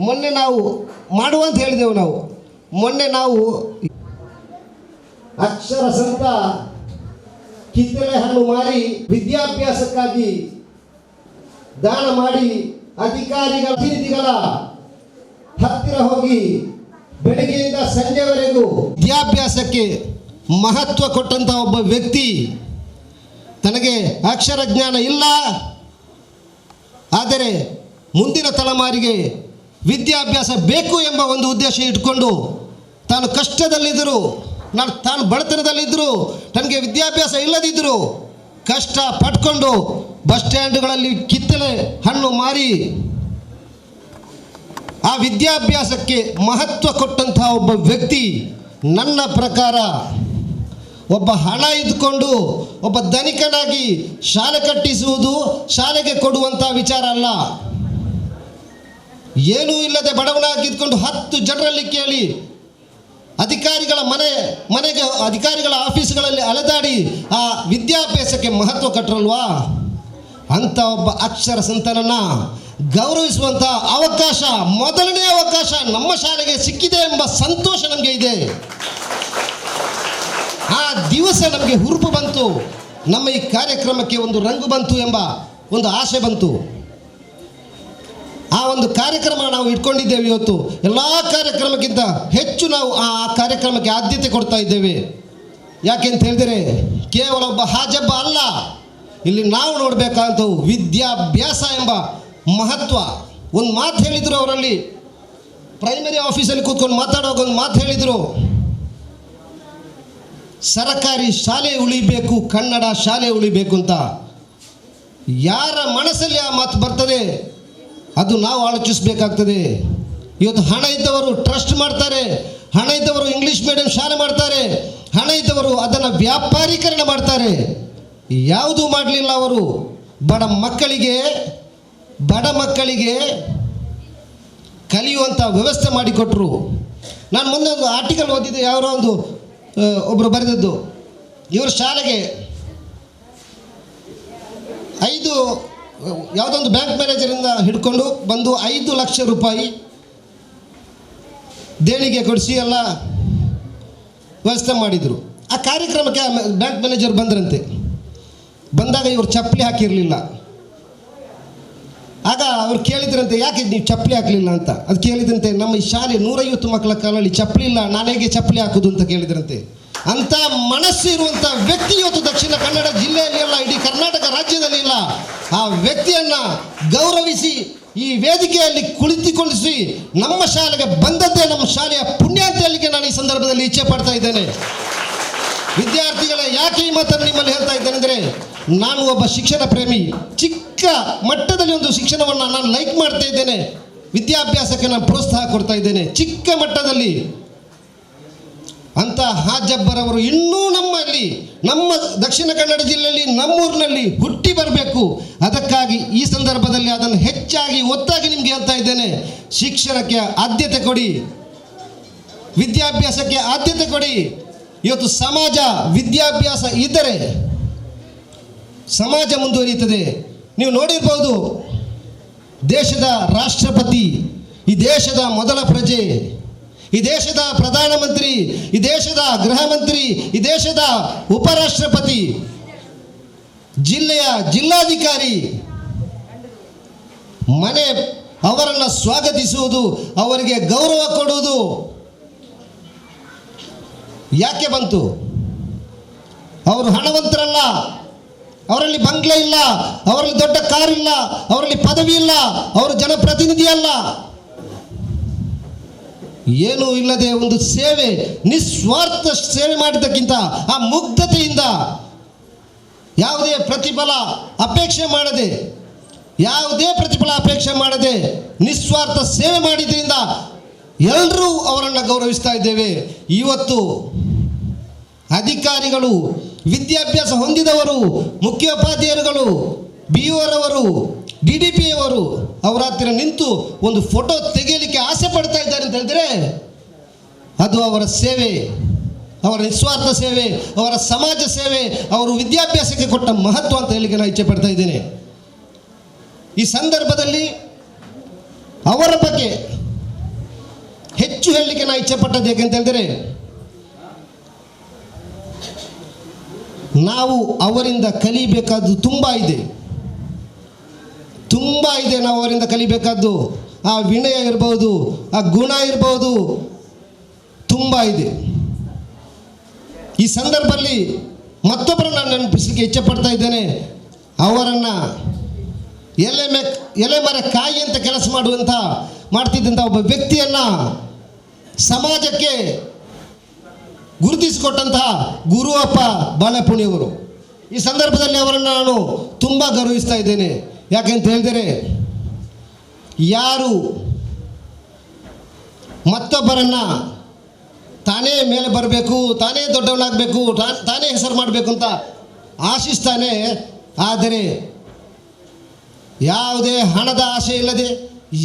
ಮೊನ್ನೆ ನಾವು ಮಾಡುವಂತ ಹೇಳಿದೆವು. ಮೊನ್ನೆ ನಾವು ಅಕ್ಷರ ಸಂತ ಕಿತ್ತಳೆ ಹಣ್ಣು ಮಾರಿ ವಿದ್ಯಾಭ್ಯಾಸಕ್ಕಾಗಿ ದಾನ ಮಾಡಿ ಅಧಿಕಾರಿಗಳ ಪ್ರತಿನಿಧಿಗಳ ಹತ್ತಿರ ಹೋಗಿ ಬೆಳಗ್ಗೆಯಿಂದ ಸಂಜೆವರೆಗೂ ವಿದ್ಯಾಭ್ಯಾಸಕ್ಕೆ ಮಹತ್ವ ಕೊಟ್ಟಂಥ ಒಬ್ಬ ವ್ಯಕ್ತಿ. ತನಗೆ ಅಕ್ಷರ ಜ್ಞಾನ ಇಲ್ಲ, ಆದರೆ ಮುಂದಿನ ತಲೆಮಾರಿಗೆ ವಿದ್ಯಾಭ್ಯಾಸ ಬೇಕು ಎಂಬ ಒಂದು ಉದ್ದೇಶ ಇಟ್ಕೊಂಡು ತಾನು ಕಷ್ಟದಲ್ಲಿದ್ದರು, ತಾನು ಬಡತನದಲ್ಲಿದ್ದರು, ತನಗೆ ವಿದ್ಯಾಭ್ಯಾಸ ಇಲ್ಲದಿದ್ದರು ಕಷ್ಟ ಪಟ್ಕೊಂಡು ಬಸ್ ಸ್ಟ್ಯಾಂಡ್ಗಳಲ್ಲಿ ಕಿತ್ತಳೆ ಹಣ್ಣು ಮಾರಿ ಆ ವಿದ್ಯಾಭ್ಯಾಸಕ್ಕೆ ಮಹತ್ವ ಕೊಟ್ಟಂಥ ಒಬ್ಬ ವ್ಯಕ್ತಿ. ನನ್ನ ಪ್ರಕಾರ ಒಬ್ಬ ಹಣ ಇದ್ಕೊಂಡು ಒಬ್ಬ ಧನಿಕನಾಗಿ ಶಾಲೆ ಕಟ್ಟಿಸುವುದು ಶಾಲೆಗೆ ಕೊಡುವಂಥ ವಿಚಾರ ಅಲ್ಲ. ಏನೂ ಇಲ್ಲದೆ ಬಡವನಾಗಿದ್ಕೊಂಡು 10 ಜನರಲ್ಲಿ ಕೇಳಿ ಅಧಿಕಾರಿಗಳ ಮನೆಗೆ ಅಧಿಕಾರಿಗಳ ಆಫೀಸ್ಗಳಲ್ಲಿ ಅಲೆದಾಡಿ ಆ ವಿದ್ಯಾಭ್ಯಾಸಕ್ಕೆ ಮಹತ್ವ ಕೊಟ್ಟರಲ್ವಾ, ಅಂಥ ಒಬ್ಬ ಅಕ್ಷರ ಸಂತನನ್ನು ಗೌರವಿಸುವಂಥ ಅವಕಾಶ, ಮೊದಲನೇ ಅವಕಾಶ ನಮ್ಮ ಶಾಲೆಗೆ ಸಿಕ್ಕಿದೆ ಎಂಬ ಸಂತೋಷ ನಮಗೆ ಇದೆ. ಆ ದಿವಸ ನಮಗೆ ಹುರುಪು ಬಂತು, ನಮ್ಮ ಈ ಕಾರ್ಯಕ್ರಮಕ್ಕೆ ಒಂದು ರಂಗು ಬಂತು ಎಂಬ ಒಂದು ಆಸೆ ಬಂತು. ಆ ಒಂದು ಕಾರ್ಯಕ್ರಮ ನಾವು ಇಟ್ಕೊಂಡಿದ್ದೇವೆ. ಇವತ್ತು ಎಲ್ಲ ಕಾರ್ಯಕ್ರಮಕ್ಕಿಂತ ಹೆಚ್ಚು ನಾವು ಆ ಕಾರ್ಯಕ್ರಮಕ್ಕೆ ಆದ್ಯತೆ ಕೊಡ್ತಾ ಇದ್ದೇವೆ. ಯಾಕೆಂತ ಹೇಳಿದರೆ ಕೇವಲ ಒಬ್ಬ ಹಾಜಬ್ಬ ಅಲ್ಲ, ಇಲ್ಲಿ ನಾವು ನೋಡಬೇಕಾದಂಥವು ವಿದ್ಯಾಭ್ಯಾಸ ಎಂಬ ಮಹತ್ವ. ಒಂದು ಮಾತು ಹೇಳಿದರು, ಅವರಲ್ಲಿ ಪ್ರೈಮರಿ ಆಫೀಸಲ್ಲಿ ಕೂತ್ಕೊಂಡು ಮಾತಾಡುವಾಗ ಒಂದು ಮಾತು ಹೇಳಿದರು, ಸರಕಾರಿ ಶಾಲೆ ಉಳಿಬೇಕು, ಕನ್ನಡ ಶಾಲೆ ಉಳಿಬೇಕು ಅಂತ. ಯಾರ ಮನಸ್ಸಲ್ಲಿ ಆ ಮಾತು ಬರ್ತದೆ ಅದು ನಾವು ಆಲೋಚಿಸಬೇಕಾಗ್ತದೆ. ಇವತ್ತು ಹಣ ಇದ್ದವರು ಟ್ರಸ್ಟ್ ಮಾಡ್ತಾರೆ, ಹಣ ಇದ್ದವರು ಇಂಗ್ಲೀಷ್ ಮೀಡಿಯಂ ಶಾಲೆ ಮಾಡ್ತಾರೆ, ಹಣ ಇದ್ದವರು ಅದನ್ನು ವ್ಯಾಪಾರೀಕರಣ ಮಾಡ್ತಾರೆ. ಯಾವುದೂ ಮಾಡಲಿಲ್ಲ ಅವರು. ಬಡ ಮಕ್ಕಳಿಗೆ ಕಲಿಯುವಂಥ ವ್ಯವಸ್ಥೆ ಮಾಡಿಕೊಟ್ರು. ನಾನು ಮೊನ್ನೆ ಒಂದು ಆರ್ಟಿಕಲ್ ಓದಿದ್ದೆ, ಯಾರೋ ಒಬ್ಬರು ಬರೆದದ್ದು, ಇವರು ಶಾಲೆಗೆ ಯಾವುದೊಂದು ಬ್ಯಾಂಕ್ ಮ್ಯಾನೇಜರಿಂದ ಹಿಡ್ಕೊಂಡು ಬಂದು 5 ಲಕ್ಷ ರೂಪಾಯಿ ದೇಣಿಗೆ ಕೊಡಿಸಿ ಎಲ್ಲ ವ್ಯವಸ್ಥೆ ಮಾಡಿದರು. ಆ ಕಾರ್ಯಕ್ರಮಕ್ಕೆ ಬ್ಯಾಂಕ್ ಮ್ಯಾನೇಜರ್ ಬಂದಾಗ ಇವರು ಚಪ್ಪಲಿ ಹಾಕಿರಲಿಲ್ಲ. ಆಗ ಅವ್ರು ಕೇಳಿದ್ರಂತೆ, ಯಾಕೆ ನೀವು ಚಪ್ಪಲಿ ಹಾಕಲಿಲ್ಲ ಅಂತ. ಅದು ಕೇಳಿದಂತೆ, ನಮ್ಮ ಈ ಶಾಲೆ 150 ಮಕ್ಕಳ ಕಾಲಲ್ಲಿ ಚಪ್ಪಲಿ ಇಲ್ಲ, ನಾನು ಹೇಗೆ ಚಪ್ಪಲಿ ಹಾಕೋದು ಅಂತ ಕೇಳಿದ್ರಂತೆ. ಅಂಥ ಮನಸ್ಸು ಇರುವಂಥ ವ್ಯಕ್ತಿ ಇವತ್ತು ದಕ್ಷಿಣ ಕನ್ನಡ ಜಿಲ್ಲೆಯಲ್ಲಿ ಅಲ್ಲ, ಇಡೀ ಕರ್ನಾಟಕ ರಾಜ್ಯದಲ್ಲಿ ಇಲ್ಲ. ಆ ವ್ಯಕ್ತಿಯನ್ನು ಗೌರವಿಸಿ ಈ ವೇದಿಕೆಯಲ್ಲಿ ಕುಳಿತುಕೊಂಡಿಸಿ ನಮ್ಮ ಶಾಲೆಗೆ ಬಂದದ್ದೇ ನಮ್ಮ ಶಾಲೆಯ ಪುಣ್ಯ ಅಂತ ಹೇಳಲಿಕ್ಕೆ ನಾನು ಈ ಸಂದರ್ಭದಲ್ಲಿ ಇಚ್ಛೆ ಪಡ್ತಾ ಇದ್ದೇನೆ. ವಿದ್ಯಾರ್ಥಿಗಳ ಯಾಕೆ ಈ ಮಾತನ್ನು ನಿಮ್ಮಲ್ಲಿ ಹೇಳ್ತಾ ಇದ್ದೇನೆ ಅಂದರೆ, ನಾನು ಒಬ್ಬ ಶಿಕ್ಷಣ ಪ್ರೇಮಿ. ಚಿಕ್ಕ ಮಟ್ಟದಲ್ಲಿ ಒಂದು ಶಿಕ್ಷಣವನ್ನು ನಾನು ಲೈಕ್ ಮಾಡ್ತಾ ಇದ್ದೇನೆ, ವಿದ್ಯಾಭ್ಯಾಸಕ್ಕೆ ನಾನು ಪ್ರೋತ್ಸಾಹ ಕೊಡ್ತಾ ಇದ್ದೇನೆ ಚಿಕ್ಕ ಮಟ್ಟದಲ್ಲಿ. ಅಂತ ಹಾಜಬ್ಬರವರು ಇನ್ನೂ ನಮ್ಮ ದಕ್ಷಿಣ ಕನ್ನಡ ಜಿಲ್ಲೆಯಲ್ಲಿ ನಮ್ಮೂರಿನಲ್ಲಿ ಹುಟ್ಟಿ ಬರಬೇಕು. ಅದಕ್ಕಾಗಿ ಈ ಸಂದರ್ಭದಲ್ಲಿ ಅದನ್ನು ಹೆಚ್ಚಾಗಿ ಒತ್ತಾಗಿ ನಿಮಗೆ ಹೇಳ್ತಾ ಇದ್ದೇನೆ, ಶಿಕ್ಷಣಕ್ಕೆ ಆದ್ಯತೆ ಕೊಡಿ, ವಿದ್ಯಾಭ್ಯಾಸಕ್ಕೆ ಆದ್ಯತೆ ಕೊಡಿ. ಇವತ್ತು ಸಮಾಜ ವಿದ್ಯಾಭ್ಯಾಸ ಇದ್ದರೆ ಸಮಾಜ ಮುಂದುವರಿಯುತ್ತದೆ. ನೀವು ನೋಡಿರ್ಬೋದು, ದೇಶದ ರಾಷ್ಟ್ರಪತಿ, ಈ ದೇಶದ ಮೊದಲ ಪ್ರಜೆ, ಈ ದೇಶದ ಪ್ರಧಾನಮಂತ್ರಿ, ಈ ದೇಶದ ಗೃಹ ಮಂತ್ರಿ, ಈ ದೇಶದ ಉಪರಾಷ್ಟ್ರಪತಿ, ಜಿಲ್ಲೆಯ ಜಿಲ್ಲಾಧಿಕಾರಿ ಅವರನ್ನು ಸ್ವಾಗತಿಸುವುದು, ಅವರಿಗೆ ಗೌರವ ಕೊಡುವುದು ಯಾಕೆ ಬಂತು? ಅವರು ಹಣವಂತರಲ್ಲ, ಅವರಲ್ಲಿ ಬಂಗ್ಲೆ ಇಲ್ಲ, ಅವರಲ್ಲಿ ದೊಡ್ಡ ಕಾರ್ ಇಲ್ಲ, ಅವರಲ್ಲಿ ಪದವಿ ಇಲ್ಲ, ಅವರು ಜನಪ್ರತಿನಿಧಿ ಅಲ್ಲ. ಏನೂ ಇಲ್ಲದೆ ಒಂದು ಸೇವೆ, ನಿಸ್ವಾರ್ಥ ಸೇವೆ ಮಾಡಿದ್ದಕ್ಕಿಂತ ಆ ಮುಗ್ಧತೆಯಿಂದ ಯಾವುದೇ ಪ್ರತಿಫಲ ಅಪೇಕ್ಷೆ ಮಾಡದೆ ನಿಸ್ವಾರ್ಥ ಸೇವೆ ಮಾಡಿದ್ರಿಂದ ಎಲ್ಲರೂ ಅವರನ್ನು ಗೌರವಿಸ್ತಾ ಇದ್ದೇವೆ. ಇವತ್ತು ಅಧಿಕಾರಿಗಳು, ವಿದ್ಯಾಭ್ಯಾಸ ಹೊಂದಿದವರು, ಮುಖ್ಯೋಪಾಧ್ಯಾಯರುಗಳು BOರವರು DDP ಅವರು ಅವರ ಹತ್ತಿರ ನಿಂತು ಒಂದು ಫೋಟೋ ತೆಗೆಯಲಿಕ್ಕೆ ಆಸೆ ಪಡ್ತಾ ಇದ್ದಾರೆ ಅಂತ ಹೇಳಿದ್ರೆ ಅದು ಅವರ ಸೇವೆ, ಅವರ ನಿಸ್ವಾರ್ಥ ಸೇವೆ, ಅವರ ಸಮಾಜ ಸೇವೆ, ಅವರು ವಿದ್ಯಾಭ್ಯಾಸಕ್ಕೆ ಕೊಟ್ಟ ಮಹತ್ವ ಅಂತ ಹೇಳಲಿಕ್ಕೆ ನಾನು ಇಚ್ಛೆ ಪಡ್ತಾ ಇದ್ದೇನೆ. ಈ ಸಂದರ್ಭದಲ್ಲಿ ಅವರ ಬಗ್ಗೆ ಹೆಚ್ಚು ಹೇಳಲಿಕ್ಕೆ ನಾನು ಇಚ್ಛೆ ಪಟ್ಟದ್ದು ಯಾಕೆಂತ ಹೇಳಿದರೆ, ನಾವು ಅವರಿಂದ ಕಲಿಬೇಕಾದ್ದು ತುಂಬ ಇದೆ. ನಾವು ಅವರಿಂದ ಕಲಿಬೇಕಾದ್ದು. ಆ ವಿನಯ ಇರ್ಬೋದು, ಆ ಗುಣ ಇರ್ಬೋದು, ತುಂಬ ಇದೆ. ಈ ಸಂದರ್ಭದಲ್ಲಿ ಮತ್ತೊಬ್ಬರನ್ನು ನಾನು ನೆನಪಿಸಲಿಕ್ಕೆ ಇಚ್ಛೆ ಪಡ್ತಾ ಇದ್ದೇನೆ. ಅವರನ್ನು ಎಲೆ ಮರ ಕಾಯಿ ಅಂತ ಕೆಲಸ ಮಾಡ್ತಿದ್ದಂಥ ಒಬ್ಬ ವ್ಯಕ್ತಿಯನ್ನು ಸಮಾಜಕ್ಕೆ ಗುರುತಿಸಿಕೊಟ್ಟಂತಹ ಗುರುವಪ್ಪ ಬಾಳೆಪುಣಿಯವರು. ಈ ಸಂದರ್ಭದಲ್ಲಿ ಅವರನ್ನು ನಾನು ತುಂಬ ಗೌರವಿಸ್ತಾ ಇದ್ದೇನೆ. ಯಾಕೆಂತ ಹೇಳಿದರೆ, ಯಾರು ಮತ್ತೊಬ್ಬರನ್ನು ತಾನೇ ಮೇಲೆ ಬರಬೇಕು, ತಾನೇ ದೊಡ್ಡವನಾಗಬೇಕು, ತಾನೇ ಹೆಸರು ಮಾಡಬೇಕು ಅಂತ ಆಶಿಸ್ತಾನೆ, ಆದರೆ ಯಾವುದೇ ಹಣದ ಆಸೆ ಇಲ್ಲದೆ,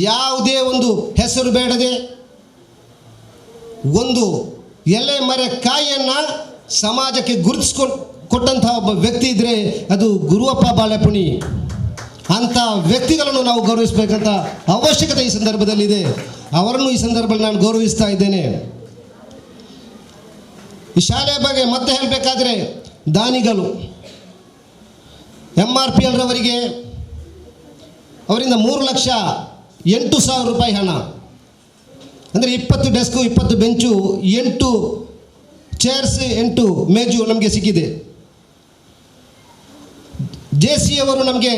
ಯಾವುದೇ ಒಂದು ಹೆಸರು ಬೇಡದೆ, ಒಂದು ಎಲೆ ಮರೆ ಕಾಯಿಯನ್ನು ಸಮಾಜಕ್ಕೆ ಕೊಟ್ಟಂಥ ಒಬ್ಬ ವ್ಯಕ್ತಿ ಇದ್ದರೆ ಅದು ಗುರುವಪ್ಪ ಬಾಳೆಪುಣಿ. ಅಂಥ ವ್ಯಕ್ತಿಗಳನ್ನು ನಾವು ಗೌರವಿಸಬೇಕಂತ ಅವಶ್ಯಕತೆ ಈ ಸಂದರ್ಭದಲ್ಲಿದೆ. ಅವರನ್ನು ಈ ಸಂದರ್ಭದಲ್ಲಿ ನಾನು ಗೌರವಿಸ್ತಾ ಇದ್ದೇನೆ. ಈ ಶಾಲೆಯ ಬಗ್ಗೆ ಮತ್ತೆ ಹೇಳಬೇಕಾದ್ರೆ, ದಾನಿಗಳು MRPL ರವರಿಗೆ ಅವರಿಂದ 3,08,000 ರೂಪಾಯಿ ಹಣ, ಅಂದರೆ 20 ಡೆಸ್ಕು, 20 ಬೆಂಚು, 8 ಚೇರ್ಸ್, 8 ಮೇಜು ನಮಗೆ ಸಿಕ್ಕಿದೆ. JC ಅವರು ನಮಗೆ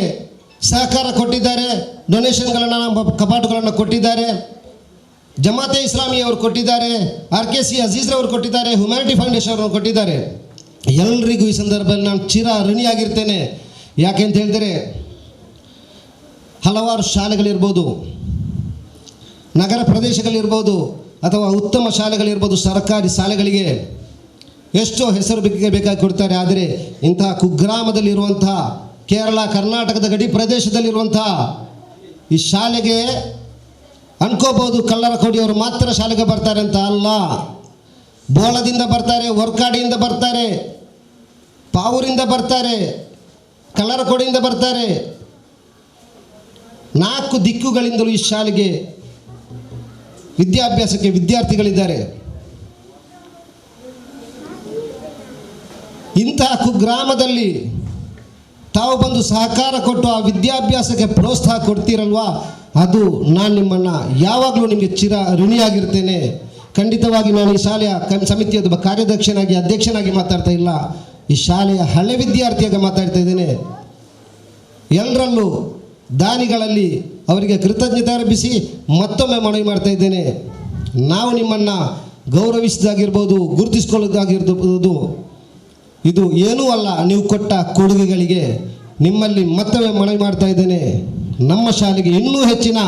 ಸಹಕಾರ ಕೊಟ್ಟಿದ್ದಾರೆ, ಡೊನೇಷನ್ಗಳನ್ನು, ಕಪಾಟುಗಳನ್ನು ಕೊಟ್ಟಿದ್ದಾರೆ. ಜಮಾತೆ ಇಸ್ಲಾಮಿ ಅವರು ಕೊಟ್ಟಿದ್ದಾರೆ, RKC ಅಜೀಜ್ರವರು ಕೊಟ್ಟಿದ್ದಾರೆ, ಹ್ಯುಮ್ಯಾನಿಟಿ ಫೌಂಡೇಶನ್ ಅವರು ಕೊಟ್ಟಿದ್ದಾರೆ. ಎಲ್ರಿಗೂ ಈ ಸಂದರ್ಭದಲ್ಲಿ ನಾನು ಚಿರ ಋಣಿಯಾಗಿರ್ತೇನೆ. ಯಾಕೆ ಅಂತ ಹೇಳಿದರೆ, ಹಲವಾರು ಶಾಲೆಗಳಿರ್ಬೋದು, ನಗರ ಪ್ರದೇಶಗಳಿರ್ಬೋದು, ಅಥವಾ ಉತ್ತಮ ಶಾಲೆಗಳಿರ್ಬೋದು, ಸರ್ಕಾರಿ ಶಾಲೆಗಳಿಗೆ ಎಷ್ಟೋ ಹೆಸರು ಬೇಕಾಗಿ ಕೊಡ್ತಾರೆ. ಆದರೆ ಇಂತಹ ಕುಗ್ರಾಮದಲ್ಲಿರುವಂತಹ, ಕೇರಳ ಕರ್ನಾಟಕದ ಗಡಿ ಪ್ರದೇಶದಲ್ಲಿರುವಂತಹ ಈ ಶಾಲೆಗೆ ಅನ್ಕೋಬೋದು ಕಲ್ಲರ ಕೋಡಿಯವರು ಮಾತ್ರ ಶಾಲೆಗೆ ಬರ್ತಾರೆ ಅಂತ. ಅಲ್ಲ, ಬೋಳದಿಂದ ಬರ್ತಾರೆ, ವರ್ಕಾಡಿಯಿಂದ ಬರ್ತಾರೆ, ಪಾವೂರಿಂದ ಬರ್ತಾರೆ, ಕಲ್ಲರ ಕೋಡಿಯಿಂದ ಬರ್ತಾರೆ. 4 ದಿಕ್ಕುಗಳಿಂದಲೂ ಈ ಶಾಲೆಗೆ ವಿದ್ಯಾಭ್ಯಾಸಕ್ಕೆ ವಿದ್ಯಾರ್ಥಿಗಳಿದ್ದಾರೆ. ಇಂತಹ ಕುಗ್ರಾಮದಲ್ಲಿ ತಾವು ಬಂದು ಸಹಕಾರ ಕೊಟ್ಟು ಆ ವಿದ್ಯಾಭ್ಯಾಸಕ್ಕೆ ಪ್ರೋತ್ಸಾಹ ಕೊಡ್ತೀರಲ್ವಾ, ಅದು ನಾನು ನಿಮ್ಮನ್ನು ಯಾವಾಗಲೂ ನಿಮಗೆ ಚಿರ ಋಣಿಯಾಗಿರ್ತೇನೆ. ಖಂಡಿತವಾಗಿ ನಾನು ಈ ಶಾಲೆಯ ಸಮಿತಿಯ ಕಾರ್ಯಾಧ್ಯಕ್ಷನಾಗಿ, ಅಧ್ಯಕ್ಷನಾಗಿ ಮಾತಾಡ್ತಾ ಇಲ್ಲ, ಈ ಶಾಲೆಯ ಹಳೆ ವಿದ್ಯಾರ್ಥಿಯಾಗಿ ಮಾತಾಡ್ತಾ ಇದ್ದೇನೆ. ಎಲ್ಲರಲ್ಲೂ ದಾನಿಗಳಲ್ಲಿ ಅವರಿಗೆ ಕೃತಜ್ಞತೆ ಅರ್ಪಿಸಿ ಮತ್ತೊಮ್ಮೆ ಮನವಿ ಮಾಡ್ತಾ ಇದ್ದೇನೆ. ನಾವು ನಿಮ್ಮನ್ನು ಗೌರವಿಸಿದಾಗಿರ್ಬೋದು, ಗುರುತಿಸ್ಕೊಳ್ಳೋದಾಗಿರ್ಬೋದು, ಇದು ಏನೂ ಅಲ್ಲ, ನೀವು ಕೊಟ್ಟ ಕೊಡುಗೆಗಳಿಗೆ ನಿಮ್ಮಲ್ಲಿ ಮತ್ತೊಮ್ಮೆ ಮನವಿ ಮಾಡ್ತಾ ಇದ್ದೇನೆ. ನಮ್ಮ ಶಾಲೆಗೆ ಇನ್ನೂ ಹೆಚ್ಚಿನ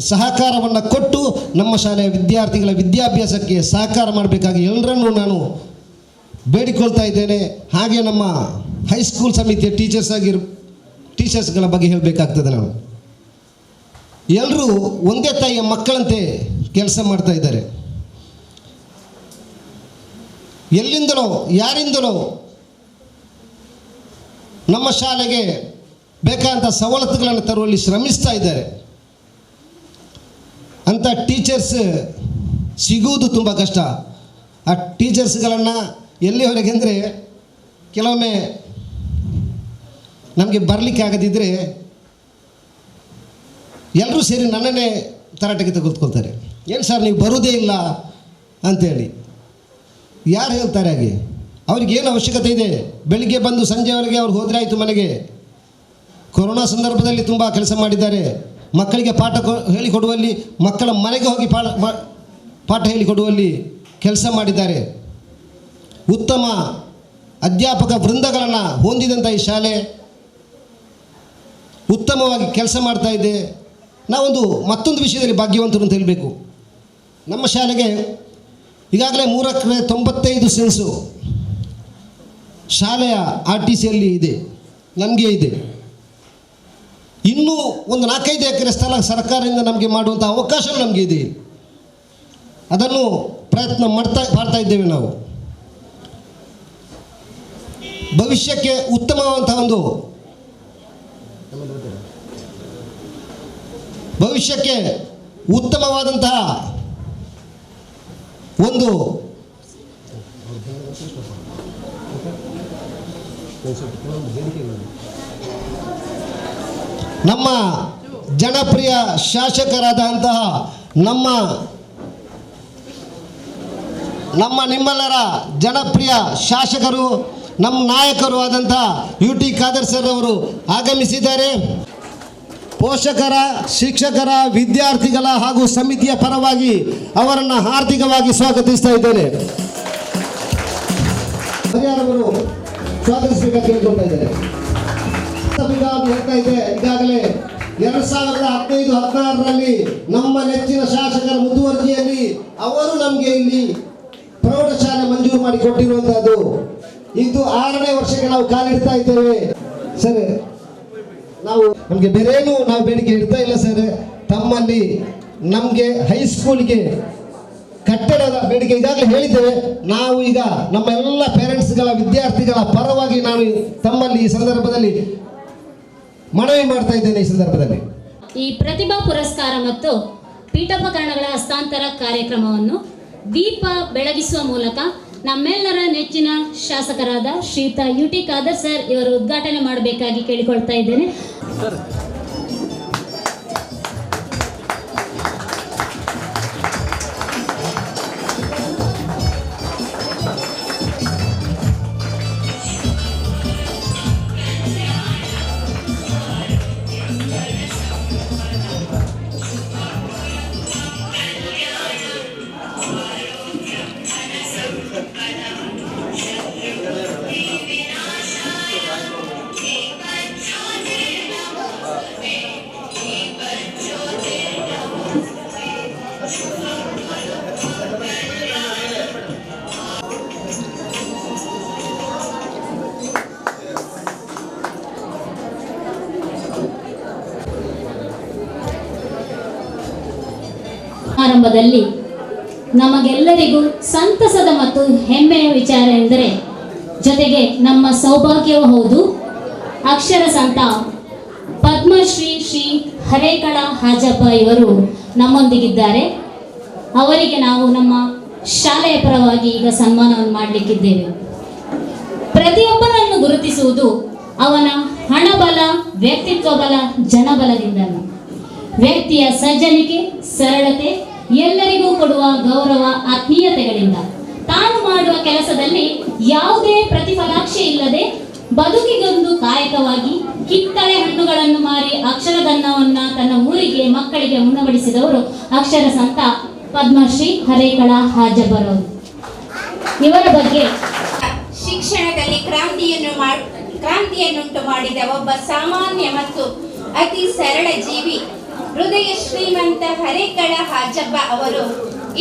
ಸಹಕಾರವನ್ನು ಕೊಟ್ಟು ನಮ್ಮ ಶಾಲೆಯ ವಿದ್ಯಾರ್ಥಿಗಳ ವಿದ್ಯಾಭ್ಯಾಸಕ್ಕೆ ಸಹಕಾರ ಮಾಡಬೇಕಾಗಿ ಎಲ್ಲರನ್ನೂ ನಾನು ಬೇಡಿಕೊಳ್ತಾ ಇದ್ದೇನೆ. ಹಾಗೆ ನಮ್ಮ ಹೈಸ್ಕೂಲ್ ಸಮಿತಿಯ ಟೀಚರ್ಸ್ಗಳ ಬಗ್ಗೆ ಹೇಳಬೇಕಾಗ್ತದೆ. ನಾವು ಎಲ್ಲರೂ ಒಂದೇ ತಾಯಿಯ ಮಕ್ಕಳಂತೆ ಕೆಲಸ ಮಾಡ್ತಾ ಇದ್ದಾರೆ. ಎಲ್ಲಿಂದಲೋ ಯಾರಿಂದಲೋ ನಮ್ಮ ಶಾಲೆಗೆ ಬೇಕಾದಂಥ ಸವಲತ್ತುಗಳನ್ನು ತರುವಲ್ಲಿ ಶ್ರಮಿಸ್ತಾ ಇದ್ದಾರೆ. ಅಂಥ ಟೀಚರ್ಸ್ ಸಿಗುವುದು ತುಂಬ ಕಷ್ಟ. ಆ ಟೀಚರ್ಸ್ಗಳನ್ನು ಎಲ್ಲಿವರೆಗೆ ಅಂದರೆ, ಕೆಲವೊಮ್ಮೆ ನಮಗೆ ಬರಲಿಕ್ಕೆ ಆಗದಿದ್ದರೆ ಎಲ್ಲರೂ ಸೇರಿ ನನ್ನನ್ನೇ ತರಾಟೆಗೆ ತೆಗೆದುಕೊಳ್ತಾರೆ. ಏನು ಸರ್ ನೀವು ಬರುವುದೇ ಇಲ್ಲ ಅಂಥೇಳಿ. ಯಾರು ಹೇಳ್ತಾರೆ ಹಾಗೆ? ಅವ್ರಿಗೇನು ಅವಶ್ಯಕತೆ ಇದೆ? ಬೆಳಿಗ್ಗೆ ಬಂದು ಸಂಜೆವರೆಗೆ ಅವ್ರು ಹೋದರೆ ಆಯಿತು ಮನೆಗೆ. ಕೊರೋನಾ ಸಂದರ್ಭದಲ್ಲಿ ತುಂಬ ಕೆಲಸ ಮಾಡಿದ್ದಾರೆ. ಮಕ್ಕಳಿಗೆ ಪಾಠ ಹೇಳಿಕೊಡುವಲ್ಲಿ, ಮಕ್ಕಳ ಮನೆಗೆ ಹೋಗಿ ಪಾಠ ಹೇಳಿಕೊಡುವಲ್ಲಿ ಕೆಲಸ ಮಾಡಿದ್ದಾರೆ. ಉತ್ತಮ ಅಧ್ಯಾಪಕ ವೃಂದಗಳನ್ನು ಹೊಂದಿದಂಥ ಈ ಶಾಲೆ ಉತ್ತಮವಾಗಿ ಕೆಲಸ ಮಾಡ್ತಾ ಇದೆ. ನಾವೊಂದು ಮತ್ತೊಂದು ವಿಷಯದಲ್ಲಿ ಭಾಗ್ಯವಂತರು ಅಂತ ಹೇಳಬೇಕು. ನಮ್ಮ ಶಾಲೆಗೆ ಈಗಾಗಲೇ 3 ಎಕರೆ 95 ಸೆನ್ಸು ಶಾಲೆಯ RTCಯಲ್ಲಿ ಇದೆ, ನಮಗೆ ಇದೆ. ಇನ್ನೂ ಒಂದು 4-5 ಎಕರೆ ಸ್ಥಳ ಸರ್ಕಾರದಿಂದ ನಮಗೆ ಮಾಡುವಂಥ ಅವಕಾಶ ನಮಗೆ ಇದೆ. ಅದನ್ನು ಪ್ರಯತ್ನ ಮಾಡ್ತಾ ಇದ್ದೇವೆ. ನಾವು ಭವಿಷ್ಯಕ್ಕೆ ಉತ್ತಮವಾದಂತಹ ಒಂದು ನಮ್ಮ ಜನಪ್ರಿಯ ಶಾಸಕರಾದಂತಹ ನಿಮ್ಮೆಲ್ಲರ ಜನಪ್ರಿಯ ಶಾಸಕರು, ನಮ್ಮ ನಾಯಕರು ಆದಂತಹ UT ಖಾದರ್ ಸರ್ ಅವರು ಆಗಮಿಸಿದ್ದಾರೆ. ಪೋಷಕರ, ಶಿಕ್ಷಕರ, ವಿದ್ಯಾರ್ಥಿಗಳ ಹಾಗೂ ಸಮಿತಿಯ ಪರವಾಗಿ ಅವರನ್ನು ಹಾರ್ದಿಕವಾಗಿ ಸ್ವಾಗತಿಸ್ತಾ ಇದ್ದೇನೆ. ಅವರು ಸ್ವಾಗತಿಸಬೇಕಂತ ಕೇಳ್ಕೊಳ್ತಾ ಇದ್ದಾರೆ. ಹೇಳ್ತಾ ಇದೆ, ಈಗಾಗಲೇ 2015-16ರಲ್ಲಿ ನಮ್ಮ ನೆಚ್ಚಿನ ಶಾಸಕರ ಮುತುವರ್ಜಿಯಲ್ಲಿ ಅವರು ನಮಗೆ ಇಲ್ಲಿ ಪ್ರೌಢಶಾಲೆ ಮಂಜೂರು ಮಾಡಿ ಕೊಟ್ಟಿರುವಂತಹದ್ದು. ಇದು 6ನೇ ವರ್ಷಕ್ಕೆ ನಾವು ಕಾಲಿಡ್ತಾ ಇದ್ದೇವೆ ಸರ್. ನಮಗೆ ಬೇರೇನು ನಾವು ಬೇಡಿಕೆ ಇಡ್ತಾ ಇಲ್ಲ ಸರ್. ತಮ್ಮಲ್ಲಿ ನಮಗೆ ಹೈಸ್ಕೂಲ್ಗೆ ಕಟ್ಟಡದ ಬೇಡಿಕೆ ಈಗಾಗಲೇ ಹೇಳಿದ್ದೇವೆ. ನಾವು ಈಗ ನಮ್ಮ ಎಲ್ಲ ಪೇರೆಂಟ್ಸ್ಗಳ, ವಿದ್ಯಾರ್ಥಿಗಳ ಪರವಾಗಿ ನಾನು ತಮ್ಮಲ್ಲಿ ಈ ಸಂದರ್ಭದಲ್ಲಿ ಮನವಿ ಮಾಡ್ತಾ ಇದ್ದೇನೆ. ಈ ಸಂದರ್ಭದಲ್ಲಿ ಈ ಪ್ರತಿಭಾ ಪುರಸ್ಕಾರ ಮತ್ತು ಪೀಠೋಪಕರಣಗಳ ಹಸ್ತಾಂತರ ಕಾರ್ಯಕ್ರಮವನ್ನು ದೀಪ ಬೆಳಗಿಸುವ ಮೂಲಕ ನಮ್ಮೆಲ್ಲರ ನೆಚ್ಚಿನ ಶಾಸಕರಾದ ಶ್ರೀಯುತ UT ಖಾದರ್ ಸರ್ ಇವರು ಉದ್ಘಾಟನೆ ಮಾಡಬೇಕಾಗಿ ಕೇಳಿಕೊಳ್ತಾ ಇದ್ದೇನೆ. ಆರಂಭದಲ್ಲಿ ನಮಗೆಲ್ಲರಿಗೂ ಸಂತಸದ ಮತ್ತು ಹೆಮ್ಮೆಯ ವಿಚಾರ ಎಂದರೆ, ಜೊತೆಗೆ ನಮ್ಮ ಸೌಭಾಗ್ಯವೂ ಹೌದು, ಅಕ್ಷರ ಸಂತ ಪದ್ಮಶ್ರೀ ಶ್ರೀ ಹರೇಕಳ ಹಾಜಬ್ಬ ಇವರು ನಮ್ಮೊಂದಿಗಿದ್ದಾರೆ. ಅವರಿಗೆ ನಾವು ನಮ್ಮ ಶಾಲೆಯ ಪರವಾಗಿ ಈಗ ಸನ್ಮಾನವನ್ನು ಮಾಡಲಿಕ್ಕಿದ್ದೇವೆ. ಪ್ರತಿಯೊಬ್ಬನನ್ನು ಗುರುತಿಸುವುದು ಅವನ ಹಣಬಲ, ವ್ಯಕ್ತಿತ್ವ ಬಲ, ಜನಬಲದಿಂದ. ವ್ಯಕ್ತಿಯ ಸಜ್ಜನಿಕೆ, ಸರಳತೆ, ಎಲ್ಲರಿಗೂ ಕೊಡುವ ಗೌರವ, ಆತ್ಮೀಯತೆಗಳಿಂದ ತಾನು ಮಾಡುವ ಕೆಲಸದಲ್ಲಿ ಯಾವುದೇ ಪ್ರತಿಫಲಾಕ್ಷೆ ಇಲ್ಲದೆ ಬದುಕಿಗೊಂದು ಕಾಯಕವಾಗಿ ಕಿತ್ತಳೆ ಹಣ್ಣುಗಳನ್ನು ಮಾರಿ ಅಕ್ಷರದನ್ನವನ್ನ ತನ್ನ ಊರಿಗೆ, ಮಕ್ಕಳಿಗೆ ಉಣಬಡಿಸಿದವರು ಅಕ್ಷರ ಸಂತ ಪದ್ಮಶ್ರೀ ಹರೇಕಳ ಹಾಜಬ್ಬರವರು. ಇವರ ಬಗ್ಗೆ ಶಿಕ್ಷಣದಲ್ಲಿ ಕ್ರಾಂತಿಯನ್ನುಂಟು ಮಾಡಿದ ಒಬ್ಬ ಸಾಮಾನ್ಯ ಮತ್ತು ಅತಿ ಸರಳ ಜೀವಿ ಹೃದಯ ಶ್ರೀಮಂತ ಹರೇಕಳ ಹಾಜಬ್ಬ ಅವರು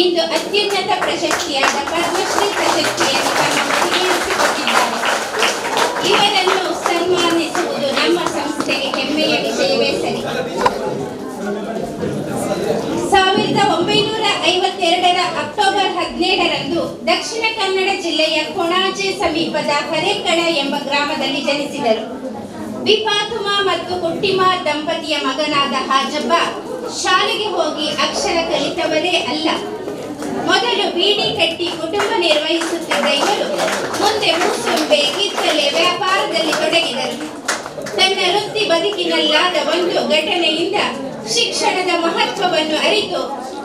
ಇಂದು ಅತ್ಯುನ್ನತ ಪ್ರಶಸ್ತಿಯಾದ ಪದ್ಮಶ್ರೀ ಪ್ರಶಸ್ತಿಯನ್ನು ಇರಿಸಿಕೊಟ್ಟಿದ್ದಾರೆ. ಇವರನ್ನು ಸನ್ಮಾನಿಸುವುದು ನಮ್ಮ ಸಂಸ್ಥೆಗೆ ಹೆಮ್ಮೆಯ ವಿಷಯವೇ ಸರಿ. 1952ರ ಅಕ್ಟೋಬರ್ 17ರಂದು ದಕ್ಷಿಣ ಕನ್ನಡ ಜಿಲ್ಲೆಯ ಕೊಣಾಜೆ ಸಮೀಪದ ಹರೇಕಳ ಎಂಬ ಗ್ರಾಮದಲ್ಲಿ ಜನಿಸಿದರು. ವಿಪಾತುಮ ಮತ್ತು ಕುಟ್ಟಿಮ ದಂಪತಿಯ ಮಗನಾದ ಹಾಜಬ್ಬ ಶಾಲೆಗೆ ಹೋಗಿ ಅಕ್ಷರ ಕಲಿತವರೇ ಅಲ್ಲ. ಮೊದಲು ಬೀಡಿ ಕಟ್ಟಿ ಕುಟುಂಬ ನಿರ್ವಹಿಸುತ್ತಿದ್ದ ಇವರು ಮುಂದೆ ಮೂಸುಂಬೆ, ಕಿತ್ತಳೆ ವ್ಯಾಪಾರದಲ್ಲಿ ತೊಡಗಿದರು. ತನ್ನ ವೃತ್ತಿ ಬದುಕಿನಲ್ಲಾದ ಒಂದು ಘಟನೆಯಿಂದ ಶಿಕ್ಷಣದ ಮಹತ್ವವನ್ನು ಅರಿತು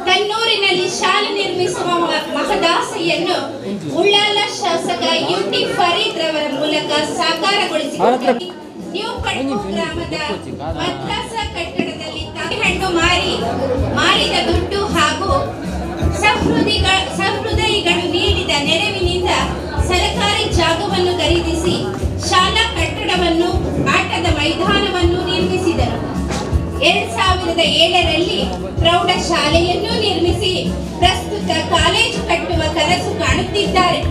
ತನ್ನೂರಿನಲ್ಲಿ ಶಾಲೆ ನಿರ್ಮಿಸುವ ಮಹದಾಸೆಯನ್ನು ಉಳ್ಳಾಲ ಶಾಸಕ UT ಫರೀದ್ ರವರ ಮೂಲಕ ಸಾಕಾರಗೊಳಿಸಿದ್ದಾರೆ. ನ್ಯೂ ಪಡ್ಪು ಗ್ರಾಮದ ಮದ್ರಾಸ ಕಟ್ಟಡದಲ್ಲಿ ಹಣ್ಣು ಮಾರಿದ ದುಡ್ಡು ಹಾಗೂ ಸಹೃದಯಿಗಳು ನೀಡಿದ ನೆರವಿನಿಂದ ಸರ್ಕಾರಿ ಜಾಗವನ್ನು ಖರೀದಿಸಿ ಶಾಲಾ ಕಟ್ಟಡವನ್ನು, ಆಟದ ಮೈದಾನವನ್ನು ನಿರ್ಮಿಸಿದರು. 2007ರಲ್ಲಿ ಪ್ರೌಢಶಾಲೆಯನ್ನು ನಿರ್ಮಿಸಿ ಪ್ರಸ್ತುತ ಕಾಲೇಜು ಕಟ್ಟುವ ಕನಸು ಕಾಣುತ್ತಿದ್ದಾರೆ.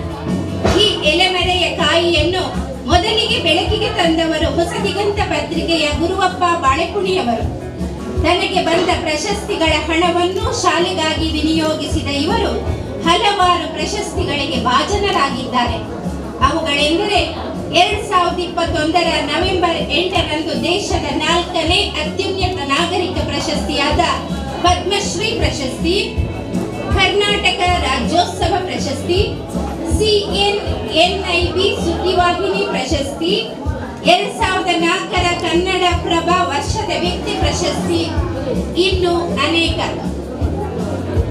ಈ ಎಲೆಮರೆಯ ಕಾಯಿಯನ್ನು ಮೊದಲಿಗೆ ಬೆಳಕಿಗೆ ತಂದವರು ಹೊಸದಿಗಂತ ಪತ್ರಿಕೆಯ ಗುರುವಪ್ಪ ಬಾಳೆಕುಣಿಯವರು. ತನಗೆ ಬಂದ ಪ್ರಶಸ್ತಿಗಳ ಹಣವನ್ನು ಶಾಲೆಗಾಗಿ ವಿನಿಯೋಗಿಸಿದ ಇವರು ಹಲವಾರು ಪ್ರಶಸ್ತಿಗಳಿಗೆ ಭಾಜನರಾಗಿದ್ದಾರೆ. ಅವುಗಳೆಂದರೆ 2021 ನವೆಂಬರ್ 8ರಂದು ದೇಶದ 4ನೇ ಅತ್ಯುನ್ನತ ನಾಗರಿಕ ಪ್ರಶಸ್ತಿಯಾದ ಪದ್ಮಶ್ರೀ ಪ್ರಶಸ್ತಿ, ಕರ್ನಾಟಕ ರಾಜ್ಯೋತ್ಸವ ಪ್ರಶಸ್ತಿ, CNNIB ಸುದ್ದಿವಾಹಿನಿ ಪ್ರಶಸ್ತಿ, 2004 ಕನ್ನಡ ಪ್ರಭ ವರ್ಷದ ವ್ಯಕ್ತಿ ಪ್ರಶಸ್ತಿ, ಇನ್ನು ಅನೇಕ.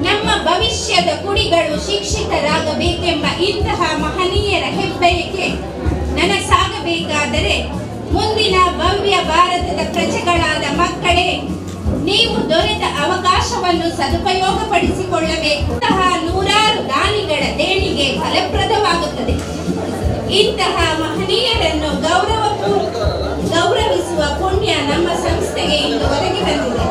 ನಮ್ಮ ಭವಿಷ್ಯದ ಕುಡಿಗಳು ಶಿಕ್ಷಿತರಾಗಬೇಕೆಂಬ ಇಂತಹ ಮಹನೀಯರ ಹೆಬ್ಬಯಕೆ ನನಸಾಗಬೇಕಾದರೆ ಮುಂದಿನ ಭವ್ಯ ಭಾರತದ ಪ್ರಜೆಗಳಾದ ಮಕ್ಕಳೇ, ನೀವು ದೊರೆತ ಅವಕಾಶವನ್ನು ಸದುಪಯೋಗಪಡಿಸಿಕೊಳ್ಳಬೇಕು. ಇಂತಹ ನೂರಾರು ದಾನಿಗಳ ದೇಣಿಗೆ ಫಲಪ್ರದವಾಗುತ್ತದೆ. ಇಂತಹ ಮಹನೀಯರನ್ನು ಗೌರವಿಸುವ ಪುಣ್ಯ ನಮ್ಮ ಸಂಸ್ಥೆಗೆ ಇಂದು ಒದಗಿ ಬಂದಿದೆ.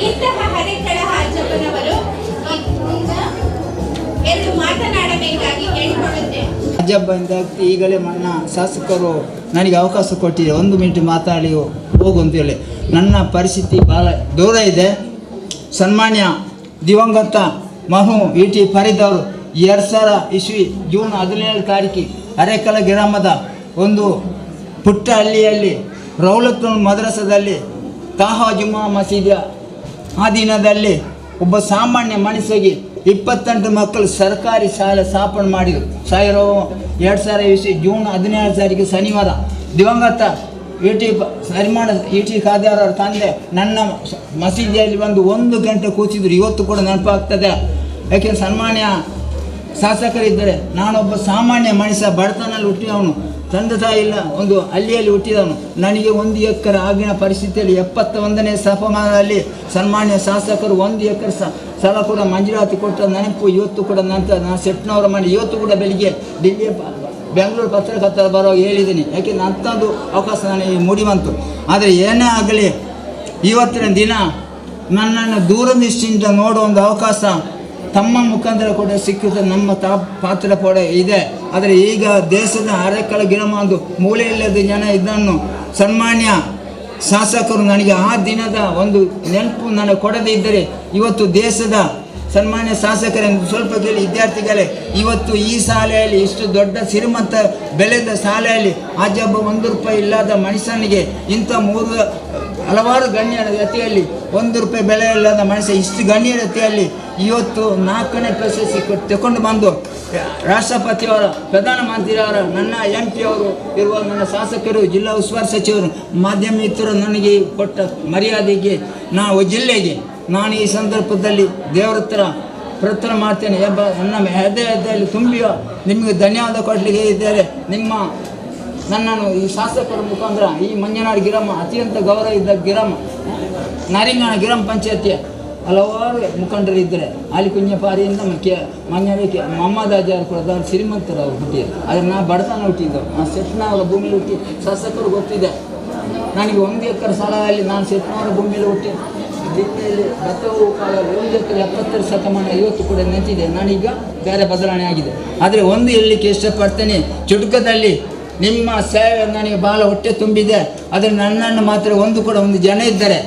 ಇಂತಹ ಹರೇಕಳ ಹಾಜಪ್ಪನವರು ಎರಡು ಮಾತನಾಡಬೇಕಾಗಿ ಕೇಳಿಕೊಳ್ಳುತ್ತೇನೆ. ರಾಜ್ಯಬ್ಬ ಈಗಲೇ ನನ್ನ ಶಾಸಕರು ನನಗೆ ಅವಕಾಶ ಕೊಟ್ಟಿದೆ, 1 ಮಿನಿಟ್ ಮಾತಾಡಿ ಹೋಗು ಅಂತೇಳಿ. ನನ್ನ ಪರಿಸ್ಥಿತಿ ಭಾಳ ದೂರ ಇದೆ. ಸನ್ಮಾನ್ಯ ದಿವಂಗತ ಮಹು ET ಫರೀದ್ ಅವರು 2000 ಜೂನ್ 17 ತಾರೀಕಿಗೆ ಅರೇಕಲ ಗ್ರಾಮದ ಒಂದು ಪುಟ್ಟ ಹಳ್ಳಿಯಲ್ಲಿ ರೌಲತ್ ಮದ್ರಸದಲ್ಲಿ ತಾಹಾ ಜುಮ್ಮಾ ಮಸೀದಿಯ ಆ ದಿನದಲ್ಲಿ ಒಬ್ಬ ಸಾಮಾನ್ಯ ಮನುಷ್ಯಗೆ 28 ಮಕ್ಕಳು ಸರ್ಕಾರಿ ಶಾಲೆ ಸ್ಥಾಪನೆ ಮಾಡಿದರು. 2020 ಜೂನ್ 17 ತಾರೀಕು ಶನಿವಾರ ದಿವಂಗತ ET ಖಾದರ್ ಅವರ ತಂದೆ ನನ್ನ ಮಸೀದಿಯಲ್ಲಿ ಬಂದು 1 ಗಂಟೆ ಕೂತಿದ್ರು. ಇವತ್ತು ಕೂಡ ನೆನಪಾಗ್ತದೆ. ಯಾಕೆಂದ್ರೆ ಸನ್ಮಾನ್ಯ ಶಾಸಕರಿದ್ದರೆ ನಾನೊಬ್ಬ ಸಾಮಾನ್ಯ ಮನುಷ್ಯ, ಬಡತನಲ್ಲಿ ಹುಟ್ಟಿದವನು, ತಂದೆ ತಾಯಿ ಇಲ್ಲ, ಒಂದು ಹಳ್ಳಿಯಲ್ಲಿ ಹುಟ್ಟಿದವನು. ನನಗೆ 1 ಎಕರೆ ಆಗಿನ ಪರಿಸ್ಥಿತಿಯಲ್ಲಿ 71ನೇ ಶತಮಾನದಲ್ಲಿ ಸನ್ಮಾನ್ಯ ಶಾಸಕರು 1 ಎಕರೆ ಸ್ಥಳ ಕೂಡ ಮಂಜೂರಾತಿ ಕೊಟ್ಟ ನೆನಪು ಇವತ್ತು ಕೂಡ. ನಂತರ ನಾನು ಸೆಟ್ನವರ ಮಾಡಿ ಇವತ್ತು ಕೂಡ ಬೆಳಿಗ್ಗೆ ದಿಲ್ಲಿ ಬೆಂಗಳೂರು ಪತ್ರಕರ್ತರ ಬರೋ ಹೇಳಿದ್ದೀನಿ. ಯಾಕೆಂದ್ರೆ ಅಂಥದ್ದು ಅವಕಾಶ ನನಗೆ ಮೂಡಿ ಬಂತು. ಆದರೆ ಏನೇ ಆಗಲಿ ಇವತ್ತಿನ ದಿನ ನನ್ನನ್ನು ದೂರದೃಷ್ಟಿಯಿಂದ ನೋಡೋ ಒಂದು ಅವಕಾಶ ತಮ್ಮ ಮುಖಾಂತರ ಕೂಡ ಸಿಕ್ಕುತ್ತದೆ. ನಮ್ಮ ಪಾತ್ರ ಕೂಡ ಇದೆ. ಆದರೆ ಈಗ ದೇಶದ ಅರೆಕಳ ಗಿರಮ ಒಂದು ಮೂಲೆಯಿಲ್ಲದ ಜನ ಇದನ್ನು ಸನ್ಮಾನ್ಯ ಶಾಸಕರು ನನಗೆ ಆ ದಿನದ ಒಂದು ನೆನಪು ನನಗೆ ಕೊಡದೇ ಇದ್ದರೆ ಇವತ್ತು ದೇಶದ ಸನ್ಮಾನ್ಯ ಶಾಸಕರೆಂದು ಸ್ವಲ್ಪ ಕೇಳಿ ವಿದ್ಯಾರ್ಥಿಗಳೇ, ಇವತ್ತು ಈ ಶಾಲೆಯಲ್ಲಿ ಇಷ್ಟು ದೊಡ್ಡ ಶ್ರೀಮಂತ ಬೆಳೆದ ಶಾಲೆಯಲ್ಲಿ ಆಜಬ್ಬ 1 ರೂಪಾಯಿ ಇಲ್ಲದ ಮನುಷ್ಯನಿಗೆ ಇಂಥ ಹಲವಾರು ಗಣ್ಯರ ಜೊತೆಯಲ್ಲಿ 1 ರೂಪಾಯಿ ಬೆಲೆ ಇಲ್ಲದ ಮನುಷ್ಯ ಇಷ್ಟು ಗಣ್ಯರ ಜೊತೆಯಲ್ಲಿ ಇವತ್ತು 4ನೇ ಪ್ರಶಸ್ತಿ ತಗೊಂಡು ಬಂದು ರಾಷ್ಟ್ರಪತಿಯವರ, ಪ್ರಧಾನಮಂತ್ರಿಯವರ, ನನ್ನ MP ಅವರು ಇರುವ ನನ್ನ ಶಾಸಕರು, ಜಿಲ್ಲಾ ಉಸ್ತುವಾರಿ ಸಚಿವರು, ಮಾಧ್ಯಮ ಮಿತ್ರರು ನನಗೆ ಕೊಟ್ಟ ಮರ್ಯಾದೆಗೆ ನಾವು ಜಿಲ್ಲೆಗೆ ನಾನು ಈ ಸಂದರ್ಭದಲ್ಲಿ ದೇವರ ಹತ್ರ ಪ್ರಾರ್ಥನೆ ಮಾಡ್ತೇನೆ. ನನ್ನ ಹೃದಯದಲ್ಲಿ ತುಂಬಿ ನಿಮಗೆ ಧನ್ಯವಾದ ಕೊಡಲಿಕ್ಕೆ ಇದ್ದಾರೆ. ನನ್ನನ್ನು ಈ ಶಾಸಕರ ಮುಖಾಂತರ ಈ ಮಂಜನಾಡು ಗ್ರಾಮ ಅತ್ಯಂತ ಗೌರವ ಇದ್ದ ಗ್ರಾಮ, ನಾರಿಂಗಾಣ ಗ್ರಾಮ ಪಂಚಾಯತಿಯ ಹಲವಾರು ಮುಖಂಡರಿದ್ದರೆ ಅಲ್ಲಿ ಕುಂಜಪಾರಿಯಿಂದ ಮಂಜಾಳಿಕೆ ಮೊಹಮ್ಮದ್ ಅಜಾರ್ ಕೂಡ ಶ್ರೀಮಂತರು ಅವರು ಹುಟ್ಟಿದ್ರು. ಆದರೆ ನಾ ಬಡತನ ಹುಟ್ಟಿದ್ದು, ನಾನು ಸೆಟ್ನವರ ಭೂಮಿಲಿ ಹುಟ್ಟಿ ಶಾಸಕರು ಗೊತ್ತಿದೆ. ನನಗೆ 1 ಎಕರೆ ಸ್ಥಳದಲ್ಲಿ ನಾನು ಸೆಟ್ನವರ ಭೂಮಿಯಲ್ಲಿ ಹುಟ್ಟಿ ದಿಲ್ಲಿಯಲ್ಲಿ ಭತ್ತವು 1 ಎಕರೆ 70 ಶತಮಾನ ಇವತ್ತು ಕೂಡ ನಿಂತಿದೆ. ನಾನೀಗ ಬೇರೆ ಬದಲಾವಣೆ ಆಗಿದೆ. ಆದರೆ ಒಂದು ಹೇಳಲಿಕ್ಕೆ ಇಷ್ಟಪಡ್ತೇನೆ, ಚುಟುಕದಲ್ಲಿ ನಿಮ್ಮ ಸೇವೆ ನನಗೆ ಭಾಳ ಹೊಟ್ಟೆ ತುಂಬಿದೆ. ಆದರೆ ನನ್ನನ್ನು ಮಾತ್ರ ಒಂದು ಜನ ಇದ್ದಾರೆ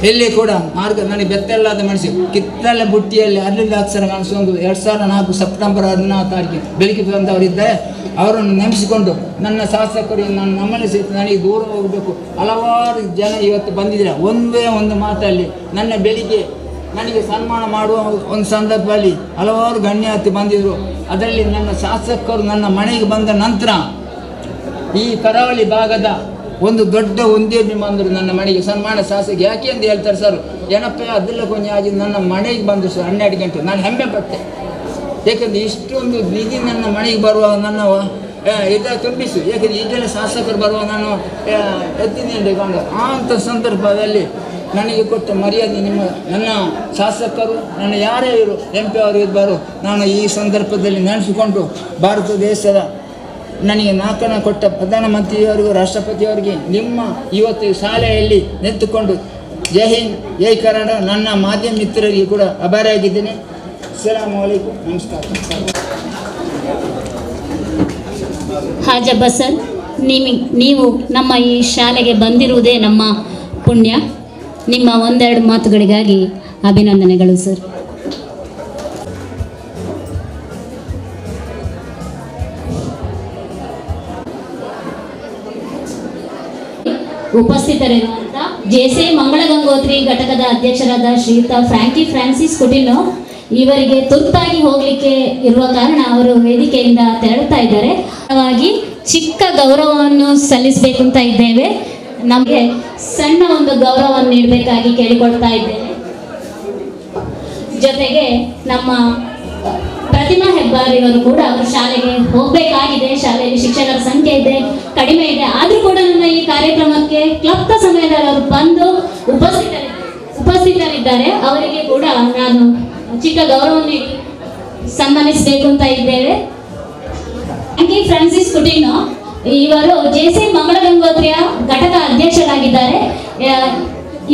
ಇಲ್ಲಿ ಕೂಡ ಮಾರ್ಗ ನನಗೆ ಬೆತ್ತಲ್ಲಾದ ಮನುಷ್ಯ ಕಿತ್ತಲೆ ಬುಟ್ಟಿಯಲ್ಲಿ ಅಲ್ಲಿಂದ ಅಕ್ಷರ ಕಾಣಿಸೊಂದು 2004 ಸೆಪ್ಟೆಂಬರ್ 16 ತಾರೀಕಿಗೆ ಬೆಳಗ್ಗೆ ಬಂದವರಿದ್ದಾರೆ. ಅವರನ್ನು ನೆನೆಸಿಕೊಂಡು ನನ್ನ ಶಾಸಕರು ನಮ್ಮಲ್ಲಿ ನನಗೆ ದೂರ ಹೋಗಬೇಕು. ಹಲವಾರು ಜನ ಇವತ್ತು ಬಂದಿದ್ದಾರೆ. ಒಂದೇ ಒಂದು ಮಾತಲ್ಲಿ ನನ್ನ ಬೆಳಿಗ್ಗೆ ನನಗೆ ಸನ್ಮಾನ ಮಾಡುವ ಒಂದು ಸಂದರ್ಭದಲ್ಲಿ ಹಲವಾರು ಗಣ್ಯಾತಿ ಬಂದಿದ್ದರು. ಅದರಲ್ಲಿ ನನ್ನ ಶಾಸಕರು ನನ್ನ ಮನೆಗೆ ಬಂದ ನಂತರ ಈ ಕರಾವಳಿ ಭಾಗದ ಒಂದು ದೊಡ್ಡ ಉದ್ಯಮಿ ಬಂದರು ನನ್ನ ಮನೆಗೆ. ಸನ್ಮಾನ ಶಾಸಕ ಯಾಕೆ ಅಂತ ಹೇಳ್ತಾರೆ ಸರ್, ಏನಪ್ಪ ಅದೆಲ್ಲ ಕೊಂಚ ಆಗಿ ನನ್ನ ಮನೆಗೆ ಬಂದು ಸರ್ 12 ಗಂಟೆ. ನಾನು ಹೆಮ್ಮೆ ಪಟ್ಟೆ. ಏಕೆಂದರೆ ಇಷ್ಟೊಂದು ನಿಧಿ ನನ್ನ ಮನೆಗೆ ಬರುವ ನನ್ನ ತುಂಬಿಸು. ಏಕೆಂದರೆ ಈಗೆಲ್ಲ ಶಾಸಕರು ಬರುವ ನಾನು ಎತ್ತಿದ್ದೀನಿ ಕಂಡು ಆ ಅಂಥ ಸಂದರ್ಭದಲ್ಲಿ ನನಗೆ ಕೊಟ್ಟ ಮರ್ಯಾದೆ ನನ್ನ ಶಾಸಕರು, ನನ್ನ ಯಾರೇ ಇರು MP ಅವರು ಇದ್ದರು, ನಾನು ಈ ಸಂದರ್ಭದಲ್ಲಿ ನೆನೆಸಿಕೊಂಡು ಭಾರತ ದೇಶದ ನನಗೆ 4 ಕೊಟ್ಟ ಪ್ರಧಾನಮಂತ್ರಿಯವರಿಗೂ ರಾಷ್ಟ್ರಪತಿಯವರಿಗೆ ನಿಮ್ಮ ಇವತ್ತು ಶಾಲೆಯಲ್ಲಿ ನಿಂತುಕೊಂಡು ಜೈ ಹಿಂದ್ ಜೈ ಕನ್ನಡ ನನ್ನ ಮಾಧ್ಯಮ ಮಿತ್ರರಿಗೆ ಕೂಡ ಆಭಾರಿಯಾಗಿದ್ದೇನೆ. ಅಸ್ಸಲಾಮು ಅಲೈಕುಂ. ನಮಸ್ಕಾರ. ಹಾಜಬ್ಬ ಸರ್, ನೀವು ನಮ್ಮ ಈ ಶಾಲೆಗೆ ಬಂದಿರುವುದೇ ನಮ್ಮ ಪುಣ್ಯ. ನಿಮ್ಮ ಒಂದೆರಡು ಮಾತುಗಳಿಗಾಗಿ ಅಭಿನಂದನೆಗಳು ಸರ್. ಉಪಸ್ಥಿತರಿರುವಂಥ ಜೆಸಿ ಮಂಗಳ ಗಂಗೋತ್ರಿ ಘಟಕದ ಅಧ್ಯಕ್ಷರಾದ ಶ್ರೀಯುತ ಫ್ರಾನ್ಸಿಸ್ ಕುಟಿನೋ ಇವರಿಗೆ ತುರ್ತಾಗಿ ಹೋಗಲಿಕ್ಕೆ ಇರುವ ಕಾರಣ ಅವರು ವೇದಿಕೆಯಿಂದ ತೆರಳುತ್ತಾ ಇದ್ದಾರೆ. ಚಿಕ್ಕ ಗೌರವವನ್ನು ಸಲ್ಲಿಸಬೇಕು ಅಂತ ಇದ್ದೇವೆ. ನಮಗೆ ಸಣ್ಣ ಒಂದು ಗೌರವವನ್ನು ನೀಡಬೇಕಾಗಿ ಕೇಳಿಕೊಳ್ತಾ ಇದ್ದೇನೆ. ಜೊತೆಗೆ ನಮ್ಮ ಪ್ರತಿಮಾ ಹೆಬ್ಬಾರ್ ಇವರು ಕೂಡ ಅವರು ಶಾಲೆಗೆ ಹೋಗಬೇಕಾಗಿದೆ. ಶಾಲೆಯಲ್ಲಿ ಶಿಕ್ಷಕರ ಸಂಖ್ಯೆ ಇದೆ, ಕಡಿಮೆ ಇದೆ. ಆದರೂ ಕೂಡ ನನ್ನ ಈ ಕಾರ್ಯಕ್ರಮಕ್ಕೆ ಕ್ಲಪ್ತ ಸಮಯದಲ್ಲಿ ಅವರು ಬಂದು ಉಪಸ್ಥಿತರಿದ್ದಾರೆ. ಅವರಿಗೆ ಕೂಡ ನಾನು ಚಿಕ್ಕ ಗೌರವ ನೀಡಿ ಸನ್ಮಾನಿಸಬೇಕು ಅಂತ ಇದ್ದೇವೆ. ಫ್ರಾನ್ಸಿಸ್ ಕುಟಿನೋ ಇವರು ಜೆಸಿ ಮಂಗಳ ಗಂಗೋತ್ರಿಯ ಘಟಕ ಅಧ್ಯಕ್ಷರಾಗಿದ್ದಾರೆ.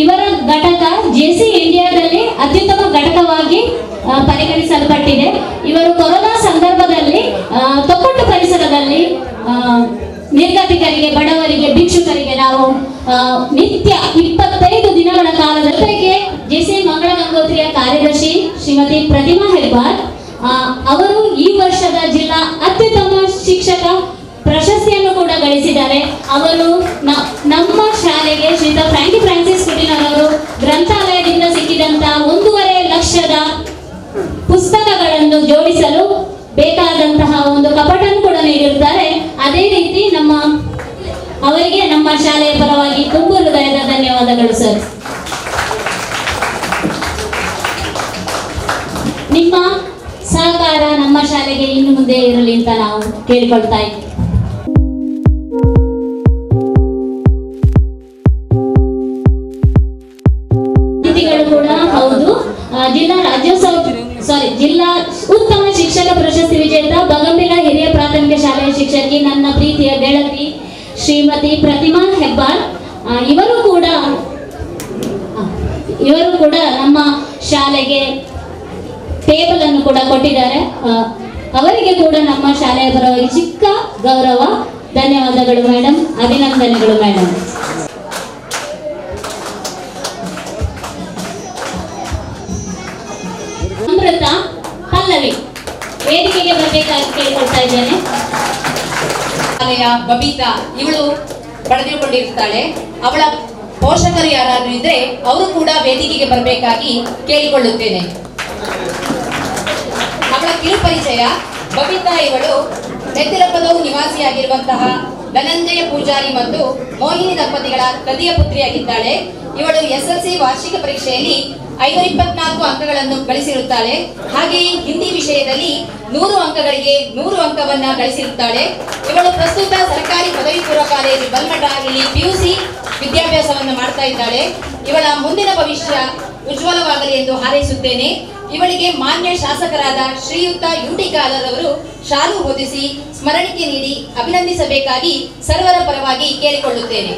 ಇವರ ಘಟಕ ಜೆಸಿ ಇಂಡಿಯಾದಲ್ಲಿ ಅತ್ಯುತ್ತಮ ಘಟಕವಾಗಿ ಪರಿಗಣಿಸಲ್ಪಟ್ಟಿದೆ. ಇವರು ಕೊರೋನಾ ಸಂದರ್ಭದಲ್ಲಿ ತೊಕ್ಕೊಟ್ಟು ಪರಿಸರದಲ್ಲಿ ನಿರ್ಗತಿಕರಿಗೆ, ಬಡವರಿಗೆ, ಭಿಕ್ಷುಕರಿಗೆ ನಾವು ನಿತ್ಯ 25 ದಿನಗಳ ಕಾಲದ ಜೊತೆಗೆ ಜೆಸಿ ಮಂಗಳ ಗಂಗೋತ್ರಿಯ ಕಾರ್ಯದರ್ಶಿ ಶ್ರೀಮತಿ ಪ್ರತಿಮಾ ಹೆಬ್ಬಾರ್ ಅವರು ಈ ವರ್ಷದ ಜಿಲ್ಲಾ ಅತ್ಯುತ್ತಮ ಶಿಕ್ಷಕ ಪ್ರಶಸ್ತಿಯನ್ನು ಕೂಡ ಗಳಿಸಿದ್ದಾರೆ. ಅವರು ನಮ್ಮ ಶಾಲೆಗೆ ಶ್ರೀಯುತ ಫ್ರಾನ್ಸಿಸ್ ಕುಟಿನೋ ಅವರು ಗ್ರಂಥಾಲಯದಿಂದ ಸಿಕ್ಕಿದಂತ 1.5 ಲಕ್ಷದ ಪುಸ್ತಕಗಳನ್ನು ಜೋಡಿಸಲು ಬೇಕಾದಂತಹ ಒಂದು ಕಪಾಟನ್ನು ಕೂಡ ನೀಡಿರುತ್ತಾರೆ. ಅದೇ ರೀತಿ ಅವರಿಗೆ ನಮ್ಮ ಶಾಲೆಯ ಪರವಾಗಿ ತುಂಬು ಹೃದಯದ ಧನ್ಯವಾದಗಳು ಸರ್. ನಿಮ್ಮ ಸಹಕಾರ ನಮ್ಮ ಶಾಲೆಗೆ ಇನ್ನು ಮುಂದೆ ಇರಲಿ ಅಂತ ನಾವು ಕೇಳಿಕೊಳ್ತಾ ಇದ್ದೀವಿ. ಅತಿಥಿಗಳು ಕೂಡ ಹೌದು. ಜಿಲ್ಲಾ ಉತ್ತಮ ಶಿಕ್ಷಕ ಪ್ರಶಸ್ತಿ ವಿಜೇತ ಬಗಂಬಿಲ ಹಿರಿಯ ಪ್ರಾಥಮಿಕ ಶಾಲೆಯ ಶಿಕ್ಷಕಿ, ನನ್ನ ಪ್ರೀತಿಯ ಗೆಳತಿ ಶ್ರೀಮತಿ ಪ್ರತಿಮಾ ಹೆಬ್ಬಾರ್. ಇವರು ಕೂಡ ನಮ್ಮ ಶಾಲೆಗೆ ಟೇಬಲ್ ಅನ್ನು ಕೂಡ ಕೊಟ್ಟಿದ್ದಾರೆ. ಅವರಿಗೆ ಕೂಡ ನಮ್ಮ ಶಾಲೆಯ ಪರವಾಗಿ ಚಿಕ್ಕ ಗೌರವ. ಧನ್ಯವಾದಗಳು ಮೇಡಮ್, ಅಭಿನಂದನೆಗಳು ಮೇಡಮ್. ಅಮೃತ ಪಲ್ಲವಿ ವೇದಿಕೆಗೆ ಬರಬೇಕಾಗಿ ಕೇಳಿಕೊಳ್ತಾ ಇದ್ದೇನೆ. ಬಬೀತಾ ಇವಳು ಪಡೆದುಕೊಂಡಿರ್ತಾಳೆ. ಅವಳ ಪೋಷಕರು ಯಾರಾದ್ರೂ ಇದ್ರೆ ಅವರು ಕೂಡ ವೇದಿಕೆಗೆ ಬರಬೇಕಾಗಿ ಕೇಳಿಕೊಳ್ಳುತ್ತೇನೆ. ಅವಳ ಕಿರು ಪರಿಚಯ. ಬಬೀತಾ ಇವಳು ನೆತ್ತಿರಪ್ಪದವು ನಿವಾಸಿಯಾಗಿರುವಂತಹ ಧನಂಜಯ ಪೂಜಾರಿ ಮತ್ತು ಮೋಹಿನಿ ದಂಪತಿಗಳ ತದಿಯ ಪುತ್ರಿಯಾಗಿದ್ದಾಳೆ. ಇವಳು SSLC ವಾರ್ಷಿಕ ಪರೀಕ್ಷೆಯಲ್ಲಿ 524 ಅಂಕಗಳನ್ನು ಗಳಿಸಿರುತ್ತಾಳೆ. ಹಾಗೆಯೇ ಹಿಂದಿ ವಿಷಯದಲ್ಲಿ 100 ಅಂಕಗಳಿಗೆ 100 ಅಂಕವನ್ನ ಗಳಿಸಿರುತ್ತಾಳೆ. ಇವಳು ಪ್ರಸ್ತುತ ಸರ್ಕಾರಿ ಪದವಿ ಪೂರ್ವ ಕಾಲೇಜು ಬಲ್ಮಠ ಇಲ್ಲಿ PUC ವಿದ್ಯಾಭ್ಯಾಸವನ್ನು ಮಾಡ್ತಾ ಇದ್ದಾಳೆ. ಇವಳ ಮುಂದಿನ ಭವಿಷ್ಯ ಉಜ್ವಲವಾಗಲಿ ಎಂದು ಹಾರೈಸುತ್ತೇನೆ. ಇವಳಿಗೆ ಮಾನ್ಯ ಶಾಸಕರಾದ ಶ್ರೀಯುತ UT ಖಾದರ್ ಅವರು ಶಾಲು ಹೊದಿಸಿ ಸ್ಮರಣಿಕೆ ನೀಡಿ ಅಭಿನಂದಿಸಬೇಕಾಗಿ ಸರ್ವರ ಪರವಾಗಿ ಕೇಳಿಕೊಳ್ಳುತ್ತೇನೆ.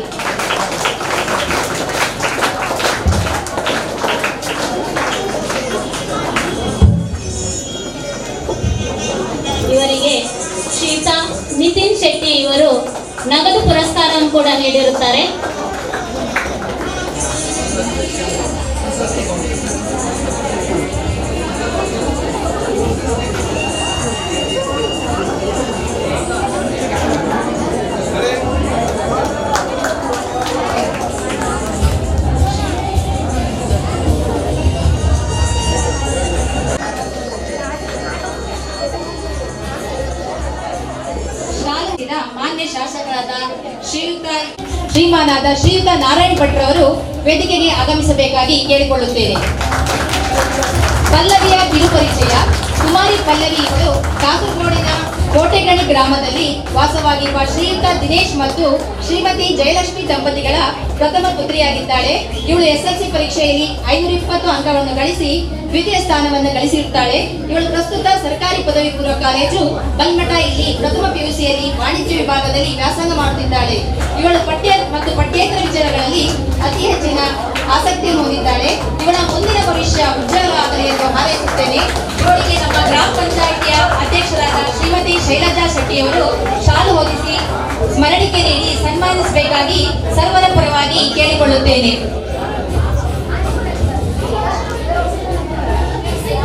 ಇವರಿಗೆ ಶ್ರೀಯುತ ನಿತಿನ್ ಶೆಟ್ಟಿ ಇವರು ನಗದು ಪುರಸ್ಕಾರವನ್ನು ಕೂಡ ನೀಡಿರುತ್ತಾರೆ. ಮಾನ್ಯ ಶಾಸಕರಾದ ಶ್ರೀಯುತ ನಾರಾಯಣ್ ಭಟ್ರು ಅವರು ವೇದಿಕೆಗೆ ಆಗಮಿಸಬೇಕಾಗಿ ಕೇಳಿಕೊಳ್ಳುತ್ತೇನೆ. ಪಲ್ಲವಿಯ ಕಿರು ಪರಿಚಯ. ಕುಮಾರಿ ಪಲ್ಲವಿ ಇವರು ಕಾಸರಗೋಡಿನ ಕೋಟೆಗಣಿ ಗ್ರಾಮದಲ್ಲಿ ವಾಸವಾಗಿರುವ ಶ್ರೀಯುತ ದಿನೇಶ್ ಮತ್ತು ಶ್ರೀಮತಿ ಜಯಲಕ್ಷ್ಮಿ ದಂಪತಿಗಳ ಪ್ರಥಮ ಪುತ್ರಿಯಾಗಿದ್ದಾಳೆ. ಇವಳು SSLC ಪರೀಕ್ಷೆಯಲ್ಲಿ 520 ಅಂಕಗಳನ್ನು ಗಳಿಸಿ ದ್ವಿತೀಯ ಸ್ಥಾನವನ್ನು ಗಳಿಸಿರುತ್ತಾಳೆ. ಇವಳು ಪ್ರಸ್ತುತ ಸರ್ಕಾರಿ ಪದವಿ ಪೂರ್ವ ಕಾಲೇಜು ಬಲ್ಮಠ ಇಲ್ಲಿ ಪ್ರಥಮ PUCಯಲ್ಲಿ ವಾಣಿಜ್ಯ ವಿಭಾಗದಲ್ಲಿ ವ್ಯಾಸಂಗ ಮಾಡುತ್ತಿದ್ದಾಳೆ. ಇವಳು ಪಠ್ಯ ಮತ್ತು ಪಠ್ಯೇತರ ವಿಚಾರಗಳಲ್ಲಿ ಅತಿ ಹೆಚ್ಚಿನ ಆಸಕ್ತಿಯನ್ನು ಹೊಂದಿದ್ದಾಳೆ. ಇವಳ ಮುಂದಿನ ಭವಿಷ್ಯ ಉಜ್ವಲವಾಗಲಿ ಎಂದು ಹಾರೈಸುತ್ತೇನೆ. ಇವಳಿಗೆ ನಮ್ಮ ಗ್ರಾಮ ಪಂಚಾಯಿತಿಯ ಅಧ್ಯಕ್ಷರಾದ ಶ್ರೀಮತಿ ಶೈಲಜಾ ಶೆಟ್ಟಿಯವರು ಶಾಲು ಹೊದಿಸಿ ಸ್ಮರಣಿಕೆ ನೀಡಿ ಸನ್ಮಾನಿಸಬೇಕಾಗಿ ಸರ್ವರ ಪರವಾಗಿ ಕೇಳಿಕೊಳ್ಳುತ್ತೇನೆ.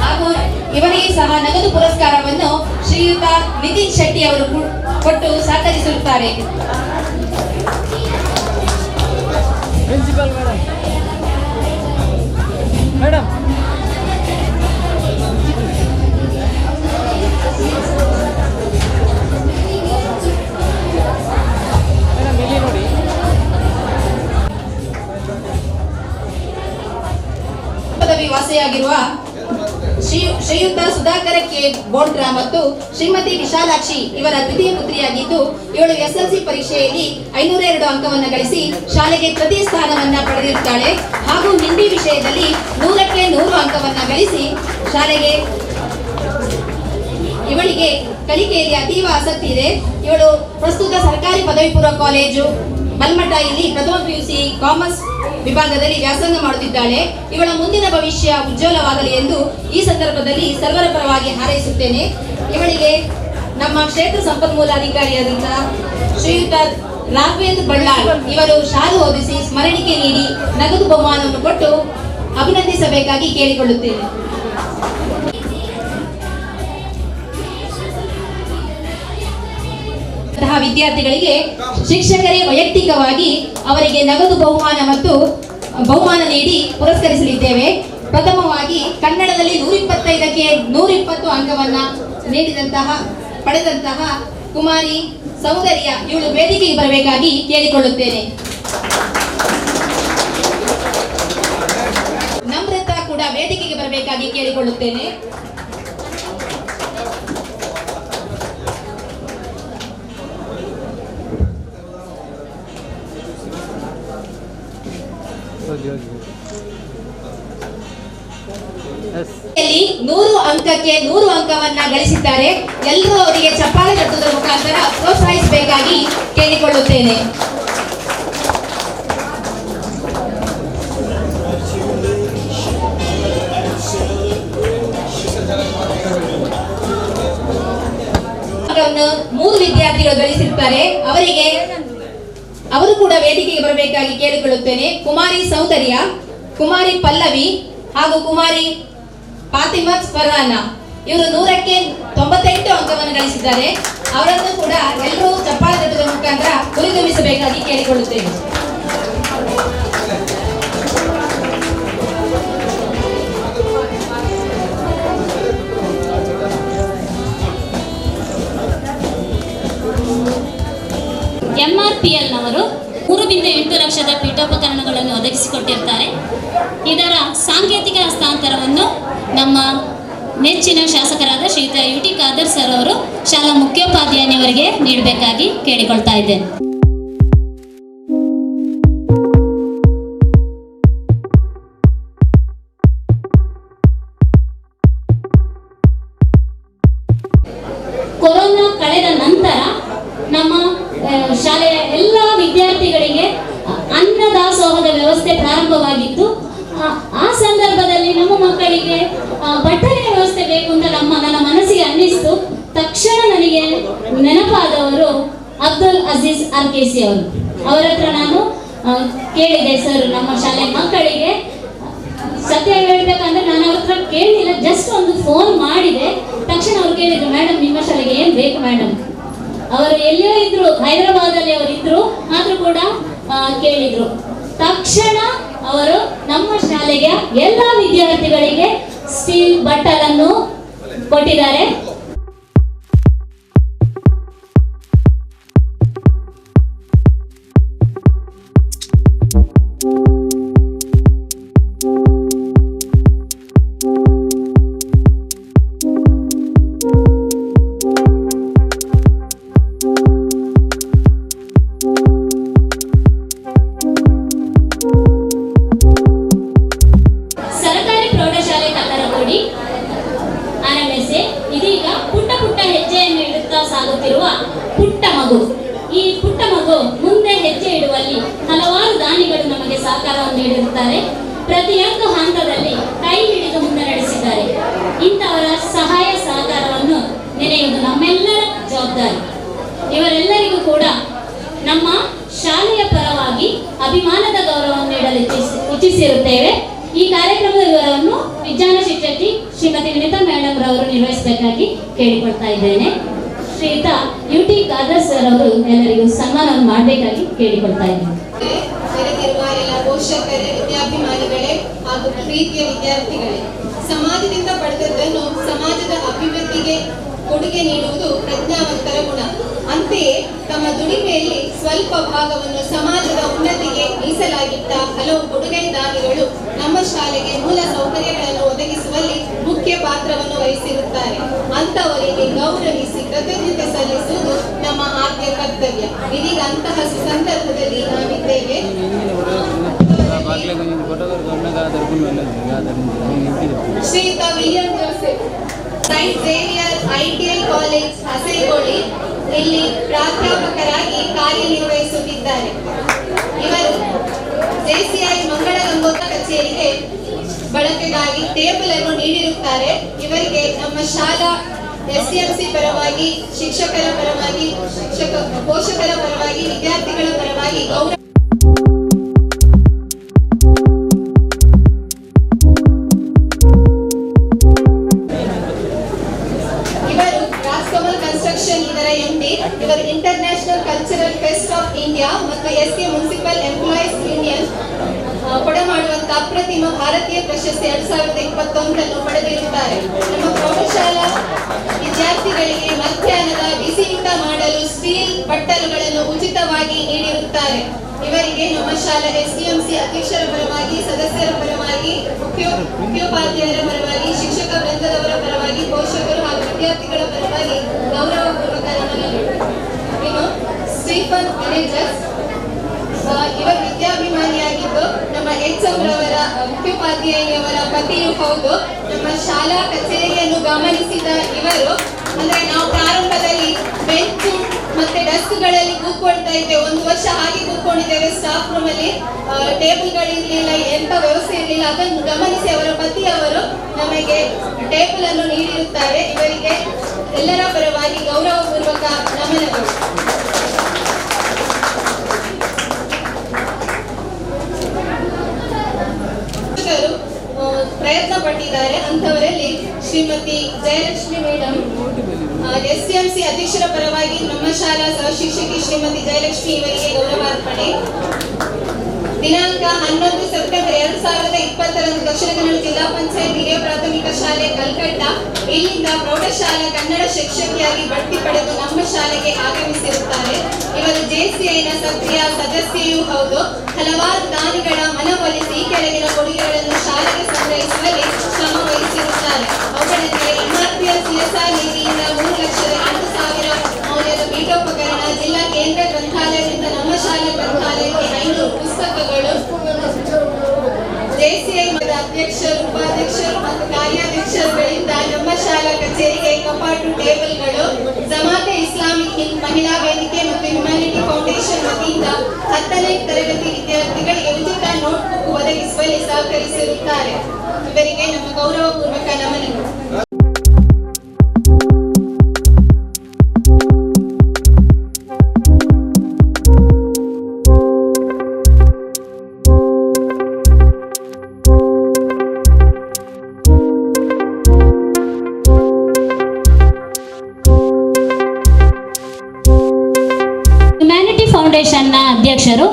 ಹಾಗೂ ಇವರಿಗೆ ಸಹ ನಗದು ಪುರಸ್ಕಾರವನ್ನು ಶ್ರೀಯುತ ನಿತಿನ್ ಶೆಟ್ಟಿ ಅವರು ಕೊಟ್ಟು ಸಹಕರಿಸಿರುತ್ತಾರೆ. ಪ್ರಿನ್ಸಿಪಲ್ ಮೇಡಮ್ ಇಲ್ಲಿ ನೋಡಿ. ಪದವಿ ವಾಸಿಯಾಗಿರುವ ಶ್ರೀಯುತ ಸುಧಾಕರ ಕೆ ಬೋಂಡ್ರಾ ಮತ್ತು ಶ್ರೀಮತಿ ವಿಶಾಲಾಕ್ಷಿ ಇವರ ದ್ವಿತೀಯ ಪುತ್ರಿಯಾಗಿದ್ದು, ಇವಳು SLC ಪರೀಕ್ಷೆಯಲ್ಲಿ 502 ಅಂಕವನ್ನು ಗಳಿಸಿ ಶಾಲೆಗೆ ತೃತೀಯ ಸ್ಥಾನವನ್ನ ಪಡೆದಿರುತ್ತಾಳೆ. ಹಾಗೂ ಹಿಂದಿ ವಿಷಯದಲ್ಲಿ 100ಕ್ಕೆ 100 ಅಂಕವನ್ನು ಗಳಿಸಿ ಶಾಲೆಗೆ ಇವಳಿಗೆ ಕಲಿಕೆಯಲ್ಲಿ ಅತೀವ ಆಸಕ್ತಿ ಇದೆ. ಇವಳು ಪ್ರಸ್ತುತ ಸರ್ಕಾರಿ ಪದವಿ ಪೂರ್ವ ಕಾಲೇಜು ಬಲ್ಮಠ ಇಲ್ಲಿ ಪ್ರಥಮ PUC ಕಾಮರ್ಸ್ ವಿಭಾಗದಲ್ಲಿ ವ್ಯಾಸಂಗ ಮಾಡುತ್ತಿದ್ದಾಳೆ. ಇವಳ ಮುಂದಿನ ಭವಿಷ್ಯ ಉಜ್ವಲವಾಗಲಿ ಎಂದು ಈ ಸಂದರ್ಭದಲ್ಲಿ ಸರ್ವರ ಪರವಾಗಿ ಹಾರೈಸುತ್ತೇನೆ. ಇವಳಿಗೆ ನಮ್ಮ ಕ್ಷೇತ್ರ ಸಂಪನ್ಮೂಲ ಅಧಿಕಾರಿಯಾದಂತಹ ಶ್ರೀಯುತ ರಾಘವೇಂದ್ರ ಬಳ್ಳಾಳ್ ಇವರು ಶಾಲು ಹೊದಿಸಿ ಸ್ಮರಣಿಕೆ ನೀಡಿ ನಗದು ಬಹುಮಾನವನ್ನು ಕೊಟ್ಟು ಅಭಿನಂದಿಸಬೇಕಾಗಿ ಕೇಳಿಕೊಳ್ಳುತ್ತೇನೆ. ವಿದ್ಯಾರ್ಥಿಗಳಿಗೆ ಶಿಕ್ಷಕರೇ ವೈಯಕ್ತಿಕವಾಗಿ ಅವರಿಗೆ ನಗದು ಬಹುಮಾನ ನೀಡಿ ಪುರಸ್ಕರಿಸಲಿದ್ದೇವೆ. ಪ್ರಥಮವಾಗಿ ಕನ್ನಡದಲ್ಲಿ 125ಕ್ಕೆ 120 ಅಂಕವನ್ನ ಪಡೆದಂತಹ ಕುಮಾರಿ ಸೌಂದರ್ಯ ಇವಳು ವೇದಿಕೆಗೆ ಬರಬೇಕಾಗಿ ಕೇಳಿಕೊಳ್ಳುತ್ತೇನೆ. ನಮ್ರತಾ ಕೂಡ ವೇದಿಕೆಗೆ ಬರಬೇಕಾಗಿ ಕೇಳಿಕೊಳ್ಳುತ್ತೇನೆ. ಇಲ್ಲಿ 100 ಅಂಕಕ್ಕೆ 100 ಅಂಕವನ್ನ ಗಳಿಸಿದ್ದಾರೆ. ಎಲ್ಲರೂ ಅವರಿಗೆ ಚಪ್ಪಾಳೆ ತಟ್ಟುವುದರ ಮುಖಾಂತರ ಪ್ರೋತ್ಸಾಹಿಸಬೇಕಾಗಿ ಕೇಳಿಕೊಳ್ಳುತ್ತೇನೆ. ಮೂರು ವಿದ್ಯಾರ್ಥಿಗಳು ಗಳಿಸಿರುತ್ತಾರೆ. ಅವರು ಕೂಡ ವೇದಿಕೆಗೆ ಬರಬೇಕಾಗಿ ಕೇಳಿಕೊಳ್ಳುತ್ತೇನೆ. ಕುಮಾರಿ ಸೌಂದರ್ಯ, ಕುಮಾರಿ ಪಲ್ಲವಿ ಹಾಗೂ ಕುಮಾರಿ ಫಾತಿಮತ್ ಫರ್ಹಾನಾ ಇವರು 100ಕ್ಕೆ 98 ಅಂಕವನ್ನು ಗಳಿಸಿದ್ದಾರೆ. ಅವರನ್ನು ಕೂಡ ಎಲ್ಲರೂ ಚಪ್ಪಾಳೆ ತಟ್ಟುವುದರ ಮುಖಾಂತರ ಹುರಿದುಂಬಿಸಬೇಕಾಗಿ ಕೇಳಿಕೊಳ್ಳುತ್ತೇವೆ. MRPLನವರು 3.8 ಲಕ್ಷದ ಪೀಠೋಪಕರಣಗಳನ್ನು ಒದಗಿಸಿಕೊಟ್ಟಿರ್ತಾರೆ. ಇದರ ಸಾಂಕೇತಿಕ ಹಸ್ತಾಂತರವನ್ನು ನಮ್ಮ ನೆಚ್ಚಿನ ಶಾಸಕರಾದ ಶ್ರೀಯುತ UT ಖಾದರ್ ಸರ್ ಅವರು ಶಾಲಾ ಮುಖ್ಯೋಪಾಧ್ಯಾಯನಿಯವರಿಗೆ ನೀಡಬೇಕಾಗಿ ಕೇಳಿಕೊಳ್ತಾ ಇದ್ದೇನೆ. ಕೊರೋನಾ ಕಳೆದ ನಂತರ ನಮ್ಮ ಶಾಲೆಯ ಎಲ್ಲ ವಿದ್ಯಾರ್ಥಿಗಳಿಗೆ ಅನ್ನದಾಸೋಹದ ವ್ಯವಸ್ಥೆ ಪ್ರಾರಂಭವಾಗಿತ್ತು. ಆ ಸಂದರ್ಭದಲ್ಲಿ ನಮ್ಮ ಮಕ್ಕಳಿಗೆ ಬಟ್ಟಲಿನ ವ್ಯವಸ್ಥೆ ಬೇಕು ಅಂತ ನನ್ನ ಮನಸ್ಸಿಗೆ ಅನ್ನಿಸ್ತು. ತಕ್ಷಣ ನನಗೆ ನೆನಪಾದವರು ಅಬ್ದುಲ್ ಅಜೀಜ್ RKC ಅವರು. ಅವರ ಹತ್ರ ನಾನು ಕೇಳಿದೆ, ಸರ್ ನಮ್ಮ ಶಾಲೆ ಮಕ್ಕಳಿಗೆ ಸತ್ಯ ಹೇಳ್ಬೇಕಂದ್ರೆ ನಾನು ಅವ್ರ ಹತ್ರ ಕೇಳಿಲ್ಲ, ಜಸ್ಟ್ ಒಂದು ಫೋನ್ ಮಾಡಿದೆ. ತಕ್ಷಣ ಅವ್ರು ಕೇಳಿದ್ರು, ಮೇಡಮ್ ನಿಮ್ಮ ಶಾಲೆಗೆ ಏನು ಬೇಕು ಮೇಡಮ್. ಅವರು ಎಲ್ಲಿಯೋ ಇದ್ರು, ಹೈದರಾಬಾದಲ್ಲಿ ಅವರು ಇದ್ರು, ಆದ್ರೂ ಕೂಡ ಕೇಳಿದ್ರು. ತಕ್ಷಣ ಅವರು ನಮ್ಮ ಶಾಲೆಗೆ ಎಲ್ಲ ವಿದ್ಯಾರ್ಥಿಗಳಿಗೆ ಸ್ಟೀಲ್ ಬಟ್ಟಲನ್ನು ಕೊಟ್ಟಿದ್ದಾರೆ. ಇದೀಗ ಪುಟ್ಟ ಪುಟ್ಟ ಹೆಜ್ಜೆಯನ್ನು ಇಡುತ್ತಾ ಸಾಗುತ್ತಿರುವ ಪುಟ್ಟ ಮಗು. ಈ ಪುಟ್ಟ ಮಗು ಮುಂದೆ ಹೆಜ್ಜೆ ಇಡುವಲ್ಲಿ ಹಲವಾರು ದಾನಿಗಳು ನಮಗೆ ಸಹಕಾರವನ್ನು ನೀಡಿರುತ್ತಾರೆ. ಪ್ರತಿಯೊಂದು ಹಂತದಲ್ಲಿ ಕೈ ಹಿಡಿದು ಮುನ್ನಡೆ ನಡೆಸಿದ್ದಾರೆ. ಇಂಥವರ ಸಹಾಯ ಸಹಕಾರವನ್ನು ನೆನೆಯುವುದು ನಮ್ಮೆಲ್ಲರ ಜವಾಬ್ದಾರಿ. ಇವರೆಲ್ಲರಿಗೂ ಕೂಡ ನಮ್ಮ ಶಾಲೆಯ ಪರವಾಗಿ ಅಭಿಮಾನದ ಗೌರವವನ್ನು ನೀಡಲು ಇಚ್ಛಿಸಿರುತ್ತೇವೆ. ಈ ಕಾರ್ಯಕ್ರಮದ ವಿವರವನ್ನು ವಿಜ್ಞಾನ ಶಿಕ್ಷಕಿ ಶ್ರೀಮತಿ ವಿನಿತಾ ಮೇಡಮ್ ರವರು ನಿರ್ವಹಿಸಬೇಕಾಗಿ ಕೇಳಿಕೊಳ್ತಾ ಇದ್ದೇನೆ. ಶ್ರೀಯುತ ಯುಟಿ ಖಾದರ್ ಸರ್ ಅವರು ಎಲ್ಲರಿಗೂ ಸನ್ಮಾನವನ್ನು ಮಾಡಬೇಕಾಗಿ ಕೇಳಿಕೊಳ್ತಾ ಇದ್ದೇನೆ. ನೆರೆದಿರುವ ಎಲ್ಲ ಪೋಷಕರೇ, ವಿದ್ಯಾಭಿಮಾನಿಗಳೇ ಹಾಗೂ ಪ್ರೀತಿಯ ವಿದ್ಯಾರ್ಥಿಗಳೇ, ಸಮಾಜದಿಂದ ಪಡೆದದ್ದನ್ನು ಸಮಾಜದ ಅಭಿವೃದ್ಧಿಗೆ ಕೊಡುಗೆ ನೀಡುವುದು ಪ್ರಜ್ಞಾವಂತರ ಗುಣ. ಅಂತೆಯೇ ತಮ್ಮ ದುಡಿಮೆಯಲ್ಲಿ ಸ್ವಲ್ಪ ಭಾಗವನ್ನು ಸಮಾಜದ ಉನ್ನತಿಗೆ ಮೀಸಲಾಗಿದ್ದ ಹಲವು ಕೊಡುಗೈದಾನಿಗಳು ನಮ್ಮ ಶಾಲೆಗೆ ಮೂಲ ಸೌಕರ್ಯಗಳನ್ನು ಒದಗಿಸುವಲ್ಲಿ ಮುಖ್ಯ ಪಾತ್ರವನ್ನು ವಹಿಸಿರುತ್ತಾರೆ. ಅಂತವರಿಗೆ ಗೌರವಿಸಿ ಕೃತಜ್ಞತೆ ಸಲ್ಲಿಸುವುದು ನಮ್ಮ ಆದ್ಯ ಕರ್ತವ್ಯ. ಇದೀಗ ಅಂತಹ ಸಂದರ್ಭದಲ್ಲಿ ನಾವಿದ್ದೇವೆ. Shriyuta William Joseph, Saint Xavier ITL college Hasegoli ಇಲ್ಲಿ ಪ್ರಾಧ್ಯಾಪಕರಾಗಿ ಕಾರ್ಯನಿರ್ವಹಿಸುತ್ತಿದ್ದಾರೆ. ಇವರು ಜೆಸಿಐ ಮಂಗಳಗಂಗೋತ್ರ ಕಚೇರಿಗೆ ಬಳಕೆಗಾಗಿ ಟೇಬಲ್ ಅನ್ನು ನೀಡಿರುತ್ತಾರೆ. ಇವರಿಗೆ ನಮ್ಮ ಶಾಲಾ ಎಸ್ಡಿಎಂಸಿ ಪರವಾಗಿ, ಶಿಕ್ಷಕರ ಪರವಾಗಿ, ಪೋಷಕರ ಪರವಾಗಿ, ವಿದ್ಯಾರ್ಥಿಗಳ ಪರವಾಗಿ ಗೌರವ. ಇದರ ಎಂಡಿ. ಇವರು international cultural fest of India ಮತ್ತು ಎಸ್ಕೆ ಮುನ್ಸಿಪಲ್ ಎಂಪ್ಲಾಯೀಸ್ ಯೂನಿಯನ್ ಕೊಡಮಾಡುವಂತ ಅಪ್ರತಿಮ ಭಾರತೀಯ ಪ್ರಶಸ್ತಿ 2021 ಪಡೆದಿರುತ್ತಾರೆ. ನಮ್ಮ ಪ್ರೌಢಶಾಲಾ ವಿದ್ಯಾರ್ಥಿಗಳಿಗೆ ಮಧ್ಯಾಹ್ನದ ಬಿಸಿ ಊಟ ಮಾಡಲು ಸ್ಟೀಲ್ ಬಟ್ಟಲುಗಳನ್ನು ಉಚಿತವಾಗಿ ನೀಡಿರುತ್ತಾರೆ. ಇವರಿಗೆ ನಮ್ಮ ಶಾಲಾ ಎಸ್ಡಿಎಂಸಿ ಅಧ್ಯಕ್ಷರ ಪರವಾಗಿ, ಸದಸ್ಯರ ಪರವಾಗಿ, ಮುಖ್ಯೋಪಾಧ್ಯಾಯರ ಪರವಾಗಿ, ಶಿಕ್ಷಕ ವೃಂದದವರ ಪರವಾಗಿ, ಪೋಷಕರು ಹಾಗೂ ವಿದ್ಯಾರ್ಥಿಗಳ ಪರವಾಗಿ ಗೌರವಪೂರ್ವಕ ನಮನಗಳು. ಇನ್ನು ಸ್ಟೀಫನ್ ಅನೆಜಸ್, ಇವರು ವಿದ್ಯಾಭಿಮಾನಿಯಾಗಿದ್ದು ನಮ್ಮ ಎಚ್ಎಂ ರವರ ಮುಖ್ಯೋಪಾಧ್ಯಾಯಿಯವರ ಪತಿಯೂ ಹೌದು. ನಮ್ಮ ಶಾಲಾ ಕಚೇರಿಯನ್ನು ಗಮನಿಸಿದ ಇವರು, ಅಂದ್ರೆ ನಾವು ಪ್ರಾರಂಭದಲ್ಲಿ ಬೆಂಚು ಮತ್ತೆ ಡೆಸ್ಕ್ಗಳಲ್ಲಿ ಕೂತ್ಕೊಳ್ತಾ ಇದ್ದೇವೆ. 1 ವರ್ಷ ಹಾಗೆ ಕೂತ್ಕೊಂಡಿದ್ದೇವೆ. ಸ್ಟಾಫ್ ರೂಮ್ ಅಲ್ಲಿ ಟೇಬಲ್ಗಳಿರ್ಲಿಲ್ಲ, ಎಂತ ವ್ಯವಸ್ಥೆ ಇರಲಿಲ್ಲ. ಅದನ್ನು ಗಮನಿಸಿ ಅವರ ಪತಿಯವರು ನಮಗೆ ಟೇಬಲ್ ಅನ್ನು ನೀಡಿರುತ್ತಾರೆ. ಇವರಿಗೆ ಎಲ್ಲರ ಪರವಾಗಿ ಗೌರವಪೂರ್ವಕ ನಮನಗಳು. ಪ್ರಯತ್ನ ಪಟ್ಟಿದ್ದಾರೆ. ಅಂತವರಲ್ಲಿ ಶ್ರೀಮತಿ ಜಯಲಕ್ಷ್ಮಿ ಮೇಡಮ್, ಎಸ್ಡಿಎಂಸಿ ಅಧ್ಯಕ್ಷರ ಪರವಾಗಿ ನಮ್ಮ ಶಾಲಾ ಸಹ ಶಿಕ್ಷಕಿ ಶ್ರೀಮತಿ ಜಯಲಕ್ಷ್ಮಿ ಇವರಿಗೆ ಗೌರವಾರ್ಪಣೆ. ದಿನಾಂಕ 11 ಸೆಪ್ಟೆಂಬರ್ 2020 ದಕ್ಷಿಣ ಕನ್ನಡ ಜಿಲ್ಲಾ ಪಂಚಾಯತ್ ಹಿರಿಯ ಪ್ರಾಥಮಿಕ ಶಾಲೆ ಕಲ್ಕಟ್ಟ ಇಲ್ಲಿಂದ ಪ್ರೌಢಶಾಲಾ ಕನ್ನಡ ಶಿಕ್ಷಕಿಯಾಗಿ ಬಡ್ತಿ ಪಡೆದು ನಮ್ಮ ಶಾಲೆಗೆ ಆಗಮಿಸಿರುತ್ತಾರೆ. ಇವರು ಜೆಸಿಐನ ಸಕ್ರಿಯ ಸದಸ್ಯೆಯೂ ಹೌದು. ಹಲವಾರು ದಾನಿಗಳ ಮನವೊಲಿಸಿ ಈ ಕೆಳಗಿನ ಕೊಡುಗೆಗಳನ್ನು ಶಾಲೆಗೆ ಸಂಗ್ರಹಿಸುವಲ್ಲಿ ಶ್ರಮ ವಹಿಸಿರುತ್ತಾರೆ. ಅವುಗಳೆಂದರೆ MRPL CSR ನಿಧಿಯಿಂದ 3,08,000 ಮೌಲ್ಯದ ಪೀಠೋಪಕರಣ, ಜಿಲ್ಲಾ ಕೇಂದ್ರ ಗ್ರಂಥಾಲಯದಿಂದ ನಮ್ಮ ಶಾಲೆ ಗ್ರಂಥಾಲಯಕ್ಕೆ 500 ಪುಸ್ತಕಗಳು, ಜೆಸಿಐ ಅಧ್ಯಕ್ಷರು, ಉಪಾಧ್ಯಕ್ಷರು ಮತ್ತು ಕಾರ್ಯಾಧ್ಯಕ್ಷರುಗಳಿಂದ ನಮ್ಮ ಶಾಲಾ ಕಚೇರಿಗೆ ಕಪಾಟು, ಟೇಬಲ್ಗಳು, ಜಮಾತೆ ಇಸ್ಲಾಮಿಕ್ ಹಿಂದ್ ಮಹಿಳಾ ವೇದಿಕೆ ಮತ್ತು ಹ್ಯುಮ್ಯಾನಿಟಿ ಫೌಂಡೇಶನ್ ವತಿಯಿಂದ 10ನೇ ತರಗತಿ ವಿದ್ಯಾರ್ಥಿಗಳಿಗೆ ಉಚಿತ ನೋಟ್ಬುಕ್ ಒದಗಿಸುವಲ್ಲಿ ಸಹಕರಿಸಿರುತ್ತಾರೆ. ಇವರಿಗೆ ನಮ್ಮ ಗೌರವಪೂರ್ವಕ ನಮನಗಳು. ಹ್ಯುಮ್ಯಾನಿಟಿ ಫೌಂಡೇಶನ್ನ ಅಧ್ಯಕ್ಷರು.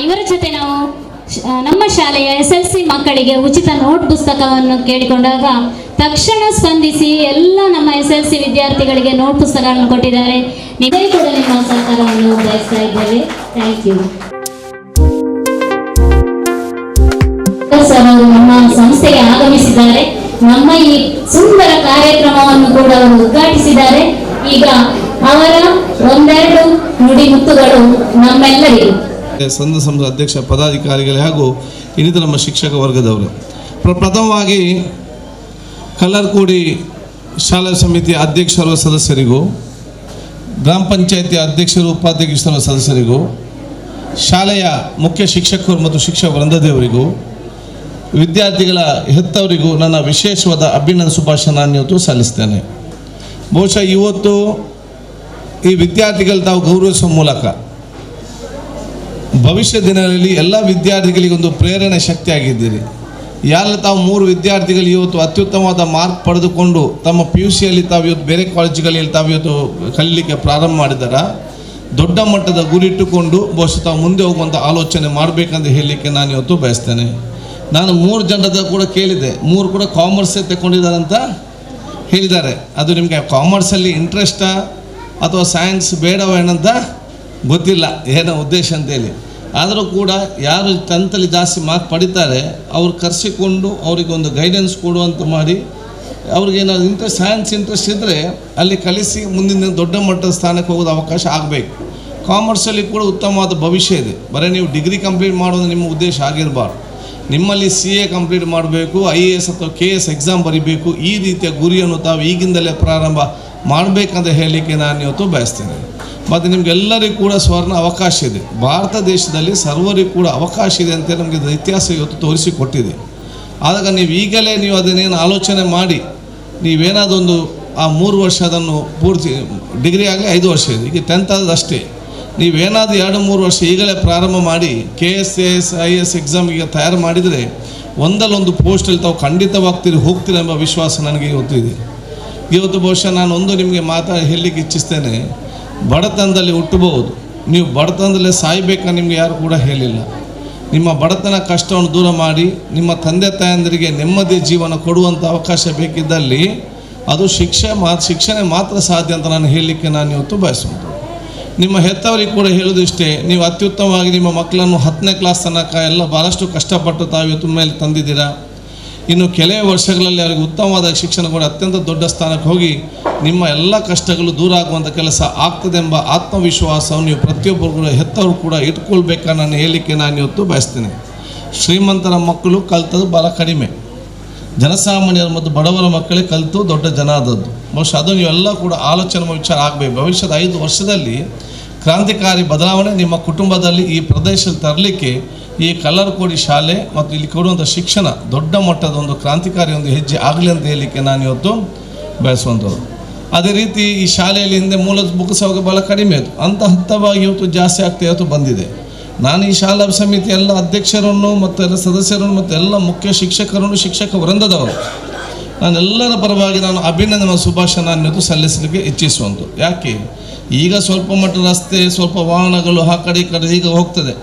ಇವರ ಜೊತೆ ನಾವು ನಮ್ಮ ಶಾಲೆಯ SLC ಮಕ್ಕಳಿಗೆ ಉಚಿತ ನೋಟ್ ಪುಸ್ತಕವನ್ನು ಕೇಳಿಕೊಂಡಾಗ ತಕ್ಷಣ ಸ್ಪಂದಿಸಿ ಎಲ್ಲ ನಮ್ಮ SLC ವಿದ್ಯಾರ್ಥಿಗಳಿಗೆ ನೋಟ್ ಪುಸ್ತಕಗಳನ್ನು ಕೊಟ್ಟಿದ್ದಾರೆ. ನಿಮಗೆ ಕೂಡ ನಿಮ್ಮ ಸಹಕಾರವನ್ನು ಬಯಸ್ತಾ ಇದ್ದೇವೆ. Thank you sir. ಅವರು ನಮ್ಮ ಸಂಸ್ಥೆಗೆ ಆಗಮಿಸಿದ್ದಾರೆ. ನಮ್ಮ ಈ ಸುಂದರ ಕಾರ್ಯಕ್ರಮವನ್ನು ಕೂಡ ಅವರು ಉದ್ಘಾಟಿಸಿದ್ದಾರೆ. ಈಗ ಅವರ ಒಂದೆರಡು ನುಡಿ ಮುತ್ತುಗಳು ನಮ್ಮೆಲ್ಲರಿಗೂ. ಸಂಘ ಸಂಸ್ಥೆ ಅಧ್ಯಕ್ಷ ಪದಾಧಿಕಾರಿಗಳೇ ಹಾಗೂ ಇನ್ನಿತರ ನಮ್ಮ ಶಿಕ್ಷಕ ವರ್ಗದವರು. ಪ್ರಥಮವಾಗಿ ಕಲ್ಲರ್ಕೋಡಿ ಶಾಲಾ ಸಮಿತಿಯ ಅಧ್ಯಕ್ಷರ ಸದಸ್ಯರಿಗೂ, ಗ್ರಾಮ ಪಂಚಾಯಿತಿ ಅಧ್ಯಕ್ಷರು, ಉಪಾಧ್ಯಕ್ಷರ ಸದಸ್ಯರಿಗೂ, ಶಾಲೆಯ ಮುಖ್ಯ ಶಿಕ್ಷಕರು ಮತ್ತು ಶಿಕ್ಷಕ ವೃಂದದವರಿಗೂ ವಿದ್ಯಾರ್ಥಿಗಳ ಹೆತ್ತವರಿಗೂ ನನ್ನ ವಿಶೇಷವಾದ ಅಭಿನಂದನೆ ಶುಭಾಶಯ ನಾನು ಇವತ್ತು ಸಲ್ಲಿಸ್ತೇನೆ. ಬಹುಶಃ ಇವತ್ತು ಈ ವಿದ್ಯಾರ್ಥಿಗಳು ತಾವು ಗೌರವಿಸುವ ಮೂಲಕ ಭವಿಷ್ಯ ದಿನಗಳಲ್ಲಿ ಎಲ್ಲ ವಿದ್ಯಾರ್ಥಿಗಳಿಗೊಂದು ಪ್ರೇರಣೆ ಶಕ್ತಿಯಾಗಿದ್ದೀರಿ. ಯಾರ ತಾವು 3 ವಿದ್ಯಾರ್ಥಿಗಳು ಇವತ್ತು ಅತ್ಯುತ್ತಮವಾದ ಮಾರ್ಕ್ ಪಡೆದುಕೊಂಡು ತಮ್ಮ PUCಯಲ್ಲಿ ತಾವು ಇವತ್ತು ಬೇರೆ ಕಾಲೇಜುಗಳಲ್ಲಿ ತಾವು ಇವತ್ತು ಕಲೀಲಿಕ್ಕೆ ಪ್ರಾರಂಭ ಮಾಡಿದಾರ, ದೊಡ್ಡ ಮಟ್ಟದ ಗುರಿ ಇಟ್ಟುಕೊಂಡು ಬಹುಶಃ ತಾವು ಮುಂದೆ ಹೋಗುವಂಥ ಆಲೋಚನೆ ಮಾಡಬೇಕಂತ ಹೇಳಲಿಕ್ಕೆ ನಾನು ಇವತ್ತು ಬಯಸ್ತೇನೆ. ನಾನು 3 ಜನರದ ಕೂಡ ಕೇಳಿದೆ, 3 ಕೂಡ ಕಾಮರ್ಸೇ ತಗೊಂಡಿದ್ದಾರೆ ಅಂತ ಹೇಳಿದ್ದಾರೆ. ಅದು ನಿಮಗೆ ಕಾಮರ್ಸಲ್ಲಿ ಇಂಟ್ರೆಸ್ಟಾ ಅಥವಾ ಸೈನ್ಸ್ ಬೇಡವ ಏನಂತ ಗೊತ್ತಿಲ್ಲ, ಏನೋ ಉದ್ದೇಶ ಅಂತೇಳಿ. ಆದರೂ ಕೂಡ ಯಾರು 10th ಜಾಸ್ತಿ ಮಾರ್ಕ್ ಪಡಿತಾರೆ ಅವ್ರು ಕರೆಸಿಕೊಂಡು ಅವರಿಗೊಂದು ಗೈಡೆನ್ಸ್ ಕೊಡುವಂತ ಮಾಡಿ, ಅವ್ರಿಗೇನಾದ್ರು ಸೈನ್ಸ್ ಇಂಟ್ರೆಸ್ಟ್ ಇದ್ದರೆ ಅಲ್ಲಿ ಕಲಿಸಿ ಮುಂದಿನ ದೊಡ್ಡ ಮಟ್ಟದ ಸ್ಥಾನಕ್ಕೆ ಹೋಗೋದು ಅವಕಾಶ ಆಗಬೇಕು. ಕಾಮರ್ಸಲ್ಲಿ ಕೂಡ ಉತ್ತಮವಾದ ಭವಿಷ್ಯ ಇದೆ. ಬರೀ ನೀವು ಡಿಗ್ರಿ ಕಂಪ್ಲೀಟ್ ಮಾಡೋದು ನಿಮ್ಮ ಉದ್ದೇಶ ಆಗಿರಬಾರ್ದು. ನಿಮ್ಮಲ್ಲಿ CA ಕಂಪ್ಲೀಟ್ ಮಾಡಬೇಕು, IAS ಅಥವಾ KS ಎಕ್ಸಾಮ್ ಬರೀಬೇಕು. ಈ ರೀತಿಯ ಗುರಿಯನ್ನು ತಾವು ಈಗಿಂದಲೇ ಪ್ರಾರಂಭ ಮಾಡಬೇಕಂತ ಹೇಳಲಿಕ್ಕೆ ನಾನು ಇವತ್ತು ಬಯಸ್ತೇನೆ. ಮತ್ತು ನಿಮಗೆಲ್ಲರಿಗೂ ಕೂಡ ಸ್ವರ್ಣ ಅವಕಾಶ ಇದೆ. ಭಾರತ ದೇಶದಲ್ಲಿ ಸರ್ವರಿಗೂ ಕೂಡ ಅವಕಾಶ ಇದೆ ಅಂತ ನಮಗೆ ಇತಿಹಾಸ ಇವತ್ತು ತೋರಿಸಿಕೊಟ್ಟಿದೆ. ಆದಾಗ ನೀವು ಈಗಲೇ ನೀವು ಅದನ್ನೇನು ಆಲೋಚನೆ ಮಾಡಿ ನೀವೇನಾದೊಂದು ಆ 3 ವರ್ಷ ಅದನ್ನು ಪೂರ್ತಿ, ಡಿಗ್ರಿ ಆಗಲಿ 5 ವರ್ಷ ಇದೆ, ಈಗ 10th ಆದಷ್ಟೇ. ನೀವೇನಾದರೂ 2-3 ವರ್ಷ ಈಗಲೇ ಪ್ರಾರಂಭ ಮಾಡಿ KS AS IAS ಎಕ್ಸಾಮಿಗೆ ತಯಾರು ಮಾಡಿದರೆ ಒಂದಲ್ಲೊಂದು ಪೋಸ್ಟಲ್ಲಿ ತಾವು ಖಂಡಿತವಾಗ್ತೀರಿ, ಹೋಗ್ತೀರಿ ಎಂಬ ವಿಶ್ವಾಸ ನನಗೆ ಇವತ್ತು ಇದೆ. ಇವತ್ತು ಬಹುಶಃ ನಾನು ನಿಮಗೆ ಹೇಳಲಿಕ್ಕೆ ಇಚ್ಛಿಸ್ತೇನೆ, ಬಡತನದಲ್ಲಿ ಹುಟ್ಟಬಹುದು, ನೀವು ಬಡತನದಲ್ಲೇ ಸಾಯ್ಬೇಕಂತ ನಿಮಗೆ ಯಾರು ಕೂಡ ಹೇಳಿಲ್ಲ. ನಿಮ್ಮ ಬಡತನ ಕಷ್ಟವನ್ನು ದೂರ ಮಾಡಿ ನಿಮ್ಮ ತಂದೆ ತಾಯಂದಿರಿಗೆ ನೆಮ್ಮದಿ ಜೀವನ ಕೊಡುವಂಥ ಅವಕಾಶ ಬೇಕಿದ್ದಲ್ಲಿ ಅದು ಶಿಕ್ಷಣೆ ಮಾತ್ರ ಸಾಧ್ಯ ಅಂತ ನಾನು ಹೇಳಲಿಕ್ಕೆ ನಾನು ಇವತ್ತು ಬಯಸುವುದು. ನಿಮ್ಮ ಹೆತ್ತವರಿಗೆ ಕೂಡ ಹೇಳೋದಿಷ್ಟೇ, ನೀವು ಅತ್ಯುತ್ತಮವಾಗಿ ನಿಮ್ಮ ಮಕ್ಕಳನ್ನು 10ನೇ ಕ್ಲಾಸ್ ತನಕ ಎಲ್ಲ ಭಾಳಷ್ಟು ಕಷ್ಟಪಟ್ಟು ತಾವು ಇವತ್ತು ಮೇಲೆ ತಂದಿದ್ದೀರಾ. ಇನ್ನು ಕೆಲವೇ ವರ್ಷಗಳಲ್ಲಿ ಅವರಿಗೆ ಉತ್ತಮವಾದ ಶಿಕ್ಷಣ ಕೂಡ ಅತ್ಯಂತ ದೊಡ್ಡ ಸ್ಥಾನಕ್ಕೆ ಹೋಗಿ ನಿಮ್ಮ ಎಲ್ಲ ಕಷ್ಟಗಳು ದೂರ ಆಗುವಂಥ ಕೆಲಸ ಆಗ್ತದೆಂಬ ಆತ್ಮವಿಶ್ವಾಸವನ್ನು ನೀವು ಪ್ರತಿಯೊಬ್ಬರು ಕೂಡ ಹೆತ್ತವರು ಕೂಡ ಇಟ್ಕೊಳ್ಬೇಕನ್ನು ನಾನು ಹೇಳಲಿಕ್ಕೆ ನಾನು ಇವತ್ತು ಬಯಸ್ತೇನೆ. ಶ್ರೀಮಂತರ ಮಕ್ಕಳು ಕಲಿತದ್ದು ಭಾಳ ಕಡಿಮೆ, ಜನಸಾಮಾನ್ಯರು ಮತ್ತು ಬಡವರ ಮಕ್ಕಳೇ ಕಲಿತು ದೊಡ್ಡ ಜನ ಆದದ್ದು. ಬಹುಶಃ ಅದು ನೀವೆಲ್ಲ ಕೂಡ ಆಲೋಚನೆ ವಿಚಾರ ಆಗಬೇಕು. ಭವಿಷ್ಯದ 5 ವರ್ಷದಲ್ಲಿ ಕ್ರಾಂತಿಕಾರಿ ಬದಲಾವಣೆ ನಿಮ್ಮ ಕುಟುಂಬದಲ್ಲಿ ಈ ಪ್ರದೇಶದಲ್ಲಿ ತರಲಿಕ್ಕೆ ಈ ಕಲ್ಲರಕೋಡಿ ಶಾಲೆ ಮತ್ತು ಇಲ್ಲಿ ಕೊಡುವಂಥ ಶಿಕ್ಷಣ ದೊಡ್ಡ ಮಟ್ಟದ ಒಂದು ಕ್ರಾಂತಿಕಾರಿ ಒಂದು ಹೆಜ್ಜೆ ಆಗಲಿ ಅಂತ ಹೇಳಲಿಕ್ಕೆ ನಾನು ಇವತ್ತು ಬಯಸುವಂಥದ್ದು. ಅದೇ ರೀತಿ ಈ ಶಾಲೆಯಲ್ಲಿ ಹಿಂದೆ ಮೂಲದ ಮುಖಸೌಗ ಭಾಳ ಕಡಿಮೆ ಇತ್ತು, ಹಂತವಾಗಿ ಇವತ್ತು ಜಾಸ್ತಿ ಆಗ್ತಾ ಇವತ್ತು ಬಂದಿದೆ. ನಾನು ಈ ಶಾಲಾ ಸಮಿತಿ ಎಲ್ಲ ಅಧ್ಯಕ್ಷರನ್ನು ಮತ್ತು ಎಲ್ಲ ಸದಸ್ಯರನ್ನು ಮತ್ತು ಎಲ್ಲ ಮುಖ್ಯ ಶಿಕ್ಷಕರನ್ನು, ಶಿಕ್ಷಕ ವೃಂದದವರು, ನಾನೆಲ್ಲರ ಪರವಾಗಿ ನಾನು ಅಭಿನಂದನೆ ಶುಭಾಶಯ ನಾನು ಇವತ್ತು ಸಲ್ಲಿಸಲಿಕ್ಕೆ ಇಚ್ಛಿಸುವಂಥದ್ದು. ಯಾಕೆ ಈಗ ಸ್ವಲ್ಪ ಮಟ್ಟ ರಸ್ತೆ, ಸ್ವಲ್ಪ ವಾಹನಗಳು ಆ ಕಡೆ ಈ ಕಡೆ ಈಗ ಹೋಗ್ತದೆ.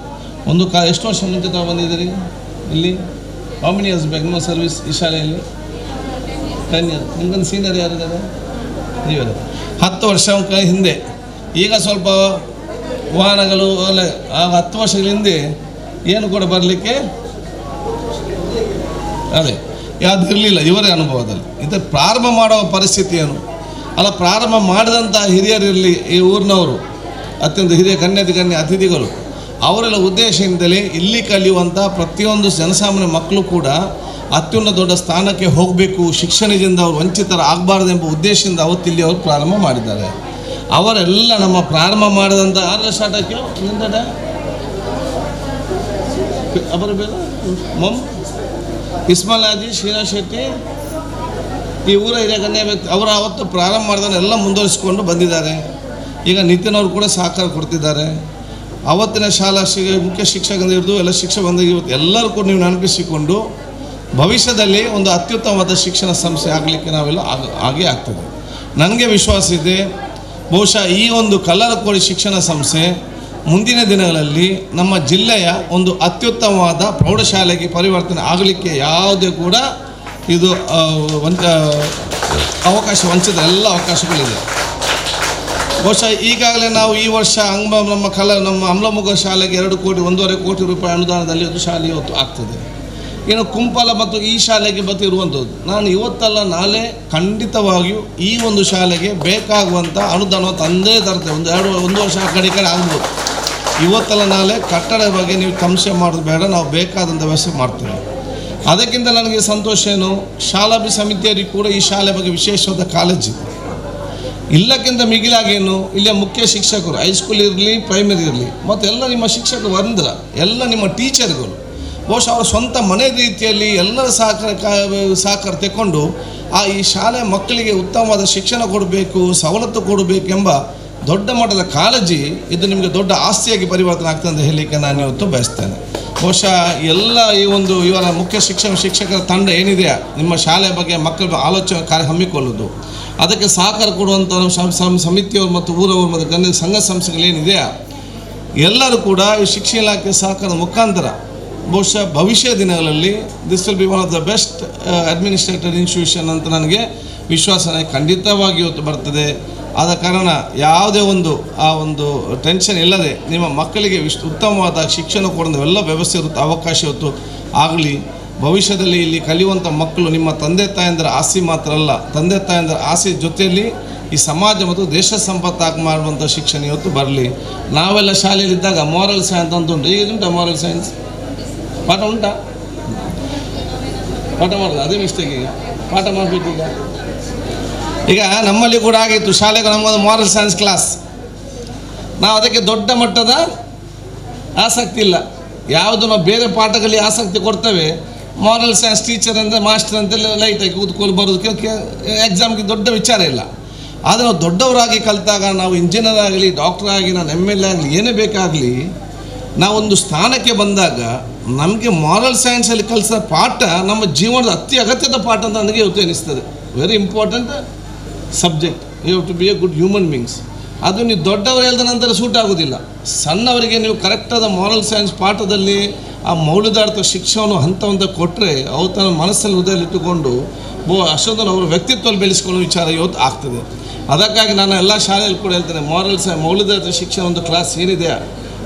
ಒಂದು ಎಷ್ಟು ವರ್ಷ ಮುಂಚೆ ತಾವು ಬಂದಿದ್ದೀರಿ ಇಲ್ಲಿ? ಹೌ ಮೆನಿ ಇಯರ್ಸ್ ಬ್ಯಾಕ್ ನಿಮ್ಮ ಸರ್ವಿಸ್ ಈ ಶಾಲೆಯಲ್ಲಿ? 10 years. ನಿಮ್ಗೊಂದು ಸೀನಿಯರ್ ಯಾರಿದ್ದಾರೆ? ನೀವೇ 10 ವರ್ಷ ಹಿಂದೆ. ಈಗ ಸ್ವಲ್ಪ ವಾಹನಗಳು ಅಲ್ಲ, ಆಗ 10 ವರ್ಷಗಳ ಹಿಂದೆ ಏನು ಕೂಡ ಬರಲಿಕ್ಕೆ ಅದೇ ಯಾವುದು ಇರಲಿಲ್ಲ ಇವರೇ ಅನುಭವದಲ್ಲಿ. ಇದು ಪ್ರಾರಂಭ ಮಾಡುವ ಪರಿಸ್ಥಿತಿ ಏನು ಅಲ್ಲ, ಪ್ರಾರಂಭ ಮಾಡಿದಂಥ ಹಿರಿಯರಿರಲಿ, ಈ ಊರಿನವರು ಅತ್ಯಂತ ಹಿರಿಯ ಗಣ್ಯ ಅತಿಥಿಗಳು, ಅವರೆಲ್ಲ ಉದ್ದೇಶದಿಂದಲೇ ಇಲ್ಲಿ ಕಲಿಯುವಂಥ ಪ್ರತಿಯೊಂದು ಜನಸಾಮಾನ್ಯ ಮಕ್ಕಳು ಕೂಡ ಅತ್ಯುನ್ನತ ದೊಡ್ಡ ಸ್ಥಾನಕ್ಕೆ ಹೋಗಬೇಕು, ಶಿಕ್ಷಣದಿಂದ ಅವರು ವಂಚಿತರಾಗಬಾರ್ದು ಎಂಬ ಉದ್ದೇಶದಿಂದ ಅವತ್ತಿಲ್ಲಿ ಅವರು ಪ್ರಾರಂಭ ಮಾಡಿದ್ದಾರೆ. ಅವರೆಲ್ಲ ನಮ್ಮ ಪ್ರಾರಂಭ ಮಾಡಿದಂಥ ಸ್ಟಾರ್ಟ್ ಹಾಕಿ ನಿಂದ ಅವರ ಬೇಡ ಇಸ್ಮಾಲ್ ಹಾಜಿ, ಶ್ರೀನಾಥ್ ಶೆಟ್ಟಿ, ಈ ಊರ ಹಿರಿಯ ಗಣ್ಯ ವ್ಯಕ್ತಿ, ಅವರು ಅವತ್ತು ಪ್ರಾರಂಭ ಮಾಡಿದ ಎಲ್ಲ ಮುಂದುವರಿಸಿಕೊಂಡು ಬಂದಿದ್ದಾರೆ. ಈಗ ನಿತಿನ್ ಅವರು ಕೂಡ ಸಹಕಾರ ಕೊಡ್ತಿದ್ದಾರೆ. ಅವತ್ತಿನ ಶಾಲಾ ಮುಖ್ಯ ಶಿಕ್ಷಕರಿಂದ ಹಿಡಿದು ಎಲ್ಲ ಶಿಕ್ಷಕ ಬಂದ ಇವತ್ತು ಎಲ್ಲರೂ ಕೂಡ ನೀವು ನೆನಪಿಸಿಕೊಂಡು ಭವಿಷ್ಯದಲ್ಲಿ ಒಂದು ಅತ್ಯುತ್ತಮವಾದ ಶಿಕ್ಷಣ ಸಂಸ್ಥೆ ಆಗಲಿಕ್ಕೆ ನಾವೆಲ್ಲ ಹಾಗೇ ಆಗ್ತದೆ. ನನಗೆ ವಿಶ್ವಾಸ ಇದೆ, ಬಹುಶಃ ಈ ಒಂದು ಕಲ್ಲರಕೋಡಿ ಶಿಕ್ಷಣ ಸಂಸ್ಥೆ ಮುಂದಿನ ದಿನಗಳಲ್ಲಿ ನಮ್ಮ ಜಿಲ್ಲೆಯ ಒಂದು ಅತ್ಯುತ್ತಮವಾದ ಪ್ರೌಢಶಾಲೆಗೆ ಪರಿವರ್ತನೆ ಆಗಲಿಕ್ಕೆ ಯಾವುದೇ ಕೂಡ ಇದು ವಂಚಿತ ಎಲ್ಲ ಅವಕಾಶಗಳಿದೆ. ಬಹುಶಃ ಈಗಾಗಲೇ ನಾವು ಈ ವರ್ಷ ನಮ್ಮ ಅಮ್ಲಮುಗ ಶಾಲೆಗೆ 2.5 ಕೋಟಿ ರೂಪಾಯಿ ಅನುದಾನದಲ್ಲಿ ಒಂದು ಶಾಲೆ ಇವತ್ತು ಆಗ್ತದೆ. ಇನ್ನು ಕುಂಪಲ ಮತ್ತು ಈ ಶಾಲೆಗೆ ಇರುವಂಥದ್ದು, ನಾನು ಇವತ್ತಲ್ಲ ನಾಳೆ ಖಂಡಿತವಾಗಿಯೂ ಈ ಒಂದು ಶಾಲೆಗೆ ಬೇಕಾಗುವಂಥ ಅನುದಾನ ತಂದೇ ತರ್ತೇವೆ. ಒಂದು ವರ್ಷ ಆ ಕಡೆ ಆಗ್ಬೋದು. ಇವತ್ತಲ್ಲ ನಾಳೆ ಕಟ್ಟಡ ಬಗ್ಗೆ ನೀವು ಸಂಶಯ ಮಾಡೋದು ಬೇಡ, ನಾವು ಬೇಕಾದಂಥ ವ್ಯವಸ್ಥೆ ಮಾಡ್ತೇವೆ. ಅದಕ್ಕಿಂತ ನನಗೆ ಸಂತೋಷ ಏನು, ಶಾಲಾ ಸಮಿತಿಯರಿಗೆ ಕೂಡ ಈ ಶಾಲೆ ಬಗ್ಗೆ ವಿಶೇಷವಾದ ಕಾಳಜಿ. ಇಲ್ಲಕ್ಕಿಂತ ಮಿಗಿಲಾಗೇನು ಇಲ್ಲಿಯ ಮುಖ್ಯ ಶಿಕ್ಷಕರು ಹೈಸ್ಕೂಲ್ ಇರಲಿ ಪ್ರೈಮರಿ ಇರಲಿ ಮತ್ತು ಎಲ್ಲ ನಿಮ್ಮ ಶಿಕ್ಷಕರು ವರ್ಂದ್ರ ಎಲ್ಲ ನಿಮ್ಮ ಟೀಚರ್ಗಳು ಬಹುಶಃ ಅವರ ಸ್ವಂತ ಮನೆ ರೀತಿಯಲ್ಲಿ ಎಲ್ಲರ ಸಹಕಾರ ತೆಕ್ಕೊಂಡು ಈ ಶಾಲೆ ಮಕ್ಕಳಿಗೆ ಉತ್ತಮವಾದ ಶಿಕ್ಷಣ ಕೊಡಬೇಕು, ಸವಲತ್ತು ಕೊಡಬೇಕೆಂಬ ದೊಡ್ಡ ಮಟ್ಟದ ಕಾಳಜಿ ಇದು ನಿಮಗೆ ದೊಡ್ಡ ಆಸ್ತಿಯಾಗಿ ಪರಿವರ್ತನೆ ಆಗ್ತದೆ ಅಂತ ಹೇಳಲಿಕ್ಕೆ ನಾನು ಇವತ್ತು ಬಯಸ್ತೇನೆ. ಬಹುಶಃ ಎಲ್ಲ ಇವರ ಮುಖ್ಯ ಶಿಕ್ಷಕರ ತಂಡ ಏನಿದೆಯಾ ನಿಮ್ಮ ಶಾಲೆಯ ಬಗ್ಗೆ ಮಕ್ಕಳ ಆಲೋಚನೆ ಕಾರ್ಯ ಹಮ್ಮಿಕೊಳ್ಳೋದು, ಅದಕ್ಕೆ ಸಹಕಾರ ಕೊಡುವಂಥ ಸಮಿತಿಯವರು ಮತ್ತು ಊರವರು ಮತ್ತು ಗಣ್ಯ ಸಂಘ ಸಂಸ್ಥೆಗಳೇನಿದೆಯಾ ಎಲ್ಲರೂ ಕೂಡ ಈ ಶಿಕ್ಷಣ ಇಲಾಖೆ ಸಹಕಾರದ ಮುಖಾಂತರ ಬಹುಶಃ ಭವಿಷ್ಯ ದಿನಗಳಲ್ಲಿ this will be one of the best administrated institution ಅಂತ ನನಗೆ ವಿಶ್ವಾಸ ಖಂಡಿತವಾಗಿ ಇವತ್ತು ಬರ್ತದೆ. ಆದ ಕಾರಣ ಯಾವುದೇ ಒಂದು ಟೆನ್ಷನ್ ಇಲ್ಲದೆ ನಿಮ್ಮ ಮಕ್ಕಳಿಗೆ ಉತ್ತಮವಾದ ಶಿಕ್ಷಣ ಕೊಡೋದು ಎಲ್ಲ ವ್ಯವಸ್ಥೆ ಇರುತ್ತೆ, ಅವಕಾಶ ಇವತ್ತು ಆಗಲಿ. ಭವಿಷ್ಯದಲ್ಲಿ ಇಲ್ಲಿ ಕಲಿಯುವಂಥ ಮಕ್ಕಳು ನಿಮ್ಮ ತಂದೆ ತಾಯಂದಿರ ಆಸೆ ಮಾತ್ರ ಅಲ್ಲ, ತಂದೆ ತಾಯಂದಿರ ಆಸೆ ಜೊತೆಯಲ್ಲಿ ಈ ಸಮಾಜ ಮತ್ತು ದೇಶ ಸಂಪತ್ತಾಗಿ ಮಾಡುವಂಥ ಶಿಕ್ಷಣ ಇವತ್ತು ಬರಲಿ. ನಾವೆಲ್ಲ ಶಾಲೆಯಲ್ಲಿದ್ದಾಗ ಮಾರಲ್ ಸೈನ್ಸ್ ಅಂತ ಉಂಟು, ಈಗ ಉಂಟಾ ಮಾರಲ್ ಸೈನ್ಸ್ ಪಾಠ ಉಂಟಾ? ಪಾಠ ಮಾಡೋದು ಅದೇ ಮಿಸ್ಟೇಕ್. ಈಗ ಪಾಠ ಮಾಡಬೇಕೀಗ. ಈಗ ನಮ್ಮಲ್ಲಿ ಕೂಡ ಆಗಿತ್ತು ಶಾಲೆಗೆ ನಮಗೊಂದು ಮಾರಲ್ ಸೈನ್ಸ್ ಕ್ಲಾಸ್. ನಾವು ಅದಕ್ಕೆ ದೊಡ್ಡ ಮಟ್ಟದ ಆಸಕ್ತಿ ಇಲ್ಲ. ಯಾವುದು ನಾವು ಬೇರೆ ಪಾಠಗಳಿಗೆ ಆಸಕ್ತಿ ಕೊಡ್ತೇವೆ, ಮಾರಲ್ ಸೈನ್ಸ್ ಟೀಚರ್ ಅಂದರೆ ಮಾಸ್ಟರ್ ಅಂತೆಲ್ಲ ಲೈಟಾಗಿ ಕೂತ್ಕೊಂಡು ಬರೋದಕ್ಕೆ ಎಕ್ಸಾಮ್ಗೆ ದೊಡ್ಡ ವಿಚಾರ ಇಲ್ಲ. ಆದರೆ ನಾವು ದೊಡ್ಡವರಾಗಿ ಕಲಿತಾಗ ನಾವು ಇಂಜಿನಿಯರ್ ಆಗಲಿ, ಡಾಕ್ಟರ್ ಆಗಿ, ನಾನು MLA ಆಗಲಿ, ಏನೇ ಬೇಕಾಗಲಿ, ನಾವೊಂದು ಸ್ಥಾನಕ್ಕೆ ಬಂದಾಗ ನಮಗೆ ಮಾರಲ್ ಸೈನ್ಸಲ್ಲಿ ಕಲಿಸೋ ಪಾಠ ನಮ್ಮ ಜೀವನದ ಅತಿ ಅಗತ್ಯದ ಪಾಠ ಅಂತ ನನಗೆ ಇವತ್ತು ಎನಿಸ್ತದೆ. Very important subject. You have to be a good human beings. ಅದು ನೀವು ದೊಡ್ಡವರು ಹೇಳಿದ ನಂತರ ಸೂಟ್ ಆಗೋದಿಲ್ಲ. ಸಣ್ಣವರಿಗೆ ನೀವು ಕರೆಕ್ಟಾದ ಮಾರಲ್ ಸೈನ್ಸ್ ಪಾಠದಲ್ಲಿ ಆ ಮೌಲ್ಯದಾರ್ಥ ಶಿಕ್ಷಣವನ್ನು ಹಂತ ಕೊಟ್ಟರೆ ಅವ್ರು ತನ್ನ ಮನಸ್ಸಲ್ಲಿ ಹೃದಯದಲ್ಲಿಟ್ಟುಕೊಂಡು ಅಷ್ಟೊಂದು ಅವರ ವ್ಯಕ್ತಿತ್ವದಲ್ಲಿ ಬೆಳೆಸ್ಕೊಳ್ಳೋ ವಿಚಾರ ಇವತ್ತು ಆಗ್ತದೆ. ಅದಕ್ಕಾಗಿ ನಾನು ಎಲ್ಲ ಶಾಲೆಯಲ್ಲಿ ಕೂಡ ಹೇಳ್ತೇನೆ, ಮೌಲ್ಯದಾರ್ಥ ಶಿಕ್ಷಣ ಒಂದು ಕ್ಲಾಸ್ ಏನಿದೆ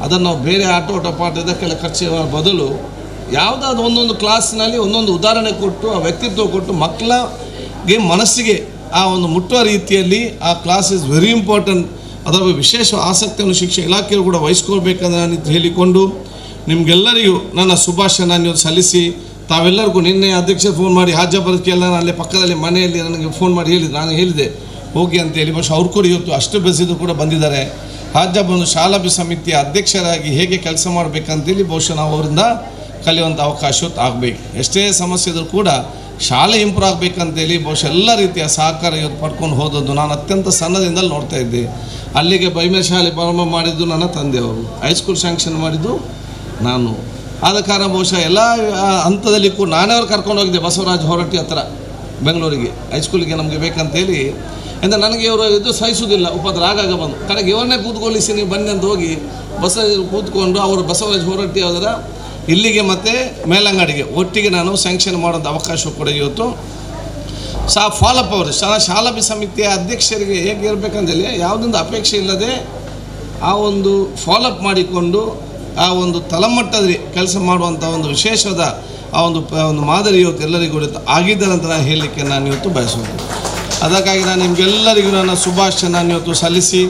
ಅದನ್ನು ನಾವು ಬೇರೆ ಆಟೋಟ ಪಾಠ ಇದಕ್ಕೆಲ್ಲ ಖರ್ಚು ಬದಲು ಯಾವುದಾದ್ರು ಒಂದೊಂದು ಕ್ಲಾಸ್ನಲ್ಲಿ ಒಂದೊಂದು ಉದಾಹರಣೆ ಕೊಟ್ಟು ಆ ವ್ಯಕ್ತಿತ್ವ ಕೊಟ್ಟು ಮಕ್ಕಳಿಗೆ ಮನಸ್ಸಿಗೆ ಆ ಒಂದು ಮುಟ್ಟುವ ರೀತಿಯಲ್ಲಿ ಆ ಕ್ಲಾಸ್ ಇಸ್ ವೆರಿ ಇಂಪಾರ್ಟೆಂಟ್. ಅದರ ವಿಶೇಷ ಆಸಕ್ತಿಯನ್ನು ಶಿಕ್ಷಣ ಇಲಾಖೆಯವರು ಕೂಡ ವಹಿಸ್ಕೊಳ್ಬೇಕಂದ್ರೆ ನಾನು ಹೇಳಿಕೊಂಡು ನಿಮಗೆಲ್ಲರಿಗೂ ನನ್ನ ಶುಭಾಶಯ ನೀವು ಸಲ್ಲಿಸಿ, ತಾವೆಲ್ಲರಿಗೂ ನಿನ್ನೆ ಅಧ್ಯಕ್ಷ ಫೋನ್ ಮಾಡಿ ಹಾಜಬರ್ಕೆಲ್ಲ ನಾನು ಅಲ್ಲೇ ಪಕ್ಕದಲ್ಲಿ ಮನೆಯಲ್ಲಿ ನನಗೆ ಫೋನ್ ಮಾಡಿ ನಾನು ಹೇಳಿದೆ ಹೋಗಿ ಅಂತೇಳಿ. ಬಹುಶಃ ಅವ್ರು ಕೂಡ ಇವತ್ತು ಅಷ್ಟು ಬೆಸಿದು ಕೂಡ ಬಂದಿದ್ದಾರೆ. ಹಾಜಬ್ ಒಂದು ಶಾಲಾ ಸಮಿತಿಯ ಅಧ್ಯಕ್ಷರಾಗಿ ಹೇಗೆ ಕೆಲಸ ಮಾಡಬೇಕಂತೇಳಿ ಬಹುಶಃ ನಾವು ಅವರಿಂದ ಕಲಿಯುವಂಥ ಅವಕಾಶ ಆಗಬೇಕು. ಎಷ್ಟೇ ಸಮಸ್ಯೆ ಇದ್ರೂ ಕೂಡ ಶಾಲೆ ಇಂಪ್ರೂವ್ ಆಗಬೇಕಂತೇಳಿ ಬಹುಶಃ ಎಲ್ಲ ರೀತಿಯ ಸಹಕಾರ ಇವತ್ತು ಪಡ್ಕೊಂಡು ಹೋದದ್ದು ನಾನು ಅತ್ಯಂತ ಸಣ್ಣದಿಂದಲೂ ನೋಡ್ತಾ ಇದ್ದೆ. ಅಲ್ಲಿಗೆ ಬೈಮೆ ಶಾಲೆ ಪ್ರಾರಂಭ ಮಾಡಿದ್ದು ನನ್ನ ತಂದೆಯವರು, ಹೈಸ್ಕೂಲ್ ಸ್ಯಾಂಕ್ಷನ್ ಮಾಡಿದ್ದು ನಾನು. ಆದ ಕಾರಣ ಬಹುಶಃ ಎಲ್ಲ ಹಂತದಲ್ಲಿ ಕೂಡ ನಾನೇ ಅವ್ರು ಕರ್ಕೊಂಡು ಹೋಗಿದ್ದೆ ಬಸವರಾಜ ಹೊರಟ್ಟಿ ಹತ್ರ ಬೆಂಗಳೂರಿಗೆ, ಹೈಸ್ಕೂಲಿಗೆ ನಮಗೆ ಬೇಕಂತೇಳಿ. ಅಂದರೆ ನನಗೆ ಇವರು ಇದು ಸಹಿಸೋದಿಲ್ಲ, ಉಪದ್ರ ಆಗಾಗ ಬಂದು ಕಡೆಗೆ ಇವರನ್ನೇ ಕೂತ್ಕೊಳ್ಳಿಸಿ ನೀವು ಬನ್ನಿ ಅಂತ ಹೋಗಿ ಕೂತ್ಕೊಂಡು ಅವರು ಬಸವರಾಜ ಹೊರಟ್ಟಿ ಅವರ ಇಲ್ಲಿಗೆ ಮತ್ತು ಮೇಲಂಗಡಿಗೆ ಒಟ್ಟಿಗೆ ನಾನು ಸ್ಯಾಂಕ್ಷನ್ ಮಾಡೋಂಥ ಅವಕಾಶ ಕೂಡ ಇವತ್ತು ಫಾಲೋಅಪ್ ಅವರು ಶಾಲಾ ಸಮಿತಿಯ ಅಧ್ಯಕ್ಷರಿಗೆ ಹೇಗೆ ಇರಬೇಕಂತೇಳಿ ಯಾವುದೊಂದು ಅಪೇಕ್ಷೆ ಇಲ್ಲದೆ ಆ ಒಂದು ಫಾಲೋಅಪ್ ಮಾಡಿಕೊಂಡು ಆ ಒಂದು ತಳಮಟ್ಟದಲ್ಲಿ ಕೆಲಸ ಮಾಡುವಂಥ ಒಂದು ವಿಶೇಷವಾದ ಆ ಒಂದು ಮಾದರಿ ಇವತ್ತು ಎಲ್ಲರಿಗೂ ಆಗಿದ್ದಾರೆ ಅಂತ ನಾನು ಹೇಳಲಿಕ್ಕೆ ನಾನು ಇವತ್ತು ಬಯಸುವುದು. ಅದಕ್ಕಾಗಿ ನಾನು ನಿಮಗೆಲ್ಲರಿಗೂ ನನ್ನ ಶುಭಾಶಯ ನಾನು ಇವತ್ತು ಸಲ್ಲಿಸಿ,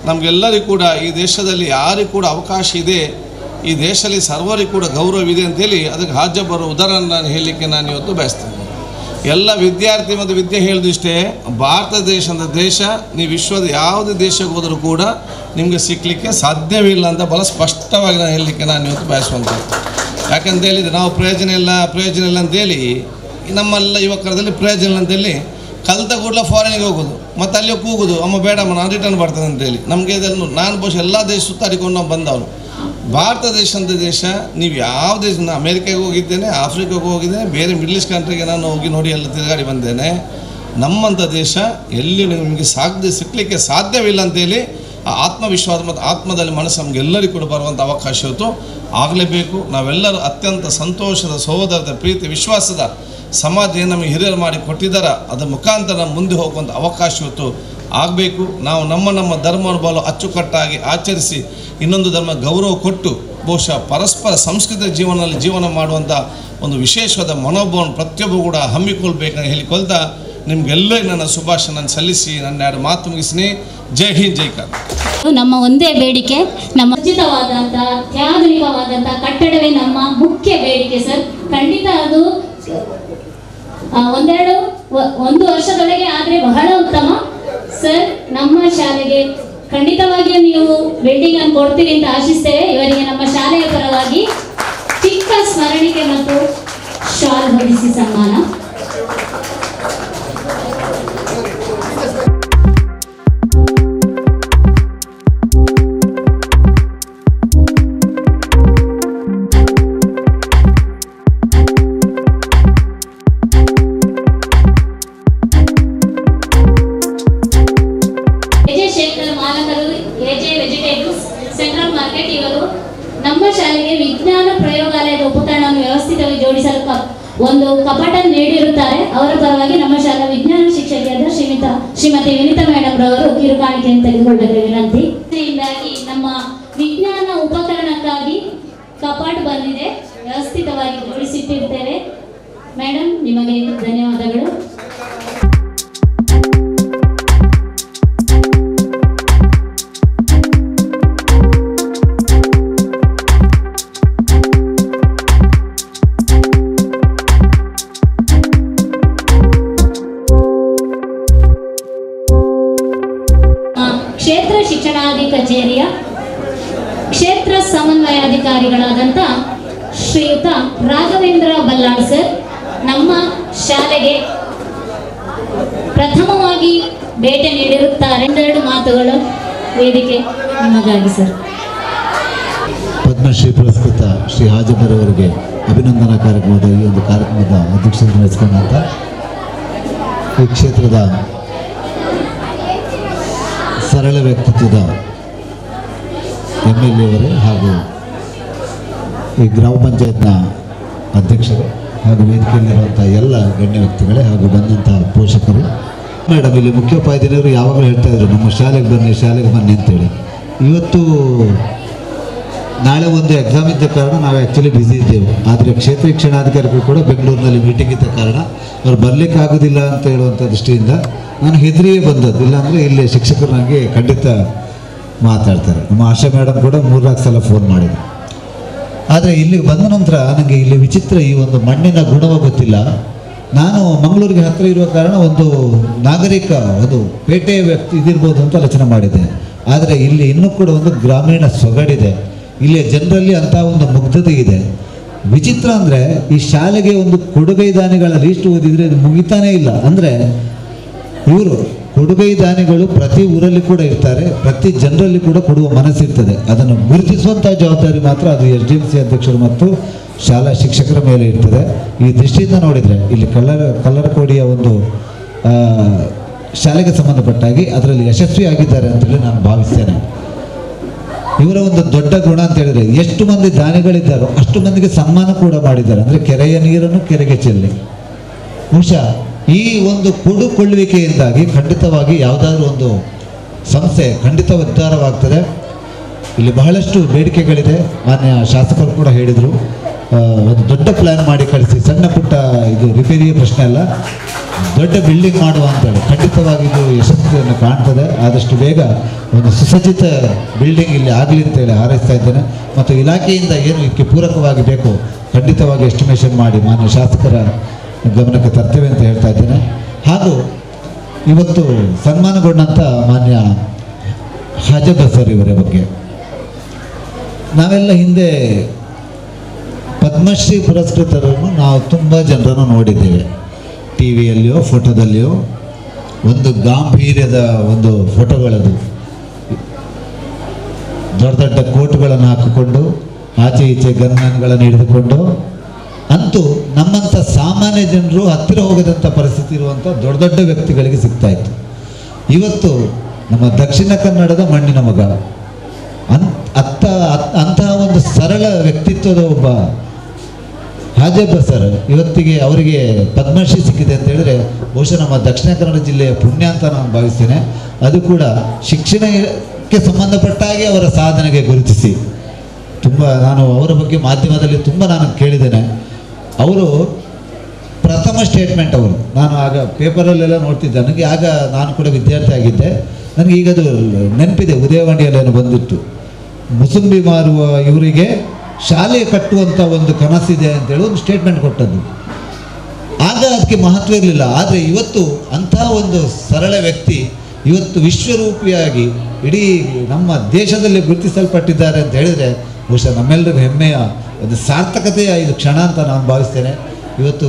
ನಮಗೆಲ್ಲರಿಗೂ ಕೂಡ ಈ ದೇಶದಲ್ಲಿ ಯಾರಿಗೂ ಕೂಡ ಅವಕಾಶ ಇದೆ, ಈ ದೇಶದಲ್ಲಿ ಸರ್ವರಿಗೂ ಕೂಡ ಗೌರವವಿದೆ ಅಂತೇಳಿ ಅದಕ್ಕೆ ಹಾಜ ಬರೋ ಉದಾಹರಣೆ ನಾನು ಹೇಳಲಿಕ್ಕೆ ನಾನು ಇವತ್ತು ಬಯಸ್ತೇನೆ. ಎಲ್ಲ ವಿದ್ಯಾರ್ಥಿ ಮತ್ತು ವಿದ್ಯೆ ಹೇಳಿದಿಷ್ಟೇ, ಭಾರತ ದೇಶ ನೀವು ವಿಶ್ವದ ಯಾವುದೇ ದೇಶಕ್ಕೆ ಹೋದರೂ ಕೂಡ ನಿಮಗೆ ಸಿಕ್ಕಲಿಕ್ಕೆ ಸಾಧ್ಯವಿಲ್ಲ ಅಂತ ಭಾಳ ಸ್ಪಷ್ಟವಾಗಿ ನಾನು ಹೇಳಲಿಕ್ಕೆ ನಾನು ಇವತ್ತು ಬಯಸುವಂಥದ್ದು. ಯಾಕಂತ ಹೇಳಿದರೆ ನಾವು ಪ್ರಯೋಜನ ಇಲ್ಲ ಅಂತೇಳಿ ನಮ್ಮೆಲ್ಲ ಯುವಕರದಲ್ಲಿ ಪ್ರಯೋಜನ ಇಲ್ಲ ಅಂತೇಳಿ ಕಲಿತ ಕೂಡಲೇ ಫಾರಿನಿಗೆ ಹೋಗೋದು, ಮತ್ತು ಅಲ್ಲಿ ಕೂಗೋದು, ಅಮ್ಮ ಬೇಡಮ್ಮ ನಾನು ರಿಟರ್ನ್ ಬರ್ತೇನೆ ಅಂತೇಳಿ. ನಮಗೆ ಇದನ್ನು ನಾನು ಬಹುಶಃ ಎಲ್ಲ ದೇಶ ಸುತ್ತಾಡಿಕೊಂಡು ನಾವು ಬಂದವನು. ಭಾರತ ದೇಶ ಅಂತ ದೇಶ ನೀವು ಯಾವ ದೇಶ, ನಾನು ಅಮೇರಿಕಾಗೆ ಹೋಗಿದ್ದೇನೆ, ಆಫ್ರಿಕಾಗೆ ಹೋಗಿದ್ದೇನೆ, ಬೇರೆ ಮಿಡ್ಲ್ ಈಸ್ಟ್ ಕಂಟ್ರಿಗೆ ನಾನು ಹೋಗಿ ನೋಡಿ ಎಲ್ಲ ತಿರುಗಾಡಿ ಬಂದೇನೆ. ನಮ್ಮಂಥ ದೇಶ ಎಲ್ಲಿ ನಿಮಗೆ ಸಿಕ್ಕಲಿಕ್ಕೆ ಸಾಧ್ಯವಿಲ್ಲ ಅಂತೇಳಿ ಆ ಆತ್ಮವಿಶ್ವಾಸ ಮತ್ತು ಆತ್ಮದಲ್ಲಿ ಮನಸ್ಸು ನಮಗೆಲ್ಲರಿಗೂ ಕೂಡ ಬರುವಂಥ ಅವಕಾಶ ಇವತ್ತು ಆಗಲೇಬೇಕು. ನಾವೆಲ್ಲರೂ ಅತ್ಯಂತ ಸಂತೋಷದ, ಸಹೋದರದ, ಪ್ರೀತಿ, ವಿಶ್ವಾಸದ ಸಮಾಜ ಏನು ನಮಗೆ ಹಿರಿಯರು ಮಾಡಿ ಕೊಟ್ಟಿದ್ದಾರೆ, ಅದರ ಮುಖಾಂತರ ಮುಂದೆ ಹೋಗುವಂಥ ಅವಕಾಶ ಇವತ್ತು ಆಗಬೇಕು. ನಾವು ನಮ್ಮ ಧರ್ಮವನ್ನು ಅಚ್ಚುಕಟ್ಟಾಗಿ ಆಚರಿಸಿ ಇನ್ನೊಂದು ಧರ್ಮ ಗೌರವ ಕೊಟ್ಟು ಬಹುಶಃ ಪರಸ್ಪರ ಸಂಸ್ಕೃತ ಜೀವನ ಮಾಡುವಂಥ ಒಂದು ವಿಶೇಷವಾದ ಮನೋಭಾವವನ್ನು ಪ್ರತಿಯೊಬ್ಬರು ಕೂಡ ಹಮ್ಮಿಕೊಳ್ಬೇಕಂತ ಹೇಳಿಕೊಳ್ತಾ ನಿಮಗೆಲ್ಲರಿಗೂ ನನ್ನ ಶುಭಾಶಯ ನಾನು ಸಲ್ಲಿಸಿ ನನ್ನ ಎರಡು ಮಾತು ಮುಗಿಸ್ತೀನಿ. ಜೈ ಹಿಂದ್, ಜೈ ಕರ್ನಾಟಕ. ನಮ್ಮ ಒಂದೇ ಬೇಡಿಕೆ, ನಮ್ಮ ಉಚಿತವಾದಂಥ ಅತ್ಯಾಧುನಿಕವಾದಂಥ ಕಟ್ಟಡವೇ ನಮ್ಮ ಮುಖ್ಯ ಬೇಡಿಕೆ ಸರ್. ಖಂಡಿತ ಅದು ಒಂದು ವರ್ಷದೊಳಗೆ ಆದರೆ ಬಹಳ ಉತ್ತಮ. ಸರ್, ನಮ್ಮ ಶಾಲೆಗೆ ಖಂಡಿತವಾಗಿಯೂ ನೀವು ಬಿಲ್ಡಿಂಗ್ ಅನ್ನು ಕೊಡ್ತೀರಿ ಅಂತ ಆಶಿಸ್ತೇವೆ. ಇವರಿಗೆ ನಮ್ಮ ಶಾಲೆಯ ಪರವಾಗಿ ಚಿಕ್ಕ ಸ್ಮರಣಿಕೆ ಮತ್ತು ಶಾಲ್ ಹೊದಿಸಿ ಸನ್ಮಾನ. ಸೆಂಟ್ರಲ್ ಮಾರ್ಕೆಟ್ ಇವರು ನಮ್ಮ ಶಾಲೆಗೆ ವಿಜ್ಞಾನ ಪ್ರಯೋಗಾಲಯದ ಉಪಕರಣವನ್ನು ವ್ಯವಸ್ಥಿತವಾಗಿ ಜೋಡಿಸಲು ಒಂದು ಕಪಾಟ ನೀಡಿರುತ್ತಾರೆ. ಅವರ ಪರವಾಗಿ ನಮ್ಮ ಶಾಲಾ ವಿಜ್ಞಾನ ಶಿಕ್ಷಕಿಯಾದ ಶ್ರೀಮತಿ ವಿನಿತಾ ಮೇಡಮ್ ರವರು ಕಿರುಕಾಣಿಕೆಯನ್ನು ತೆಗೆದುಕೊಳ್ಳಲು ವಿನಂತಿ. ಇದರಿಂದಾಗಿ ನಮ್ಮ ವಿಜ್ಞಾನ ಉಪಕರಣಕ್ಕಾಗಿ ಕಪಾಟ ಬಂದಿದೆ, ವ್ಯವಸ್ಥಿತವಾಗಿ ಜೋಡಿಸಿಟ್ಟಿರ್ತೇವೆ. ಮೇಡಮ್, ನಿಮಗೆ ಧನ್ಯವಾದಗಳು. ಕ್ಷೇತ್ರ ಶಿಕ್ಷಣಾಧಿಕಾರಿ ಕಚೇರಿಯ ಕ್ಷೇತ್ರ ಸಮನ್ವಯಾಧಿಕಾರಿಗಳಾದಂಥ ಶ್ರೀಯುತ ರಾಘವೇಂದ್ರ ಬಲ್ಲಾಳ್ ಸರ್ ನಮ್ಮ ಶಾಲೆಗೆ ಪ್ರಥಮವಾಗಿ ಭೇಟಿ ನೀಡಿರುತ್ತಾರೆ. 2 ಮಾತುಗಳು ವೇದಿಕೆ ನಿಮಗಾಗಿ ಸರ್. ಪದ್ಮಶ್ರೀ ಪುರಸ್ಕೃತ ಶ್ರೀ ಹಾಜಮರವರಿಗೆ ಅಭಿನಂದನಾ ಕಾರ್ಯಕ್ರಮದ ಈ ಒಂದು ಕಾರ್ಯಕ್ರಮದ ಅಧ್ಯಕ್ಷತೆ ವಹಿಸಿಕೊಂಡಂಥ ಈ ಕ್ಷೇತ್ರದ ಸರಳ ವ್ಯಕ್ತಿತ್ವದ MLA ಅವರೇ ಹಾಗೂ ಈ ಗ್ರಾಮ ಪಂಚಾಯತ್ನ ಅಧ್ಯಕ್ಷರು ಹಾಗೂ ವೇದಿಕೆಯಲ್ಲಿರುವಂಥ ಎಲ್ಲ ಗಣ್ಯ ವ್ಯಕ್ತಿಗಳೇ ಹಾಗೂ ಬಂದಂಥ ಪೋಷಕರು. ಮೇಡಮ್, ಇಲ್ಲಿ ಮುಖ್ಯೋಪಾಧ್ಯಾಯರು ಯಾವಾಗಲೂ ಹೇಳ್ತಾ ಇದ್ರು ನಮ್ಮ ಶಾಲೆಗೆ ಬನ್ನಿ ಅಂತೇಳಿ. ಇವತ್ತು ನಾಳೆ ಒಂದು ಎಕ್ಸಾಮ್ ಇದ್ದ ಕಾರಣ ನಾವು ಆ್ಯಕ್ಚುಲಿ ಬ್ಯುಸಿ ಇದ್ದೇವೆ. ಆದರೆ ಕ್ಷೇತ್ರ ಶಿಕ್ಷಣಾಧಿಕಾರಿಗಳು ಕೂಡ ಬೆಂಗಳೂರಿನಲ್ಲಿ ಮೀಟಿಂಗ್ ಇದ್ದ ಕಾರಣ ಅವ್ರು ಬರಲಿಕ್ಕೆ ಆಗೋದಿಲ್ಲ ಅಂತ ಹೇಳುವಂಥ ದೃಷ್ಟಿಯಿಂದ ನಾನು ಹೆದರಿಯೇ ಬಂದದ್ದು. ಇಲ್ಲಾಂದರೆ ಇಲ್ಲಿ ಶಿಕ್ಷಕರು ನನಗೆ ಖಂಡಿತ ಮಾತಾಡ್ತಾರೆ. ನಮ್ಮ ಆಶಾ ಮೇಡಮ್ ಕೂಡ 3-4 ಸಲ ಫೋನ್ ಮಾಡಿದ್ರು. ಆದರೆ ಇಲ್ಲಿಗೆ ಬಂದ ನಂತರ ನನಗೆ ಇಲ್ಲಿ ವಿಚಿತ್ರ ಈ ಒಂದು ಮಣ್ಣಿನ ಗುಣವ ಗೊತ್ತಿಲ್ಲ. ನಾನು ಮಂಗಳೂರಿಗೆ ಹತ್ತಿರ ಇರುವ ಕಾರಣ ಒಂದು ನಾಗರಿಕ ಒಂದು ಪೇಟೆ ವ್ಯಕ್ತಿ ಇದಿರ್ಬೋದು ಅಂತ ಆಲೋಚನೆ ಮಾಡಿದ್ದೆ. ಆದರೆ ಇಲ್ಲಿ ಇನ್ನೂ ಕೂಡ ಒಂದು ಗ್ರಾಮೀಣ ಸೊಗಡಿದೆ. ಇಲ್ಲಿ ಜನರಲ್ಲಿ ಅಂಥ ಒಂದು ಮುಗ್ಧತೆ ಇದೆ. ವಿಚಿತ್ರ ಅಂದರೆ ಈ ಶಾಲೆಗೆ ಒಂದು ಕೊಡುಗೈ ದಾನಿಗಳ ಲೀಸ್ಟ್ ಓದಿದರೆ ಇದು ಮುಗಿತಾನೇ ಇಲ್ಲ. ಅಂದರೆ ಇವರು ಕೊಡುಗೈ ದಾನಿಗಳು ಪ್ರತಿ ಊರಲ್ಲಿ ಕೂಡ ಇರ್ತಾರೆ, ಪ್ರತಿ ಜನರಲ್ಲಿ ಕೂಡ ಕೊಡುವ ಮನಸ್ಸಿರ್ತದೆ. ಅದನ್ನು ಗುರುತಿಸುವಂಥ ಜವಾಬ್ದಾರಿ ಮಾತ್ರ ಅದು SDMC ಅಧ್ಯಕ್ಷರು ಮತ್ತು ಶಾಲಾ ಶಿಕ್ಷಕರ ಮೇಲೆ ಇರ್ತದೆ. ಈ ದೃಷ್ಟಿಯಿಂದ ನೋಡಿದರೆ ಇಲ್ಲಿ ಕಲ್ಲರಕೋಡಿಯ ಒಂದು ಶಾಲೆಗೆ ಸಂಬಂಧಪಟ್ಟಾಗಿ ಅದರಲ್ಲಿ ಯಶಸ್ವಿಯಾಗಿದ್ದಾರೆ ಅಂತೇಳಿ ನಾನು ಭಾವಿಸ್ತೇನೆ. ಇವರ ಒಂದು ದೊಡ್ಡ ಗುಣ ಅಂತ ಹೇಳಿದರೆ ಎಷ್ಟು ಮಂದಿ ದಾನಿಗಳಿದ್ದಾರೋ ಅಷ್ಟು ಮಂದಿಗೆ ಸನ್ಮಾನ ಕೂಡ ಮಾಡಿದ್ದಾರೆ. ಅಂದರೆ ಕೆರೆಯ ನೀರನ್ನು ಕೆರೆಗೆ ಚೆಲ್ಲಿ ಬಹುಶಃ ಈ ಒಂದು ಕೊಡುಕೊಳ್ಳುವಿಕೆಯಿಂದಾಗಿ ಖಂಡಿತವಾಗಿ ಯಾವುದಾದ್ರೂ ಒಂದು ಸಂಸ್ಥೆ ಖಂಡಿತ ಉದ್ಧಾರವಾಗ್ತದೆ. ಇಲ್ಲಿ ಬಹಳಷ್ಟು ಬೇಡಿಕೆಗಳಿದೆ. ಮಾನ್ಯ ಶಾಸಕರು ಕೂಡ ಹೇಳಿದರು, ಒಂದು ದೊಡ್ಡ ಪ್ಲ್ಯಾನ್ ಮಾಡಿ ಕಳಿಸಿ, ಸಣ್ಣ ಪುಟ್ಟ ಇದು ರಿಪೇರಿಯ ಪ್ರಶ್ನೆ ಅಲ್ಲ, ದೊಡ್ಡ ಬಿಲ್ಡಿಂಗ್ ಮಾಡುವ ಅಂತೇಳಿ. ಖಂಡಿತವಾಗಿ ಇದು ಯಶಸ್ಸನ್ನು ಕಾಣ್ತದೆ. ಆದಷ್ಟು ಬೇಗ ಒಂದು ಸುಸಜ್ಜಿತ ಬಿಲ್ಡಿಂಗ್ ಇಲ್ಲಿ ಆಗಲಿ ಅಂತೇಳಿ ಹಾರೈಸ್ತಾ ಇದ್ದೇನೆ. ಮತ್ತು ಇಲಾಖೆಯಿಂದ ಏನು ಇದಕ್ಕೆ ಪೂರಕವಾಗಿ ಬೇಕು ಖಂಡಿತವಾಗಿ ಎಸ್ಟಿಮೇಷನ್ ಮಾಡಿ ಮಾನ್ಯ ಶಾಸಕರ ಗಮನಕ್ಕೆ ತರ್ತೇವೆ ಅಂತ ಹೇಳ್ತಾ ಇದ್ದೇನೆ. ಹಾಗೂ ಇವತ್ತು ಸನ್ಮಾನಗೊಂಡಂಥ ಮಾನ್ಯ ಹಾಜಬ್ಬ ಸರ್ ಇವರ ಬಗ್ಗೆ ನಾವೆಲ್ಲ ಹಿಂದೆ ಪದ್ಮಶ್ರೀ ಪುರಸ್ಕೃತರನ್ನು ನಾವು ತುಂಬ ಜನರನ್ನು ನೋಡಿದ್ದೇವೆ. ಟಿ ವಿಯಲ್ಲಿಯೋ ಫೋಟೋದಲ್ಲಿಯೋ ಒಂದು ಗಾಂಭೀರ್ಯದ ಒಂದು ಫೋಟೋಗಳದು, ದೊಡ್ಡ ದೊಡ್ಡ ಕೋಟುಗಳನ್ನು ಹಾಕಿಕೊಂಡು ಆಚೆ ಈಚೆ ಗನ್ಗಳನ್ನು ಹಿಡಿದುಕೊಂಡು, ಅಂತೂ ನಮ್ಮಂಥ ಸಾಮಾನ್ಯ ಜನರು ಹತ್ತಿರ ಹೋಗದಂಥ ಪರಿಸ್ಥಿತಿ ಇರುವಂಥ ದೊಡ್ಡ ದೊಡ್ಡ ವ್ಯಕ್ತಿಗಳಿಗೆ ಸಿಗ್ತಾಯಿತ್ತು. ಇವತ್ತು ನಮ್ಮ ದಕ್ಷಿಣ ಕನ್ನಡದ ಮಣ್ಣಿನ ಮಗ ಅಂತಹ ಒಂದು ಸರಳ ವ್ಯಕ್ತಿತ್ವದ ಒಬ್ಬ ಹಾಜಬ್ಬ ಸರ್ ಇವತ್ತಿಗೆ ಅವರಿಗೆ ಪದ್ಮಶ್ರೀ ಸಿಕ್ಕಿದೆ ಅಂತ ಹೇಳಿದ್ರೆ ಬಹುಶಃ ನಮ್ಮ ದಕ್ಷಿಣ ಕನ್ನಡ ಜಿಲ್ಲೆಯ ಪುಣ್ಯ ಅಂತ ನಾನು ಭಾವಿಸ್ತೇನೆ. ಅದು ಕೂಡ ಶಿಕ್ಷಣಕ್ಕೆ ಸಂಬಂಧಪಟ್ಟಾಗಿ ಅವರ ಸಾಧನೆಗೆ ಗುರುತಿಸಿ ನಾನು ಅವರ ಬಗ್ಗೆ ಮಾಧ್ಯಮದಲ್ಲಿ ತುಂಬ ನಾನು ಕೇಳಿದ್ದೇನೆ. ಅವರು ಪ್ರಥಮ ಸ್ಟೇಟ್ಮೆಂಟ್ ಅವರು, ನಾನು ಆಗ ಪೇಪರಲ್ಲೆಲ್ಲ ನೋಡ್ತಿದ್ದೆ, ನನಗೆ ಆಗ ನಾನು ಕೂಡ ವಿದ್ಯಾರ್ಥಿ ಆಗಿದ್ದೆ, ನನಗೆ ಈಗದು ನೆನಪಿದೆ, ಉದಯವಾಣಿಯಲ್ಲೇನೋ ಬಂದಿತ್ತು, ಮುಸುಂಬಿ ಮಾರುವ ಇವರಿಗೆ ಶಾಲೆ ಕಟ್ಟುವಂಥ ಒಂದು ಕನಸಿದೆ ಅಂತೇಳಿ ಒಂದು ಸ್ಟೇಟ್ಮೆಂಟ್ ಕೊಟ್ಟದ್ದು. ಆಗ ಅದಕ್ಕೆ ಮಹತ್ವ ಇರಲಿಲ್ಲ. ಆದರೆ ಇವತ್ತು ಅಂಥ ಒಂದು ಸರಳ ವ್ಯಕ್ತಿ ಇವತ್ತು ವಿಶ್ವರೂಪಿಯಾಗಿ ಇಡೀ ನಮ್ಮ ದೇಶದಲ್ಲಿ ಗುರುತಿಸಲ್ಪಟ್ಟಿದ್ದಾರೆ ಅಂತ ಹೇಳಿದರೆ ಬಹುಶಃ ನಮ್ಮೆಲ್ಲರಿಗೂ ಹೆಮ್ಮೆಯ ಒಂದು ಸಾರ್ಥಕತೆಯ ಇದು ಕ್ಷಣ ಅಂತ ನಾನು ಭಾವಿಸ್ತೇನೆ. ಇವತ್ತು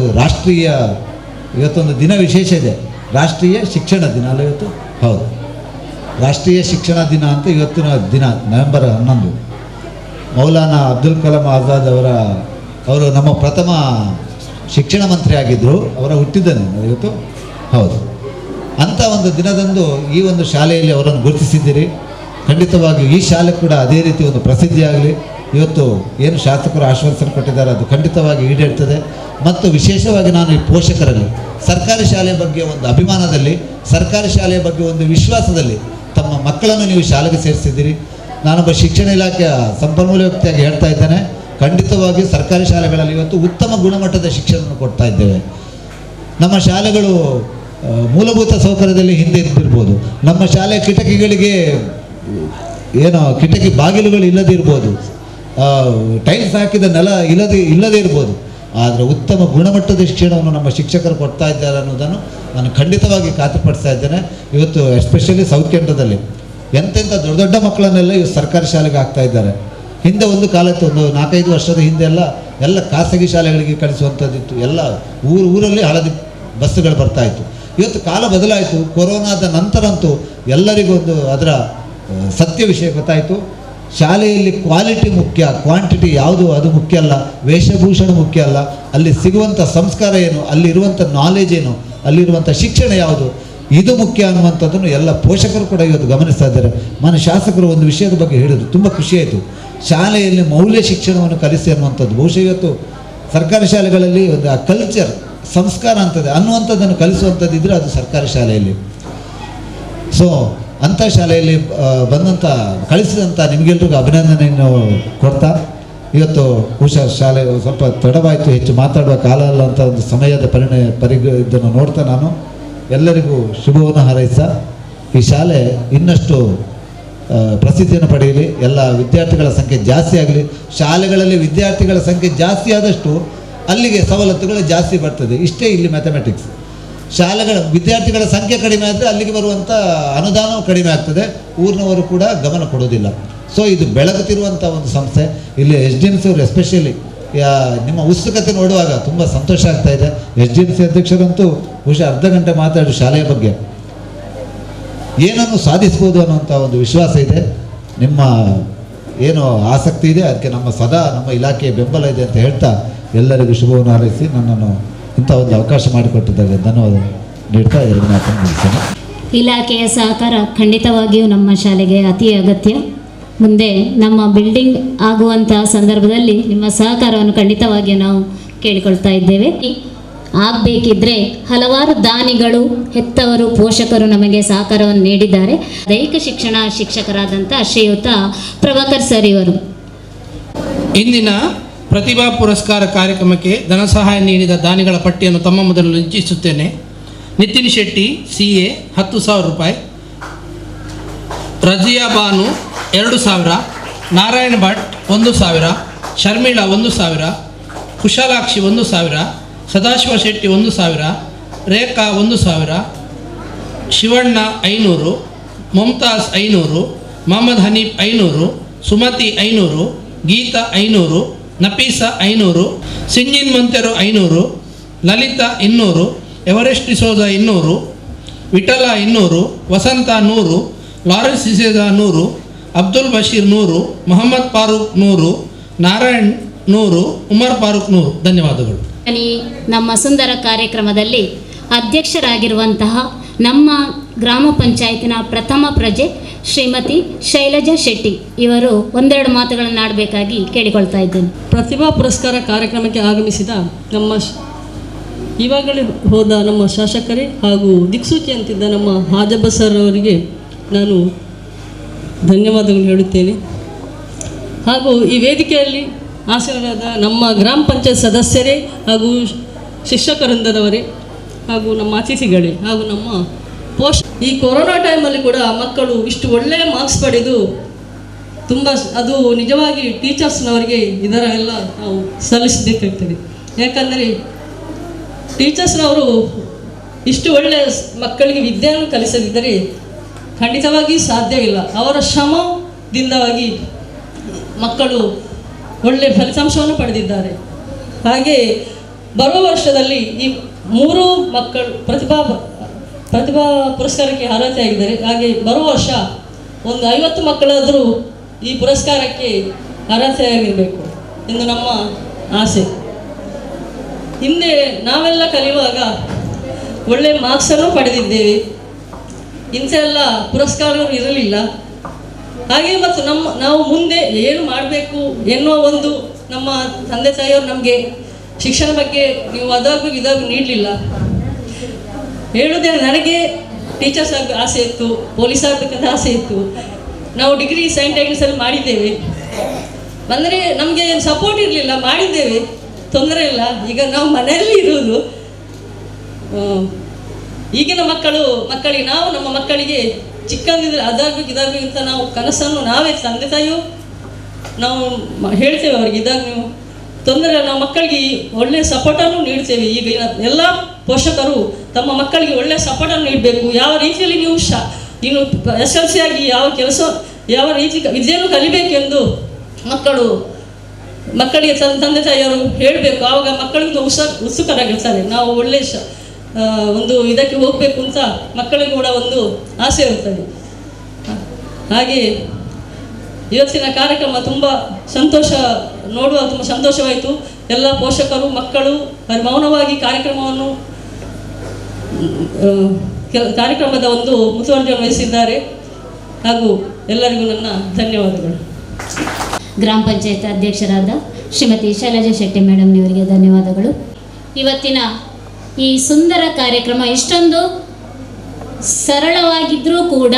ಇವತ್ತೊಂದು ದಿನ ವಿಶೇಷ ಇದೆ, ರಾಷ್ಟ್ರೀಯ ಶಿಕ್ಷಣ ದಿನ ಅಲ್ಲ ಇವತ್ತು? ಹೌದು, ರಾಷ್ಟ್ರೀಯ ಶಿಕ್ಷಣ ದಿನ ಅಂತ ಇವತ್ತಿನ ದಿನ ನವೆಂಬರ್ 11. ಮೌಲಾನಾ ಅಬ್ದುಲ್ ಕಲಾಂ ಆಜಾದ್ ಅವರು ನಮ್ಮ ಪ್ರಥಮ ಶಿಕ್ಷಣ ಮಂತ್ರಿ ಆಗಿದ್ದರು, ಅವರ ಹುಟ್ಟಿದ್ದನೇ ಇವತ್ತು. ಹೌದು, ಅಂಥ ಒಂದು ದಿನದಂದು ಈ ಒಂದು ಶಾಲೆಯಲ್ಲಿ ಅವರನ್ನು ಗುರುತಿಸಿದ್ದೀರಿ. ಖಂಡಿತವಾಗಿ ಈ ಶಾಲೆ ಕೂಡ ಅದೇ ರೀತಿ ಒಂದು ಪ್ರಸಿದ್ಧಿಯಾಗಲಿ. ಇವತ್ತು ಏನು ಶಾಸಕರು ಆಶ್ವಾಸನೆ ಕೊಟ್ಟಿದ್ದಾರೆ ಅದು ಖಂಡಿತವಾಗಿ ಈಡೇರ್ತದೆ. ಮತ್ತು ವಿಶೇಷವಾಗಿ ನಾನು ಈ ಪೋಷಕರಲ್ಲಿ ಸರ್ಕಾರಿ ಶಾಲೆಯ ಬಗ್ಗೆ ಒಂದು ಅಭಿಮಾನದಲ್ಲಿ, ಸರ್ಕಾರಿ ಶಾಲೆಯ ಬಗ್ಗೆ ಒಂದು ವಿಶ್ವಾಸದಲ್ಲಿ ತಮ್ಮ ಮಕ್ಕಳನ್ನು ನೀವು ಶಾಲೆಗೆ ಸೇರಿಸಿದ್ದೀರಿ. ನಾನೊಬ್ಬ ಶಿಕ್ಷಣ ಇಲಾಖೆಯ ಸಂಪನ್ಮೂಲ ವ್ಯಕ್ತಿಯಾಗಿ ಹೇಳ್ತಾ ಇದ್ದೇನೆ, ಖಂಡಿತವಾಗಿ ಸರ್ಕಾರಿ ಶಾಲೆಗಳಲ್ಲಿ ಇವತ್ತು ಉತ್ತಮ ಗುಣಮಟ್ಟದ ಶಿಕ್ಷಣವನ್ನು ಕೊಡ್ತಾ ಇದ್ದೇವೆ. ನಮ್ಮ ಶಾಲೆಗಳು ಮೂಲಭೂತ ಸೌಕರ್ಯದಲ್ಲಿ ಹಿಂದೆ ಇದ್ದಿರ್ಬೋದು, ನಮ್ಮ ಶಾಲೆಯ ಕಿಟಕಿಗಳಿಗೆ ಕಿಟಕಿ ಬಾಗಿಲುಗಳು ಇಲ್ಲದಿರ್ಬೋದು, ಟೈಲ್ಸ್ ಹಾಕಿದ ನೆಲ ಇಲ್ಲದೇ ಇರ್ಬೋದು, ಆದರೆ ಉತ್ತಮ ಗುಣಮಟ್ಟದ ಶಿಕ್ಷಣವನ್ನು ನಮ್ಮ ಶಿಕ್ಷಕರು ಕೊಡ್ತಾ ಇದ್ದಾರೆ ಅನ್ನೋದನ್ನು ನಾನು ಖಂಡಿತವಾಗಿ ಖಾತ್ರಿಪಡಿಸ್ತಾ ಇದ್ದೇನೆ. ಇವತ್ತು ಎಸ್ಪೆಷಲಿ ಸೌತ್ ಕೇಂದ್ರದಲ್ಲಿ ಎಂತೆಂಥ ದೊಡ್ಡ ದೊಡ್ಡ ಮಕ್ಕಳನ್ನೆಲ್ಲ ಇವತ್ತು ಸರ್ಕಾರಿ ಶಾಲೆಗೆ ಆಗ್ತಾ ಇದ್ದಾರೆ. ಹಿಂದೆ ಒಂದು ಕಾಲತ್ತು, ಒಂದು 4-5 ವರ್ಷದ ಹಿಂದೆ ಎಲ್ಲ ಖಾಸಗಿ ಶಾಲೆಗಳಿಗೆ ಕಳಿಸುವಂಥದ್ದಿತ್ತು. ಎಲ್ಲ ಊರಲ್ಲಿ ಹಳದಿ ಬಸ್ಸುಗಳು ಬರ್ತಾಯಿತ್ತು. ಇವತ್ತು ಕಾಲ ಬದಲಾಯಿತು. ಕೊರೋನಾದ ನಂತರ ಅಂತೂ ಎಲ್ಲರಿಗೂ ಒಂದು ಅದರ ಸತ್ಯ ವಿಷಯ ಗೊತ್ತಾಯಿತು. ಶಾಲೆಯಲ್ಲಿ ಕ್ವಾಲಿಟಿ ಮುಖ್ಯ, ಕ್ವಾಂಟಿಟಿ ಯಾವುದು ಅದು ಮುಖ್ಯ ಅಲ್ಲ, ವೇಷಭೂಷಣ ಮುಖ್ಯ ಅಲ್ಲ, ಅಲ್ಲಿ ಸಿಗುವಂಥ ಸಂಸ್ಕಾರ ಏನು, ಅಲ್ಲಿರುವಂಥ ನಾಲೆಜ್ ಏನು, ಅಲ್ಲಿರುವಂಥ ಶಿಕ್ಷಣ ಯಾವುದು, ಇದು ಮುಖ್ಯ ಅನ್ನುವಂಥದ್ದನ್ನು ಎಲ್ಲ ಪೋಷಕರು ಕೂಡ ಇವತ್ತು ಗಮನಿಸ್ತಾ ಇದ್ದಾರೆ. ಮಾನ್ಯ ಶಾಸಕರು ಒಂದು ವಿಷಯದ ಬಗ್ಗೆ ಹೇಳಿದರು, ತುಂಬ ಖುಷಿಯಾಯಿತು. ಶಾಲೆಯಲ್ಲಿ ಮೌಲ್ಯ ಶಿಕ್ಷಣವನ್ನು ಕಲಿಸಿ ಅನ್ನುವಂಥದ್ದು. ಬಹುಶಃ ಇವತ್ತು ಸರ್ಕಾರಿ ಶಾಲೆಗಳಲ್ಲಿ ಒಂದು ಆ ಕಲ್ಚರ್, ಸಂಸ್ಕಾರ ಅಂತದೆ ಅನ್ನುವಂಥದ್ದನ್ನು ಕಲಿಸುವಂಥದ್ದು ಇದ್ದರೆ ಅದು ಸರ್ಕಾರಿ ಶಾಲೆಯಲ್ಲಿ. ಸೊ ಅಂಥ ಶಾಲೆಯಲ್ಲಿ ಕಳಿಸಿದಂಥ ನಿಮಗೆಲ್ರಿಗೂ ಅಭಿನಂದನೆಯನ್ನು ಕೊಡ್ತಾ, ಇವತ್ತು ಬಹುಶಃ ಶಾಲೆ ಸ್ವಲ್ಪ ತಡವಾಯಿತು, ಹೆಚ್ಚು ಮಾತಾಡುವ ಕಾಲ ಅಲ್ಲ ಅಂತ ಒಂದು ಸಮಯದ ಇದನ್ನು ನೋಡ್ತಾ ನಾನು ಎಲ್ಲರಿಗೂ ಶುಭವನ್ನು ಹಾರೈಸ್ತಾ, ಈ ಶಾಲೆ ಇನ್ನಷ್ಟು ಪ್ರಸಿದ್ಧಿಯನ್ನು ಪಡೆಯಲಿ, ಎಲ್ಲ ವಿದ್ಯಾರ್ಥಿಗಳ ಸಂಖ್ಯೆ ಜಾಸ್ತಿ ಆಗಲಿ. ಶಾಲೆಗಳಲ್ಲಿ ವಿದ್ಯಾರ್ಥಿಗಳ ಸಂಖ್ಯೆ ಜಾಸ್ತಿ ಆದಷ್ಟು ಅಲ್ಲಿಗೆ ಸವಲತ್ತುಗಳು ಜಾಸ್ತಿ ಬರ್ತದೆ. ಇಷ್ಟೇ ಇಲ್ಲಿ ಮ್ಯಾಥಮೆಟಿಕ್ಸ್. ವಿದ್ಯಾರ್ಥಿಗಳ ಸಂಖ್ಯೆ ಕಡಿಮೆ ಆದರೆ ಅಲ್ಲಿಗೆ ಬರುವಂಥ ಅನುದಾನವೂ ಕಡಿಮೆ ಆಗ್ತದೆ, ಊರಿನವರು ಕೂಡ ಗಮನ ಕೊಡೋದಿಲ್ಲ. ಸೊ ಇದು ಬೆಳಗುತ್ತಿರುವಂಥ ಒಂದು ಸಂಸ್ಥೆ. ಇಲ್ಲಿ SDMC ಅವರು ಎಸ್ಪೆಷಲಿ ನಿಮ್ಮ ಉತ್ಸುಕತೆ ನೋಡುವಾಗ ತುಂಬ ಸಂತೋಷ ಆಗ್ತಾ ಇದೆ. SDMC ಅಧ್ಯಕ್ಷರಂತೂ ಬಹುಶಃ ಅರ್ಧ ಗಂಟೆ ಮಾತಾಡಿ ಶಾಲೆಯ ಬಗ್ಗೆ ಏನನ್ನು ಸಾಧಿಸ್ಬೋದು ಅನ್ನುವಂಥ ಒಂದು ವಿಶ್ವಾಸ ಇದೆ. ನಿಮ್ಮ ಏನು ಆಸಕ್ತಿ ಇದೆ ಅದಕ್ಕೆ ನಮ್ಮ ಇಲಾಖೆಯ ಬೆಂಬಲ ಇದೆ ಅಂತ ಹೇಳ್ತಾ ಎಲ್ಲರಿಗೂ ಶುಭವನ್ನು ಹಾರೈಸಿ ನನ್ನನ್ನು ಇಂಥ ಒಂದು ಅವಕಾಶ ಮಾಡಿಕೊಟ್ಟಿದ್ದಾರೆ ಧನ್ಯವಾದ ನೀಡ್ತಾ ಎರಡು ಮಾತನ್ನು ಮುಗಿಸ್ತೇನೆ. ಇಲಾಖೆಯ ಸಹಕಾರ ಖಂಡಿತವಾಗಿಯೂ ನಮ್ಮ ಶಾಲೆಗೆ ಅತಿ ಅಗತ್ಯ. ಮುಂದೆ ನಮ್ಮ ಬಿಲ್ಡಿಂಗ್ ಆಗುವಂತಹ ಸಂದರ್ಭದಲ್ಲಿ ನಿಮ್ಮ ಸಹಕಾರವನ್ನು ಖಂಡಿತವಾಗಿಯೂ ನಾವು ಕೇಳಿಕೊಳ್ತಾ ಇದ್ದೇವೆ. ಆಗಬೇಕಿದ್ರೆ ಹಲವಾರು ದಾನಿಗಳು, ಹೆತ್ತವರು, ಪೋಷಕರು ನಮಗೆ ಸಹಕಾರವನ್ನು ನೀಡಿದ್ದಾರೆ. ದೈಹಿಕ ಶಿಕ್ಷಣ ಶಿಕ್ಷಕರಾದಂಥ ಶ್ರೀಯುತ ಪ್ರಭಾಕರ್ ಸರ್ ಇವರು ಇಂದಿನ ಪ್ರತಿಭಾ ಪುರಸ್ಕಾರ ಕಾರ್ಯಕ್ರಮಕ್ಕೆ ಧನ ಸಹಾಯ ನೀಡಿದ ದಾನಿಗಳ ಪಟ್ಟಿಯನ್ನು ತಮ್ಮ ಮೊದಲು ಇಚ್ಛಿಸುತ್ತೇನೆ. ನಿತಿನ್ ಶೆಟ್ಟಿ CA 10,000 ರೂಪಾಯಿ, ರಜಿಯಾ ಬಾನು 2,000, ನಾರಾಯಣ್ ಭಟ್ 1,000, ಶರ್ಮಿಳಾ 1,000, ಕುಶಾಲಾಕ್ಷಿ 1,000, ಸದಾಶಿವ ಶೆಟ್ಟಿ 1,000, ರೇಖಾ 1,000, ಶಿವಣ್ಣ 500, ಮುಮ್ತಾಜ್ 500, ಮೊಹಮ್ಮದ್ ಹನೀಫ್ 500, ಸುಮತಿ 500, ಗೀತಾ 500, ನಫೀಸಾ 500, ಸಿಂಜಿನ್ ಮಂತೆರು 500, ಲಲಿತಾ 200, ಎವರೆಸ್ಟ್ ಡಿಸೋಜ 200, ವಿಠಲ 200, ವಸಂತ 100, ಲಾರೆನ್ಸ್ ಡಿಸೋಜ 100, ಅಬ್ದುಲ್ ಬಶೀರ್ 100, ಮೊಹಮ್ಮದ್ ಫಾರೂಕ್ 100, ನಾರಾಯಣ್ 100, ಉಮರ್ ಫಾರೂಕ್ 100. ಧನ್ಯವಾದಗಳು. ನಮ್ಮ ಸುಂದರ ಕಾರ್ಯಕ್ರಮದಲ್ಲಿ ಅಧ್ಯಕ್ಷರಾಗಿರುವಂತಹ ನಮ್ಮ ಗ್ರಾಮ ಪಂಚಾಯತಿನ ಪ್ರಥಮ ಪ್ರಜೆ ಶ್ರೀಮತಿ ಶೈಲಜಾ ಶೆಟ್ಟಿ ಇವರು ಒಂದೆರಡು ಮಾತುಗಳನ್ನು ಆಡಬೇಕಾಗಿ ಕೇಳಿಕೊಳ್ತಾ ಇದ್ದೇನೆ. ಪ್ರತಿಭಾ ಪುರಸ್ಕಾರ ಕಾರ್ಯಕ್ರಮಕ್ಕೆ ಆಗಮಿಸಿದ ಇವಾಗಲೇ ಹೋದ ನಮ್ಮ ಶಾಸಕರೇ ಹಾಗೂ ದಿಕ್ಸೂಚಿ ಅಂತಿದ್ದ ನಮ್ಮ ಹಾಜಬ್ಬ ಸರ್ ಅವರಿಗೆ ನಾನು ಧನ್ಯವಾದಗಳು ಹೇಳುತ್ತೇನೆ. ಹಾಗೂ ಈ ವೇದಿಕೆಯಲ್ಲಿ ಆಸೀನರಾದ ನಮ್ಮ ಗ್ರಾಮ ಪಂಚಾಯತ್ ಸದಸ್ಯರೇ ಹಾಗೂ ಶಿಕ್ಷಕವೃಂದದವರೇ ಹಾಗೂ ನಮ್ಮ ಅತಿಥಿಗಳೇ ಹಾಗೂ ನಮ್ಮ ಈ ಕೊರೋನಾ ಟೈಮಲ್ಲಿ ಕೂಡ ಮಕ್ಕಳು ಇಷ್ಟು ಒಳ್ಳೆಯ ಮಾರ್ಕ್ಸ್ ಪಡೆದು ತುಂಬ ಅದು ನಿಜವಾಗಿ ಟೀಚರ್ಸ್ನವರಿಗೆ ಇದರ ಎಲ್ಲ ನಾವು ಸಲ್ಲಿಸಬೇಕಾಗ್ತದೆ. ಯಾಕಂದರೆ ಟೀಚರ್ಸ್ನವರು ಇಷ್ಟು ಒಳ್ಳೆಯ ಮಕ್ಕಳಿಗೆ ವಿದ್ಯೆಯನ್ನು ಕಲಿಸದಿದ್ದರೆ ಖಂಡಿತವಾಗಿ ಸಾಧ್ಯವಿಲ್ಲ. ಅವರ ಶ್ರಮದಿಂದಾಗಿ ಮಕ್ಕಳು ಒಳ್ಳೆಯ ಫಲಿತಾಂಶವನ್ನು ಪಡೆದಿದ್ದಾರೆ. ಹಾಗೆ ಬರುವ ವರ್ಷದಲ್ಲಿ ಈ 3 ಮಕ್ಕಳು ಪ್ರತಿಭಾ ಪುರಸ್ಕಾರಕ್ಕೆ ಅರ್ಹತೆಯಾಗಿದ್ದಾರೆ. ಹಾಗೆ ಬರುವ ವರ್ಷ ಒಂದು 50 ಮಕ್ಕಳಾದರೂ ಈ ಪುರಸ್ಕಾರಕ್ಕೆ ಅರ್ಹತೆಯಾಗಿರಬೇಕು ಎಂದು ನಮ್ಮ ಆಸೆ. ಹಿಂದೆ ನಾವೆಲ್ಲ ಕಲಿಯುವಾಗ ಒಳ್ಳೆಯ ಮಾರ್ಕ್ಸನ್ನು ಪಡೆದಿದ್ದೇವೆ, ಇಂಥೆಲ್ಲ ಪುರಸ್ಕಾರಗಳು ಇರಲಿಲ್ಲ. ಹಾಗೆ ಮತ್ತು ನಾವು ಮುಂದೆ ಏನು ಮಾಡಬೇಕು ಎನ್ನುವ ಒಂದು ನಮ್ಮ ತಂದೆ ತಾಯಿಯವರು ನಮಗೆ ಶಿಕ್ಷಣ ಬಗ್ಗೆ ನೀವು ಅದಾಗಬೇಕು ಇದಾಗಬೇಕು ನೀಡಲಿಲ್ಲ. ಹೇಳುವುದೇ ನನಗೆ ಟೀಚರ್ಸ್ ಆಗಬೇಕು ಆಸೆ ಇತ್ತು, ಪೊಲೀಸ್ ಆಗಬೇಕಂತ ಆಸೆ ಇತ್ತು. ನಾವು ಡಿಗ್ರಿ ಸೈನ್ಸ್ ಟೆಕ್ನಿಕ್ಸಲ್ಲಿ ಮಾಡಿದ್ದೇವೆ, ಅಂದರೆ ನಮಗೆ ಸಪೋರ್ಟ್ ಇರಲಿಲ್ಲ, ಮಾಡಿದ್ದೇವೆ, ತೊಂದರೆ ಇಲ್ಲ. ಈಗ ನಾವು ಮನೆಯಲ್ಲಿ ಇರುವುದು. ಈಗಿನ ಮಕ್ಕಳಿಗೆ ನಾವು ನಮ್ಮ ಮಕ್ಕಳಿಗೆ ಚಿಕ್ಕಂದಿದ್ರೆ ಅದಾಗಬೇಕು ಇದಾಗಬೇಕು ಅಂತ ನಾವು ಕನಸನ್ನು ನಾವೇ ತಂದೆ ತಾಯಿಯು ನಾವು ಹೇಳ್ತೇವೆ ಅವರಿಗೆ, ಇದಾಗ ನೀವು ತೊಂದರೆ ನಾವು ಮಕ್ಕಳಿಗೆ ಒಳ್ಳೆಯ ಸಪೋರ್ಟನ್ನು ನೀಡ್ತೇವೆ. ಈಗ ಎಲ್ಲ ಪೋಷಕರು ತಮ್ಮ ಮಕ್ಕಳಿಗೆ ಒಳ್ಳೆಯ ಸಪೋರ್ಟನ್ನು ನೀಡಬೇಕು. ಯಾವ ರೀತಿಯಲ್ಲಿ ನೀವು ಇನ್ನು SLC ಆಗಿ ಯಾವ ರೀತಿ ವಿದ್ಯೆಯನ್ನು ಕಲಿಬೇಕೆಂದು ಮಕ್ಕಳಿಗೆ ತಂದೆ ತಾಯಿಯವರು ಹೇಳಬೇಕು. ಆವಾಗ ಮಕ್ಕಳಿಗೆ ಉತ್ಸುಕರಾಗಿರ್ತಾರೆ. ನಾವು ಒಳ್ಳೆಯ ಒಂದು ಇದಕ್ಕೆ ಹೋಗಬೇಕು ಅಂತ ಮಕ್ಕಳಿಗೆ ಕೂಡ ಒಂದು ಆಸೆ ಇರ್ತದೆ. ಹಾಗೆ ಇವತ್ತಿನ ಕಾರ್ಯಕ್ರಮ ತುಂಬ ತುಂಬ ಸಂತೋಷವಾಯಿತು. ಎಲ್ಲ ಪೋಷಕರು ಮಕ್ಕಳು ಮೌನವಾಗಿ ಕಾರ್ಯಕ್ರಮದ ಒಂದು ಮುತುವರ್ಜಿಯನ್ನು ವಹಿಸಿದ್ದಾರೆ. ಹಾಗೂ ಎಲ್ಲರಿಗೂ ನನ್ನ ಧನ್ಯವಾದಗಳು. ಗ್ರಾಮ ಪಂಚಾಯತ್ ಅಧ್ಯಕ್ಷರಾದ ಶ್ರೀಮತಿ ಶೈಲಜಾ ಶೆಟ್ಟಿ ಮೇಡಮ್ನವರಿಗೆ ಧನ್ಯವಾದಗಳು. ಇವತ್ತಿನ ಈ ಸುಂದರ ಕಾರ್ಯಕ್ರಮ ಇಷ್ಟೊಂದು ಸರಳವಾಗಿದ್ದರೂ ಕೂಡ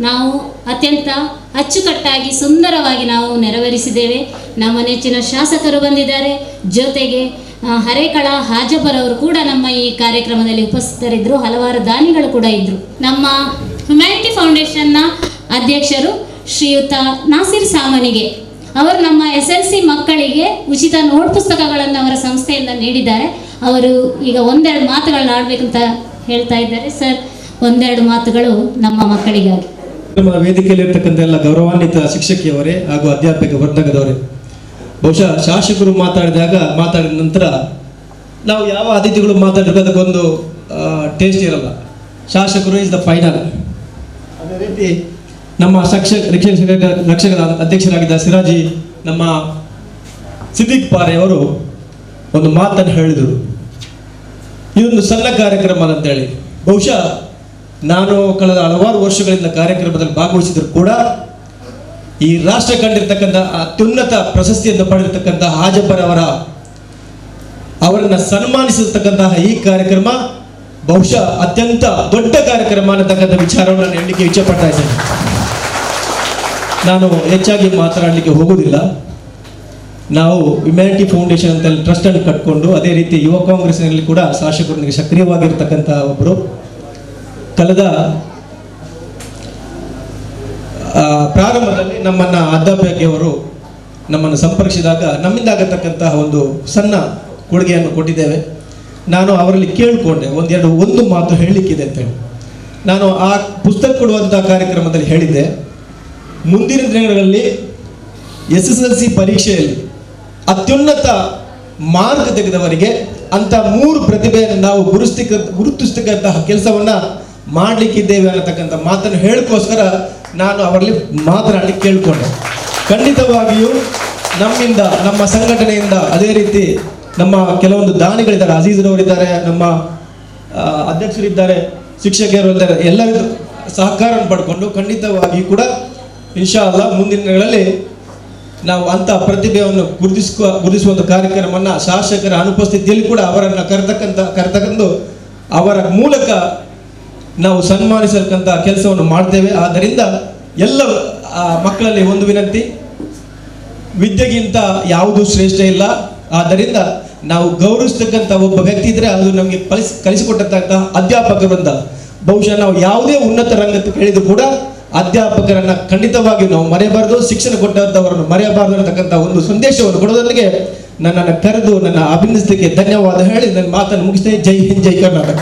ನಾವು ಅತ್ಯಂತ ಅಚ್ಚುಕಟ್ಟಾಗಿ ಸುಂದರವಾಗಿ ನಾವು ನೆರವೇರಿಸಿದ್ದೇವೆ. ನಮ್ಮ ನೆಚ್ಚಿನ ಶಾಸಕರು ಬಂದಿದ್ದಾರೆ, ಜೊತೆಗೆ ಹರೇಕಳ ಹಾಜಪರವರು ಕೂಡ ನಮ್ಮ ಈ ಕಾರ್ಯಕ್ರಮದಲ್ಲಿ ಉಪಸ್ಥಿತರಿದ್ದರು. ಹಲವಾರು ದಾನಿಗಳು ಕೂಡ ಇದ್ದರು. ನಮ್ಮ ಹ್ಯುಮ್ಯಾನಿಟಿ ಫೌಂಡೇಶನ್ನ ಅಧ್ಯಕ್ಷರು ಶ್ರೀಯುತ ನಾಸಿರ್ ಸಾಮನಿಗೆ ಅವರು ನಮ್ಮ SLC ಮಕ್ಕಳಿಗೆ ಉಚಿತ ನೋಟ್ ಪುಸ್ತಕಗಳನ್ನು ಅವರ ಸಂಸ್ಥೆಯಿಂದ ನೀಡಿದ್ದಾರೆ. ಅವರು ಈಗ ಒಂದೆರಡು ಮಾತುಗಳನ್ನ ಆಡಬೇಕಂತ ಹೇಳ್ತಾ ಇದ್ದಾರೆ. ಸರ್, ಒಂದೆರಡು ಮಾತುಗಳು ನಮ್ಮ ಮಕ್ಕಳಿಗಾಗಿ. ನಮ್ಮ ವೇದಿಕೆಯಲ್ಲಿರ್ತಕ್ಕಂಥ ಎಲ್ಲ ಗೌರವಾನ್ವಿತ ಶಿಕ್ಷಕಿಯವರೇ ಹಾಗೂ ಅಧ್ಯಾಪಕ ವರ್ಗದವರೇ, ಬಹುಶಃ ಶಾಸಕರು ಮಾತಾಡಿದ ನಂತರ ನಾವು ಯಾವ ಅತಿಥಿಗಳು ಮಾತಾಡಿದ್ರು ಅದಕ್ಕೊಂದು ಟೇಸ್ಟ್ ಇರಲ್ಲ. ಶಾಸಕರು ಇಸ್ ದ ಫೈನಲ್. ಅದೇ ರೀತಿ ನಮ್ಮ ರಕ್ಷಕರ ಅಧ್ಯಕ್ಷರಾಗಿದ್ದ ಸಿರಾಜಿ ನಮ್ಮ ಸಿದ್ದಿಕ್ ಪಾರೆ ಅವರು ಒಂದು ಮಾತನ್ನು ಹೇಳಿದರು, ಇದೊಂದು ಸಣ್ಣ ಕಾರ್ಯಕ್ರಮ ಅಂತೇಳಿ. ಬಹುಶಃ ನಾನು ಕಳೆದ ಹಲವಾರು ವರ್ಷಗಳಿಂದ ಕಾರ್ಯಕ್ರಮದಲ್ಲಿ ಭಾಗವಹಿಸಿದ್ರು ಕೂಡ ಈ ರಾಷ್ಟ್ರ ಕಂಡಿರ್ತಕ್ಕಂಥ ಅತ್ಯುನ್ನತ ಪ್ರಶಸ್ತಿಯನ್ನು ಪಡೆದಿರ್ತಕ್ಕಂಥ ಹಾಜಪ್ಪರ್ ಅವರನ್ನು ಸನ್ಮಾನಿಸಿರ್ತಕ್ಕಂತಹ ಈ ಕಾರ್ಯಕ್ರಮ ಬಹುಶಃ ಅತ್ಯಂತ ದೊಡ್ಡ ಕಾರ್ಯಕ್ರಮ ಅನ್ನತಕ್ಕಂಥ ವಿಚಾರವನ್ನು ನಾನು ಹೇಳಲಿಕ್ಕೆ ಇಚ್ಛೆಪಡ್ತಾ ಇದ್ದೇನೆ. ನಾನು ಹೆಚ್ಚಾಗಿ ಮಾತನಾಡಲಿಕ್ಕೆ ಹೋಗುವುದಿಲ್ಲ. ನಾವು ಹ್ಯುಮ್ಯಾನಿಟಿ ಫೌಂಡೇಶನ್ ಅಂತ ಟ್ರಸ್ಟ್ ಅನ್ನು ಕಟ್ಕೊಂಡು, ಅದೇ ರೀತಿ ಯುವ ಕಾಂಗ್ರೆಸ್ನಲ್ಲಿ ಕೂಡ ಶಾಸಕರೊಂದಿಗೆ ಸಕ್ರಿಯವಾಗಿರ್ತಕ್ಕಂಥ ಒಬ್ಬರು. ಕಳೆದ ಪ್ರಾರಂಭದಲ್ಲಿ ನಮ್ಮನ್ನು ಅಧ್ಯಾಪಕಿಯವರು ನಮ್ಮನ್ನು ಸಂಪರ್ಕಿಸಿದಾಗ ನಮ್ಮಿಂದ ಆಗತಕ್ಕಂತಹ ಒಂದು ಸಣ್ಣ ಕೊಡುಗೆಯನ್ನು ಕೊಟ್ಟಿದ್ದೇವೆ. ನಾನು ಅವರಲ್ಲಿ ಕೇಳಿಕೊಂಡೆ ಒಂದು ಮಾತು ಹೇಳಲಿಕ್ಕಿದೆ ಅಂತೇಳಿ. ನಾನು ಆ ಪುಸ್ತಕ ಕೊಡುವಂಥ ಕಾರ್ಯಕ್ರಮದಲ್ಲಿ ಹೇಳಿದ್ದೆ, ಮುಂದಿನ ದಿನಗಳಲ್ಲಿ SSLC ಪರೀಕ್ಷೆಯಲ್ಲಿ ಅತ್ಯುನ್ನತ ಮಾರ್ಕ್ ತೆಗೆದವರಿಗೆ ಅಂತ 3 ಪ್ರತಿಭೆಯನ್ನು ನಾವು ಗುರುತಿಸ್ತಕ್ಕಂತಹ ಕೆಲಸವನ್ನು ಮಾಡಲಿಕ್ಕಿದ್ದೇವೆ ಅನ್ನತಕ್ಕಂಥ ಮಾತನ್ನು ಹೇಳೋಕ್ಕೋಸ್ಕರ ನಾನು ಅವರಲ್ಲಿ ಮಾತನಾಡಲಿಕ್ಕೆ ಕೇಳಿಕೊಂಡೆ. ಖಂಡಿತವಾಗಿಯೂ ನಮ್ಮಿಂದ, ನಮ್ಮ ಸಂಘಟನೆಯಿಂದ, ಅದೇ ರೀತಿ ನಮ್ಮ ಕೆಲವೊಂದು ದಾನಿಗಳಿದ್ದಾರೆ, ಅಜೀಜ್ರವರಿದ್ದಾರೆ, ನಮ್ಮ ಅಧ್ಯಕ್ಷರಿದ್ದಾರೆ, ಶಿಕ್ಷಕಿಯರು ಇದ್ದಾರೆ, ಎಲ್ಲರಿಗೂ ಸಹಕಾರವನ್ನು ಪಡ್ಕೊಂಡು ಖಂಡಿತವಾಗಿಯೂ ಕೂಡ ಇನ್ಶಾ ಅಲ್ಲಾ ಮುಂದಿನ ದಿನಗಳಲ್ಲಿ ನಾವು ಅಂಥ ಪ್ರತಿಭೆಯನ್ನು ಗುರುತಿಸುವಂಥ ಕಾರ್ಯಕ್ರಮವನ್ನು ಶಾಸಕರ ಅನುಪಸ್ಥಿತಿಯಲ್ಲಿ ಕೂಡ ಅವರನ್ನು ಕರೆತಕ್ಕಂದು ಅವರ ಮೂಲಕ ನಾವು ಸನ್ಮಾನಿಸತಕ್ಕಂಥ ಕೆಲಸವನ್ನು ಮಾಡ್ತೇವೆ. ಆದ್ದರಿಂದ ಎಲ್ಲ ಮಕ್ಕಳಲ್ಲಿ ಒಂದು ವಿನಂತಿ, ವಿದ್ಯೆಗಿಂತ ಯಾವುದೂ ಶ್ರೇಷ್ಠ ಇಲ್ಲ. ಆದ್ದರಿಂದ ನಾವು ಗೌರವಿಸ್ತಕ್ಕಂಥ ಒಬ್ಬ ವ್ಯಕ್ತಿ ಇದ್ದರೆ ಅದು ನಮಗೆ ಕಲಿಸಿಕೊಟ್ಟಂಥ ಅಧ್ಯಾಪಕರಿಂದ. ಬಹುಶಃ ನಾವು ಯಾವುದೇ ಉನ್ನತ ರಂಗಕ್ಕೆ ಕೇಳಿದ್ರು ಕೂಡ ಅಧ್ಯಾಪಕರನ್ನ ಖಂಡಿತವಾಗಿಯೂ ನಾವು ಮರೆಯಬಾರದು, ಶಿಕ್ಷಣ ಕೊಟ್ಟಂಥವರನ್ನು ಮರೆಯಬಾರದು ಅನ್ನತಕ್ಕಂಥ ಒಂದು ಸಂದೇಶವನ್ನು ಕೊಡೋದೊಂದಿಗೆ ನನ್ನನ್ನು ಕರೆದು ನನ್ನ ಅಭಿನಂದಿಸಲಿಕ್ಕೆ ಧನ್ಯವಾದ ಹೇಳಿ ನನ್ನ ಮಾತನ್ನು ಮುಗಿಸ್ತೇನೆ. ಜೈ ಹಿಂದ್, ಜೈ ಕರ್ನಾಟಕ.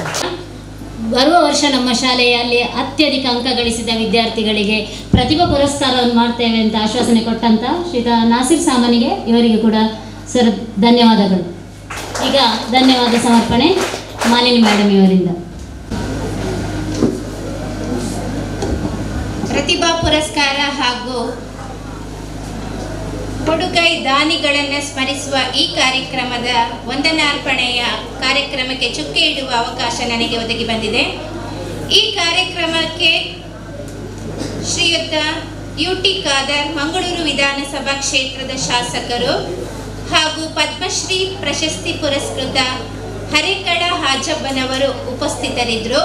ಬರುವ ವರ್ಷ ನಮ್ಮ ಶಾಲೆಯಲ್ಲಿ ಅತ್ಯಧಿಕ ಅಂಕ ಗಳಿಸಿದ ವಿದ್ಯಾರ್ಥಿಗಳಿಗೆ ಪ್ರತಿಭಾ ಪುರಸ್ಕಾರವನ್ನು ಮಾಡ್ತೇವೆ ಅಂತ ಆಶ್ವಾಸನೆ ಕೊಟ್ಟಂತ ಶ್ರೀತ ನಾಸಿರ್ ಸಾಮಾನಿಗೆ ಇವರಿಗೆ ಕೂಡ ಸರ್ ಧನ್ಯವಾದಗಳು. ಈಗ ಧನ್ಯವಾದ ಸಮರ್ಪಣೆ ಮಾಲಿನಿ ಮೇಡಮ್ ಇವರಿಂದ. ಪ್ರತಿಭಾ ಪುರಸ್ಕಾರ ಹಾಗೂ ಕೊಡುಗೈ ದಾನಿಗಳನ್ನು ಸ್ಮರಿಸುವ ಈ ಕಾರ್ಯಕ್ರಮದ ವಂದನಾರ್ಪಣೆಯ ಕಾರ್ಯಕ್ರಮಕ್ಕೆ ಚುಕ್ಕೆ ಇಡುವ ಅವಕಾಶ ನನಗೆ ಒದಗಿ ಬಂದಿದೆ. ಈ ಕಾರ್ಯಕ್ರಮಕ್ಕೆ ಶ್ರೀಯುತ UT ಖಾದರ್ ಮಂಗಳೂರು ವಿಧಾನಸಭಾ ಕ್ಷೇತ್ರದ ಶಾಸಕರು ಹಾಗೂ ಪದ್ಮಶ್ರೀ ಪ್ರಶಸ್ತಿ ಪುರಸ್ಕೃತ ಹರೇಕಳ ಹಾಜಬ್ಬನವರು ಉಪಸ್ಥಿತರಿದ್ದರು.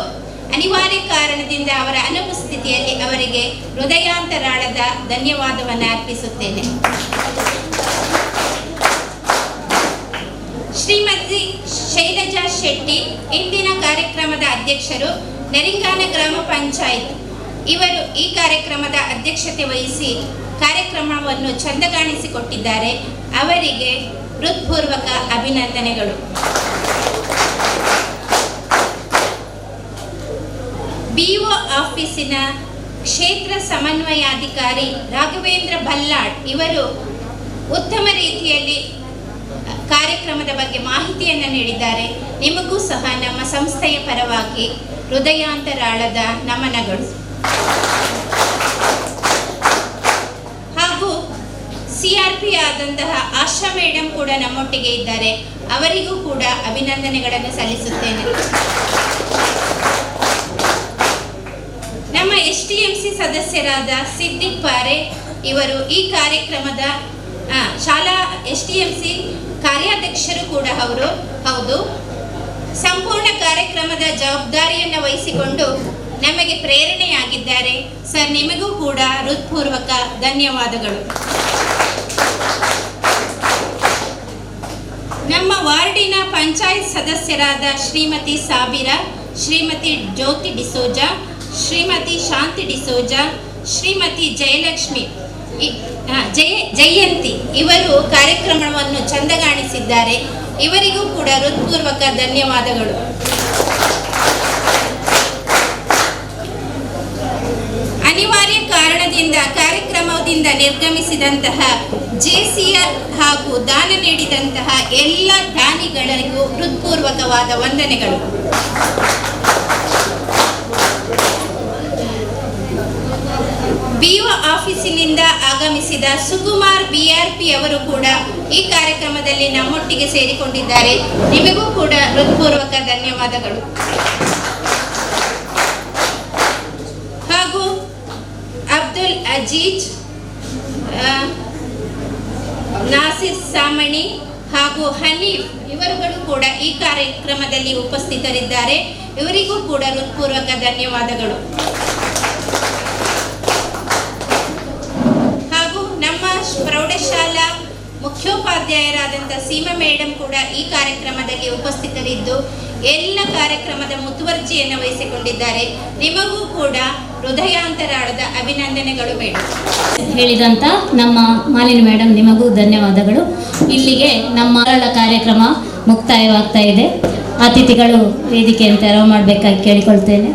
ಅನಿವಾರ್ಯ ಕಾರಣದಿಂದ ಅವರ ಅನುಪಸ್ಥಿತಿಯಲ್ಲಿ ಅವರಿಗೆ ಹೃದಯಾಂತರಾಳದ ಧನ್ಯವಾದವನ್ನು ಅರ್ಪಿಸುತ್ತೇನೆ. ಶ್ರೀಮತಿ ಶೈಲಜಾ ಶೆಟ್ಟಿ ಇಂದಿನ ಕಾರ್ಯಕ್ರಮದ ಅಧ್ಯಕ್ಷರು, ನೆರಿಂಗಾನ ಗ್ರಾಮ ಪಂಚಾಯತ್. ಇವರು ಈ ಕಾರ್ಯಕ್ರಮದ ಅಧ್ಯಕ್ಷತೆ ವಹಿಸಿ ಕಾರ್ಯಕ್ರಮವನ್ನು ಚಂದಗಾಣಿಸಿಕೊಟ್ಟಿದ್ದಾರೆ. ಅವರಿಗೆ ಹೃತ್ಪೂರ್ವಕ ಅಭಿನಂದನೆಗಳು. BO ಆಫೀಸಿನ ಕ್ಷೇತ್ರ ಸಮನ್ವಯಾಧಿಕಾರಿ ರಾಘವೇಂದ್ರ ಬಲ್ಲಾಡ್ ಇವರು ಉತ್ತಮ ರೀತಿಯಲ್ಲಿ ಕಾರ್ಯಕ್ರಮದ ಬಗ್ಗೆ ಮಾಹಿತಿಯನ್ನು ನೀಡಿದ್ದಾರೆ. ನಿಮಗೂ ಸಹ ನಮ್ಮ ಸಂಸ್ಥೆಯ ಪರವಾಗಿ ಹೃದಯಾಂತರಾಳದ ನಮನಗಳು. ಹಾಗೂ CRP ಆದಂತಹ ಆಶಾ ಮೇಡಮ್ ಕೂಡ ನಮ್ಮೊಟ್ಟಿಗೆ ಇದ್ದಾರೆ. ಅವರಿಗೂ ಕೂಡ ಅಭಿನಂದನೆಗಳನ್ನು ಸಲ್ಲಿಸುತ್ತೇನೆ. ನಮ್ಮ STMC ಸದಸ್ಯರಾದ ಸಿದ್ದಿಕ್ ಪಾರೆ ಇವರು ಈ ಕಾರ್ಯಕ್ರಮದ ಶಾಲಾ STMC ಕಾರ್ಯಾಧ್ಯಕ್ಷರು ಕೂಡ ಹೌದು. ಸಂಪೂರ್ಣ ಕಾರ್ಯಕ್ರಮದ ಜವಾಬ್ದಾರಿಯನ್ನು ವಹಿಸಿಕೊಂಡು ನಮಗೆ ಪ್ರೇರಣೆಯಾಗಿದ್ದಾರೆ. ಸರ್, ನಿಮಗೂ ಕೂಡ ಹೃತ್ಪೂರ್ವಕ ಧನ್ಯವಾದಗಳು. ನಮ್ಮ ವಾರ್ಡಿನ ಪಂಚಾಯತ್ ಸದಸ್ಯರಾದ ಶ್ರೀಮತಿ ಸಾಬಿರಾ, ಶ್ರೀಮತಿ ಜ್ಯೋತಿ ಡಿಸೋಜಾ, ಶ್ರೀಮತಿ ಶಾಂತಿ ಡಿಸೋಜಾ, ಶ್ರೀಮತಿ ಜಯಲಕ್ಷ್ಮಿ ಜಯಂತಿ ಇವರು ಕಾರ್ಯಕ್ರಮವನ್ನು ಚಂದಗಾಣಿಸಿದ್ದಾರೆ. ಇವರಿಗೂ ಕೂಡ ಹೃತ್ಪೂರ್ವಕ ಧನ್ಯವಾದಗಳು. ಅನಿವಾರ್ಯ ಕಾರಣದಿಂದ ಕಾರ್ಯಕ್ರಮದಿಂದ ನಿರ್ಗಮಿಸಿದಂತಹ JCR ಹಾಗೂ ದಾನ ನೀಡಿದಂತಹ ಎಲ್ಲ ದಾನಿಗಳಿಗೂ ಹೃತ್ಪೂರ್ವಕವಾದ ವಂದನೆಗಳು. BO ಆಫೀಸಿನಿಂದ ಆಗಮಿಸಿದ ಸುಕುಮಾರ್ BRP ಅವರು ಕೂಡ ಈ ಕಾರ್ಯಕ್ರಮದಲ್ಲಿ ನಮ್ಮೊಟ್ಟಿಗೆ ಸೇರಿಕೊಂಡಿದ್ದಾರೆ. ನಿಮಗೂ ಕೂಡ ಹೃತ್ಪೂರ್ವಕ ಧನ್ಯವಾದಗಳು. ಹಾಗೂ ಅಬ್ದುಲ್ ಅಜೀಜ್, ನಾಸಿರ್ ಸಾಮಣಿ ಹಾಗೂ ಹನೀಫ್ ಇವರುಗಳು ಕೂಡ ಈ ಕಾರ್ಯಕ್ರಮದಲ್ಲಿ ಉಪಸ್ಥಿತರಿದ್ದಾರೆ. ಇವರಿಗೂ ಕೂಡ ಹೃತ್ಪೂರ್ವಕ ಧನ್ಯವಾದಗಳು. ಹಾಗೂ ನಮ್ಮ ಪ್ರೌಢಶಾಲಾ ಮುಖ್ಯೋಪಾಧ್ಯಾಯರಾದಂಥ ಸೀಮಾ ಮೇಡಮ್ ಕೂಡ ಈ ಕಾರ್ಯಕ್ರಮದಲ್ಲಿ ಉಪಸ್ಥಿತರಿದ್ದು ಎಲ್ಲ ಕಾರ್ಯಕ್ರಮದ ಮುತುವರ್ಜಿಯನ್ನು ವಹಿಸಿಕೊಂಡಿದ್ದಾರೆ. ನಿಮಗೂ ಕೂಡ ಹೃದಯಾಂತರಾಳದ ಅಭಿನಂದನೆಗಳು ಮೇಡಮ್. ಹೇಳಿದಂಥ ನಮ್ಮ ಮಾಲಿನಿ ಮೇಡಮ್ ನಿಮಗೂ ಧನ್ಯವಾದಗಳು. ಇಲ್ಲಿಗೆ ನಮ್ಮ ಕಾರ್ಯಕ್ರಮ ಮುಕ್ತಾಯವಾಗ್ತಾ ಇದೆ. ಅತಿಥಿಗಳು ವೇದಿಕೆಯನ್ನು ತೆರವು ಮಾಡಬೇಕಾಗಿ ಕೇಳಿಕೊಳ್ತೇನೆ.